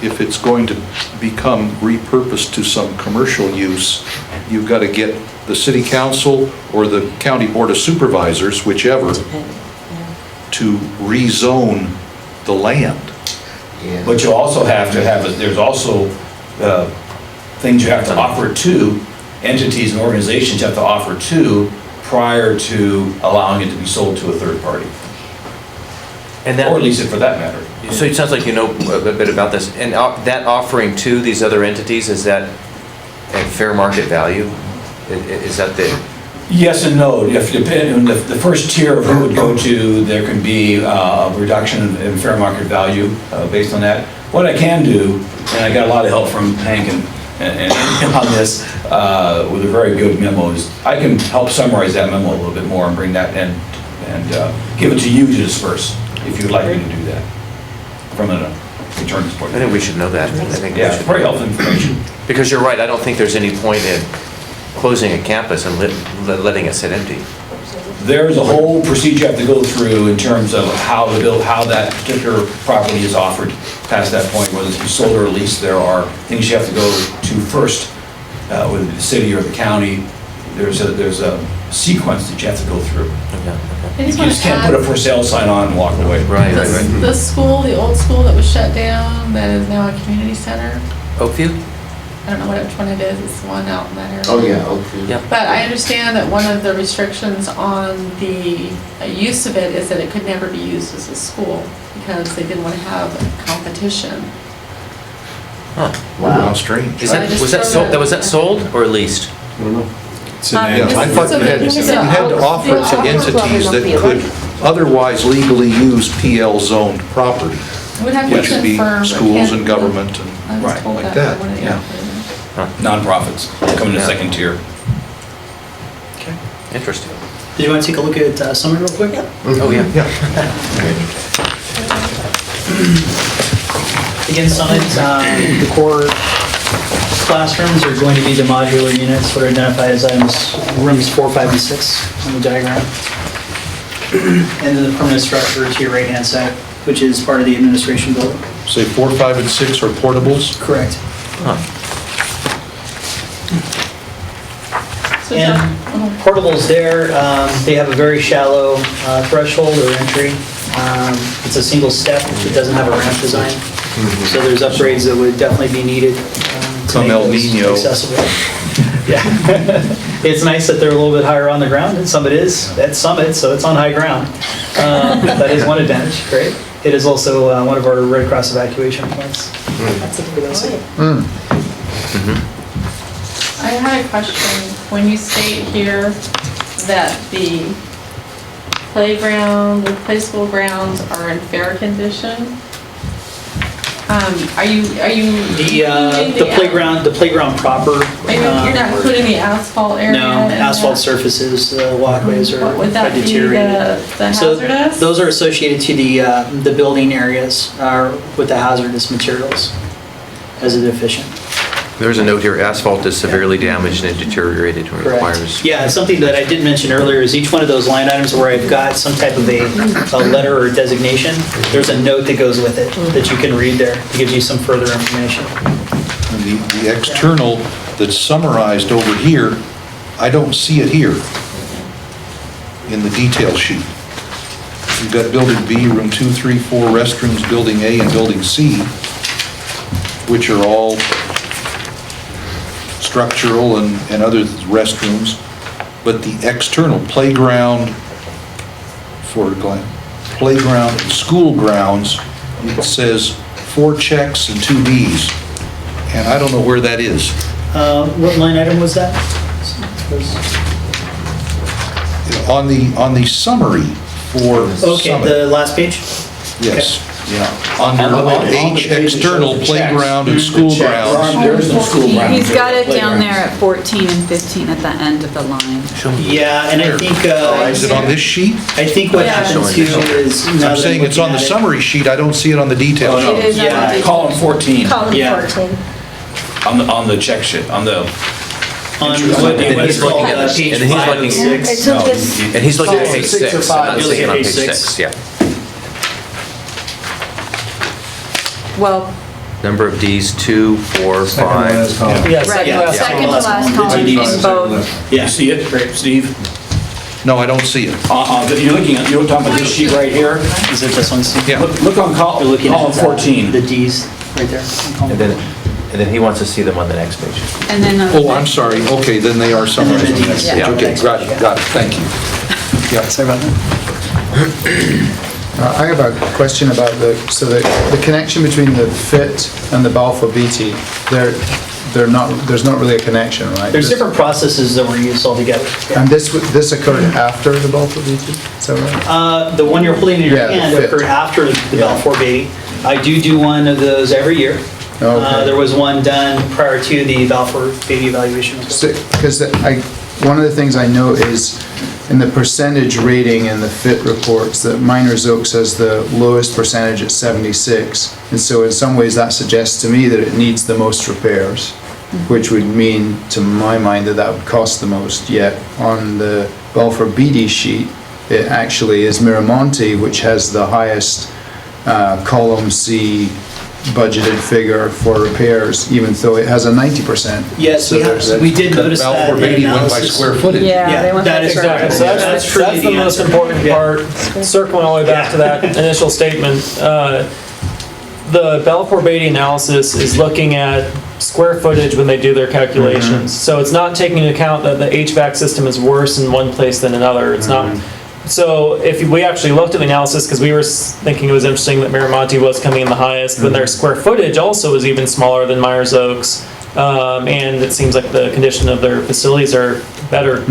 Speaker 2: if it's going to become repurposed to some commercial use, you've got to get the city council or the county board of supervisors, whichever, to rezone the land.
Speaker 9: But you also have to have, there's also things you have to offer to entities and organizations you have to offer to prior to allowing it to be sold to a third party. Or lease it for that matter.
Speaker 1: So it sounds like you know a bit about this. And that offering to these other entities, is that at fair market value? Is that the
Speaker 9: Yes and no. If the first tier of who would go to, there can be a reduction in fair market value based on that. What I can do, and I got a lot of help from Hank and on this with a very good memo, is I can help summarize that memo a little bit more and bring that in and give it to you to disperse, if you'd like me to do that, from an attorney's point of view.
Speaker 1: I think we should know that. I think we
Speaker 9: Yeah,
Speaker 1: should.
Speaker 9: very helpful information.
Speaker 1: Because you're right, I don't think there's any point in closing a campus and letting it sit empty.
Speaker 9: There's a whole procedure you have to go through in terms of how that particular property is offered past that point, whether it's sold or leased. There are things you have to go to first, whether it's the city or the county. There's a sequence that you have to go through.
Speaker 7: I
Speaker 9: You just can't put a for sale sign on and walk away.
Speaker 1: Right.
Speaker 7: The school, the old school that was shut down, that is now a community center.
Speaker 1: Oakview?
Speaker 7: I don't know which one it is, it's the one out in that area.
Speaker 15: Oh, yeah, okay.
Speaker 1: Yep.
Speaker 7: But I understand that one of the restrictions on the use of it is that it could never be used as a school because they didn't want to have competition.
Speaker 1: Huh.
Speaker 2: Wow, how strange.
Speaker 1: Was that sold or leased?
Speaker 5: I don't know.
Speaker 2: Yeah, I thought you had to offer it to entities that could otherwise legally use PL zoned property,
Speaker 7: We'd have to
Speaker 2: which would be
Speaker 7: confirm, but
Speaker 2: schools
Speaker 7: can't-
Speaker 2: and government and
Speaker 7: I was told
Speaker 2: like
Speaker 7: by
Speaker 2: that,
Speaker 7: one of the
Speaker 2: yeah.
Speaker 7: operators.
Speaker 9: Nonprofits coming to second tier.
Speaker 13: Okay.
Speaker 1: Interesting.
Speaker 13: Did you want to take a look at Summit real quick?
Speaker 1: Oh, yeah.
Speaker 13: Again, Summit, the core classrooms are going to be the modular units, what are identified as items, rooms 4, 5, and 6 on the diagram. And then the permanent structure to your right-hand side, which is part of the administration building.
Speaker 2: Say 4, 5, and 6 are portables?
Speaker 13: Correct.
Speaker 7: So
Speaker 13: And portables there, they have a very shallow threshold or entry. It's a single step, it doesn't have a ramp design. So there's upgrades that would definitely be needed to
Speaker 2: Come
Speaker 13: make
Speaker 2: El
Speaker 13: those
Speaker 2: Nino.
Speaker 13: accessible. Yeah. It's nice that they're a little bit higher on the ground, and Summit is at Summit, so it's on high ground. That is one advantage, great. It is also one of our Red Cross evacuation points.
Speaker 4: That's a good point.
Speaker 7: I had a question. When you state here that the playground, the play school grounds are in fair condition, are you?
Speaker 13: The playground proper.
Speaker 7: You're not including the asphalt area?
Speaker 13: No,
Speaker 7: in
Speaker 13: asphalt
Speaker 7: that?
Speaker 13: surfaces, walkways are
Speaker 7: Would that
Speaker 13: quite
Speaker 7: be
Speaker 13: deteriorated.
Speaker 7: the
Speaker 13: So
Speaker 7: hazardous?
Speaker 13: those are associated to the building areas with the hazardous materials as a deficient.
Speaker 1: There's a note here, asphalt is severely damaged and deteriorated and
Speaker 13: Correct.
Speaker 1: requires.
Speaker 13: Yeah, something that I did mention earlier is each one of those line items where I've got some type of a letter or designation, there's a note that goes with it that you can read there. It gives you some further information.
Speaker 2: And the external that's summarized over here, I don't see it here in the detail sheet. You've got Building B, Room 2, 3, 4 restrooms, Building A and Building C, which are all structural and other restrooms, but the external playground playground and school grounds, it says 4 checks and 2 Ds, and I don't know where that is.
Speaker 13: What line item was that?
Speaker 2: On the summary for
Speaker 13: Okay,
Speaker 2: Summit.
Speaker 13: the last page?
Speaker 2: Yes, yeah.
Speaker 9: On
Speaker 2: Under
Speaker 9: the
Speaker 2: H,
Speaker 9: page it shows
Speaker 2: external
Speaker 9: the checks.
Speaker 2: playground and school grounds.
Speaker 9: There is no school ground.
Speaker 10: He's got it down there at 14 and 15 at the end of the line.
Speaker 13: Yeah, and I think,
Speaker 2: Is it on this sheet?
Speaker 13: I think what happens too is. now
Speaker 2: I'm
Speaker 13: that
Speaker 2: saying it's on the
Speaker 13: looking at it-
Speaker 2: summary sheet, I don't see it on the detail sheet.
Speaker 10: It is on
Speaker 13: Yeah.
Speaker 10: the-
Speaker 9: Column 14,
Speaker 4: Column
Speaker 13: Yeah.
Speaker 4: 14.
Speaker 9: on the check sheet, on the,
Speaker 13: On
Speaker 1: And
Speaker 13: what
Speaker 1: then
Speaker 13: is
Speaker 1: he's
Speaker 13: called
Speaker 1: looking at-
Speaker 13: page
Speaker 1: and then he's
Speaker 13: 5
Speaker 1: looking-
Speaker 13: of 6.
Speaker 16: It's on this,
Speaker 1: And he's looking at
Speaker 13: Oh,
Speaker 1: page
Speaker 15: 6 or
Speaker 1: 6. I'm
Speaker 15: 5.
Speaker 1: not
Speaker 13: You're
Speaker 1: seeing it on
Speaker 13: looking
Speaker 1: page
Speaker 13: at page
Speaker 1: 6, yeah.
Speaker 10: Well,
Speaker 1: Number of Ds, 2, 4, 5.
Speaker 12: Yeah,
Speaker 10: right,
Speaker 12: second
Speaker 13: Yeah.
Speaker 12: last
Speaker 10: second to
Speaker 12: column.
Speaker 10: last column in both.
Speaker 9: you see it, Steve?
Speaker 2: No, I don't see it.
Speaker 9: You're talking about this sheet right here?
Speaker 13: Is it this one? Steve?
Speaker 2: Yeah.
Speaker 9: Look on
Speaker 13: You're looking
Speaker 9: column
Speaker 13: at
Speaker 9: 14.
Speaker 13: the Ds right there.
Speaker 1: And then he wants to see them on the next page.
Speaker 10: And then.
Speaker 2: Oh, I'm sorry, okay, then they are summarized on the next page.
Speaker 10: Yeah.
Speaker 2: Okay, got it, thank you. Yeah.
Speaker 13: Sorry about that.
Speaker 14: I have a question about the connection between the FIT and the Balfour Beatty. there's not really a connection, right?
Speaker 13: There's different processes that were used altogether.
Speaker 14: And this occurred after the Balfour Beatty, is that right?
Speaker 13: The one you're holding in your
Speaker 14: Yeah, the
Speaker 13: hand
Speaker 14: fit.
Speaker 13: occurred after the
Speaker 14: Yeah.
Speaker 13: Balfour Beatty. I do one of those every year.
Speaker 14: Okay.
Speaker 13: There was one done prior to the Balfour Beatty evaluation.
Speaker 14: Because one of the things I know is in the percentage rating in the FIT reports that Miners Oaks has the lowest percentage at 76. And so in some ways that suggests to me that it needs the most repairs, which would mean to my mind that would cost the most. Yet on the Balfour Beatty sheet, it actually is Miramonte, which has the highest column C budgeted figure for repairs, even though it has a 90%.
Speaker 13: Yes, we did notice that
Speaker 2: Balfour
Speaker 13: in
Speaker 2: Beatty went by
Speaker 13: analysis.
Speaker 2: square footage.
Speaker 10: Yeah, they went
Speaker 13: that
Speaker 10: by
Speaker 13: is
Speaker 10: square
Speaker 13: correct.
Speaker 10: footage.
Speaker 12: So that's
Speaker 13: truly
Speaker 12: the most
Speaker 13: answer.
Speaker 12: important
Speaker 13: Yeah.
Speaker 12: part, circling all the way back to that initial statement. The Balfour Beatty analysis is looking at square footage when they do their calculations. So it's not taking into account that the HVAC system is worse in one place than another. It's not. So if we actually looked at the analysis, because we were thinking it was interesting that Miramonte was coming in the highest, but their square footage also is even smaller than Myers Oaks. And it seems like the condition of their facilities are better,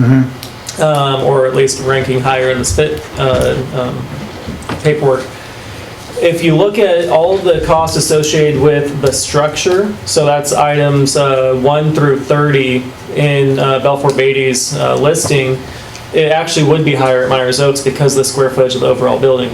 Speaker 12: or at least ranking higher in the FIT paperwork. If you look at all of the costs associated with the structure, so that's items 1 through 30 in Balfour Beatty's listing, it actually would be higher at Myers Oaks because of the square footage of the overall building.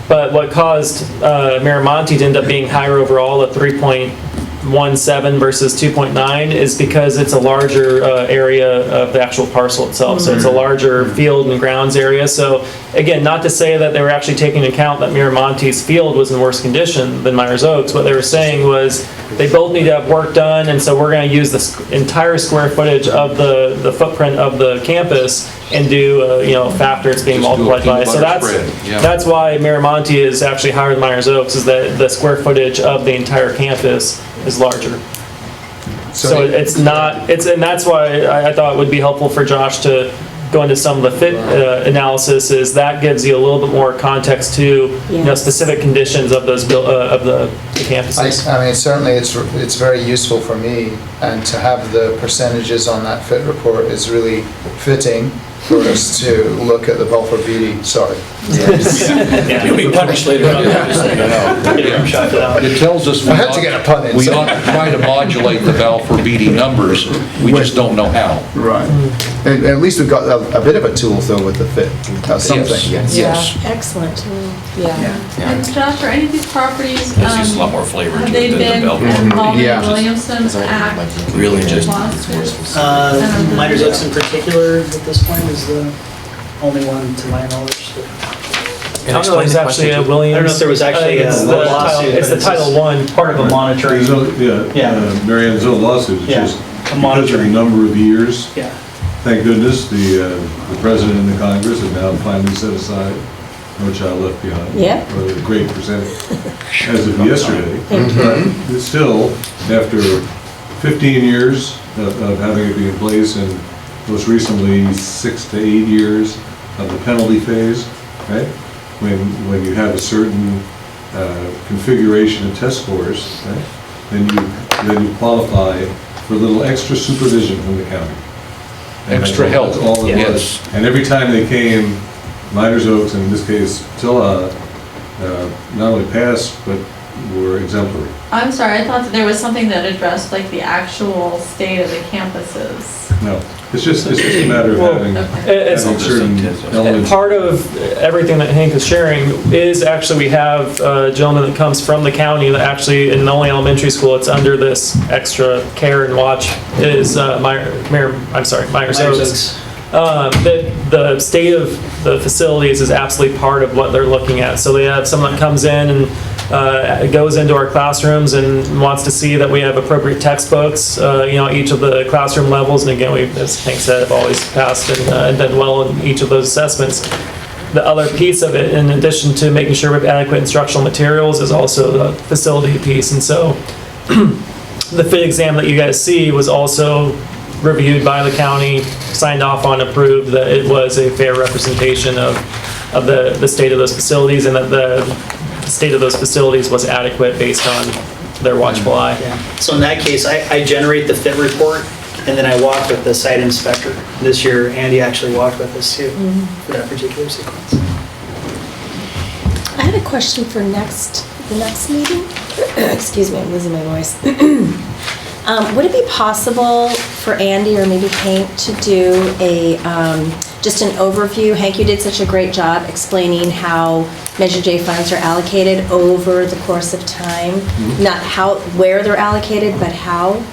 Speaker 12: But what caused Miramonte to end up being higher overall at 3.17 versus 2.9 is because it's a larger area of the actual parcel itself. So it's a larger field and grounds area. So again, not to say that they were actually taking into account that Miramonte's field was in worse condition than Myers Oaks. What they were saying was they both need to have work done, and so we're going to use the entire square footage of the footprint of the campus and do a factor it's being
Speaker 2: Just do a
Speaker 12: multiplied by.
Speaker 2: peanut
Speaker 12: So
Speaker 2: butter spread, yeah.
Speaker 12: that's why Miramonte is actually higher than Myers Oaks, is that the square footage of the entire campus is larger. So it's not, and that's why I thought it would be helpful for Josh to go into some of the FIT analysis, is that gives you a little bit more context to specific conditions of those of the campuses.
Speaker 14: I mean, certainly it's very useful for me, and to have the percentages on that FIT report is really fitting for us to look at the Balfour Beatty, sorry.
Speaker 9: You'll be punished later on. Just so you know.
Speaker 2: It tells us
Speaker 14: I had to get a pun in.
Speaker 2: we ought to try to modulate the Balfour Beatty numbers, we just don't know how.
Speaker 14: Right. At least we've got a bit of a tool though with the FIT, something.
Speaker 2: Yes.
Speaker 4: Excellent tool. Yeah.
Speaker 7: And Josh, are any of these properties,
Speaker 9: This uses a lot more flavor to
Speaker 7: have
Speaker 9: it
Speaker 7: they
Speaker 9: than the
Speaker 7: been
Speaker 9: Belgian.
Speaker 7: involved in
Speaker 14: Yeah.
Speaker 7: the Williamson Act?
Speaker 9: Really just-
Speaker 7: lawsuits?
Speaker 13: Miners Oaks in particular, at this point, is the only one, to my knowledge, that
Speaker 12: I don't know if there's actually a Williams.
Speaker 13: I don't know if there was actually
Speaker 12: it's
Speaker 13: a
Speaker 12: the
Speaker 13: lawsuit,
Speaker 12: It's the
Speaker 13: but
Speaker 12: Title I.
Speaker 13: part of a monitoring.
Speaker 6: Marianne's own lawsuit, it's
Speaker 13: Yeah.
Speaker 6: just
Speaker 13: A
Speaker 6: because of a
Speaker 13: monitoring.
Speaker 6: number of years.
Speaker 13: Yeah.
Speaker 6: Thank goodness, the president and the Congress have now finally set aside No Child Left Behind.
Speaker 4: Yeah.
Speaker 6: A great percentage, as of yesterday.
Speaker 4: Thank
Speaker 6: But still, after 15 years of having it be in place, and most recently 6 to 8 years of the penalty phase, right? When you have a certain configuration and test scores, right? Then you qualify for a little extra supervision from the county. And
Speaker 2: Extra help,
Speaker 6: that's all it
Speaker 2: yes.
Speaker 6: was. And every time they came, Miners Oaks, and in this case, Tilla, not only passed, but were exemplary.
Speaker 7: I'm sorry, I thought that there was something that addressed like the actual state of the campuses.
Speaker 6: No, it's just a matter of
Speaker 12: Well,
Speaker 6: having
Speaker 12: it's-
Speaker 6: certain elements.
Speaker 12: Part of everything that Hank is sharing is actually we have a gentleman that comes from the county that actually in the only elementary school it's under this extra care and watch is Myers Oaks. The state of the facilities is absolutely part of what they're looking at. So they have someone that comes in and goes into our classrooms and wants to see that we have appropriate textbooks, each of the classroom levels. And again, we, as Hank said, have always passed and done well in each of those assessments. The other piece of it, in addition to making sure we have adequate instructional materials, is also the facility piece. And so the FIT exam that you guys see was also reviewed by the county, signed off on, approved, that it was a fair representation of the state of those facilities, and that the state of those facilities was adequate based on their watchful eye.
Speaker 13: So in that case, I generate the fit report, and then I walk with the site inspector. This year, Andy actually walked with us too, for that particular sequence.
Speaker 4: I had a question for the next meeting. Excuse me, I'm losing my voice. Would it be possible for Andy or maybe Hank to do just an overview? Hank, you did such a great job explaining how Measure J funds are allocated over the course of time. Not where they're allocated, but how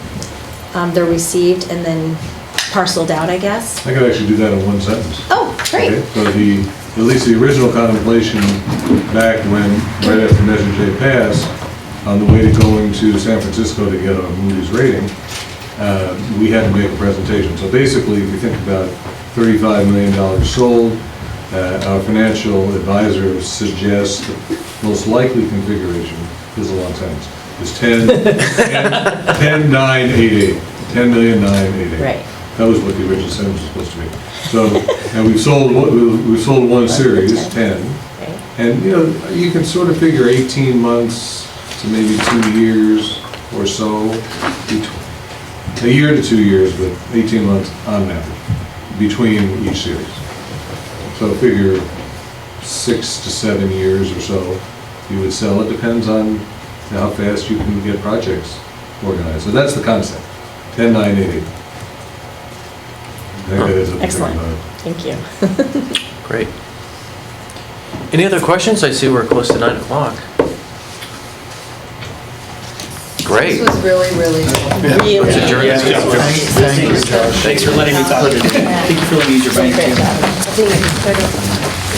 Speaker 4: they're received and then parceled out, I guess.
Speaker 6: I could actually do that in one sentence.
Speaker 4: Oh, great.
Speaker 6: Okay, so at least the original contemplation back right after Measure J passed, on the way to going to San Francisco to get our Moody's rating, we had to make a presentation. So basically, if you think about $35 million sold, our financial advisor suggests the most likely configuration, this is a long sentence, is 10, 9, 8, 8. 10,988.
Speaker 4: Right.
Speaker 6: That was what the original sentence was supposed to be. So, and we've sold one series, 10. And, you can sort of figure 18 months to maybe 2 years or so, a year to 2 years, but 18 months on average, between each series. So figure 6 to 7 years or so you would sell. It depends on how fast you can get projects organized. So that's the concept, 10, 9, 8, 8. I think that is a
Speaker 4: Excellent. Thank you.
Speaker 1: Great. Any other questions? I see we're close to 9 o'clock. Great.
Speaker 3: This was really, really
Speaker 4: Really.
Speaker 1: Let's adjourn this.
Speaker 13: Thank you, Josh. Thanks for letting me talk today. Thank you for letting me use your mic too.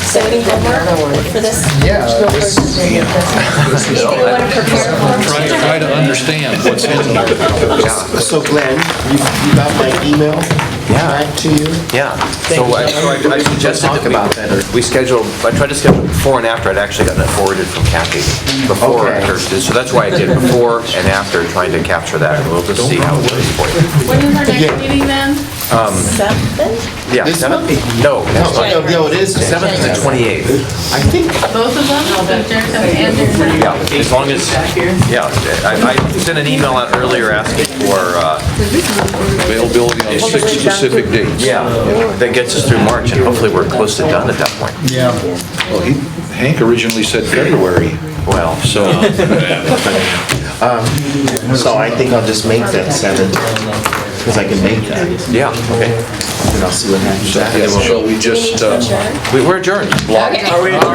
Speaker 4: So any homework for this?
Speaker 14: Yeah.
Speaker 4: Anything you want to prepare for?
Speaker 2: Try to understand what's in there.
Speaker 15: So Glenn, you got my email back to you?
Speaker 1: Yeah. So I suggested
Speaker 15: Talk about that.
Speaker 1: I tried to schedule before and after. I'd actually gotten it forwarded from Kathy before.
Speaker 15: Okay.
Speaker 1: So that's why I did before and after, trying to capture that. And we'll just see how it goes for you.
Speaker 7: When is our next meeting then?
Speaker 4: 7th?
Speaker 1: Yeah.
Speaker 15: This
Speaker 1: 7th?
Speaker 15: month?
Speaker 1: No, next month.
Speaker 15: No, it is.
Speaker 1: 7th and the 28th.
Speaker 15: I think,
Speaker 7: Both of them? And
Speaker 1: Yeah, as long as, yeah. I sent an email out earlier asking for,
Speaker 2: Availability on 6 specific dates.
Speaker 1: yeah, that gets us through March, and hopefully we're close to done at that point.
Speaker 14: Yeah.
Speaker 2: Well, Hank originally said February,
Speaker 1: Well,
Speaker 2: so.
Speaker 15: so I think I'll just make that 7, because I can make that,
Speaker 1: yeah, okay.
Speaker 15: and I'll see what happens after.
Speaker 2: Shall we just,
Speaker 1: We're adjourned.
Speaker 4: Okay. There you go.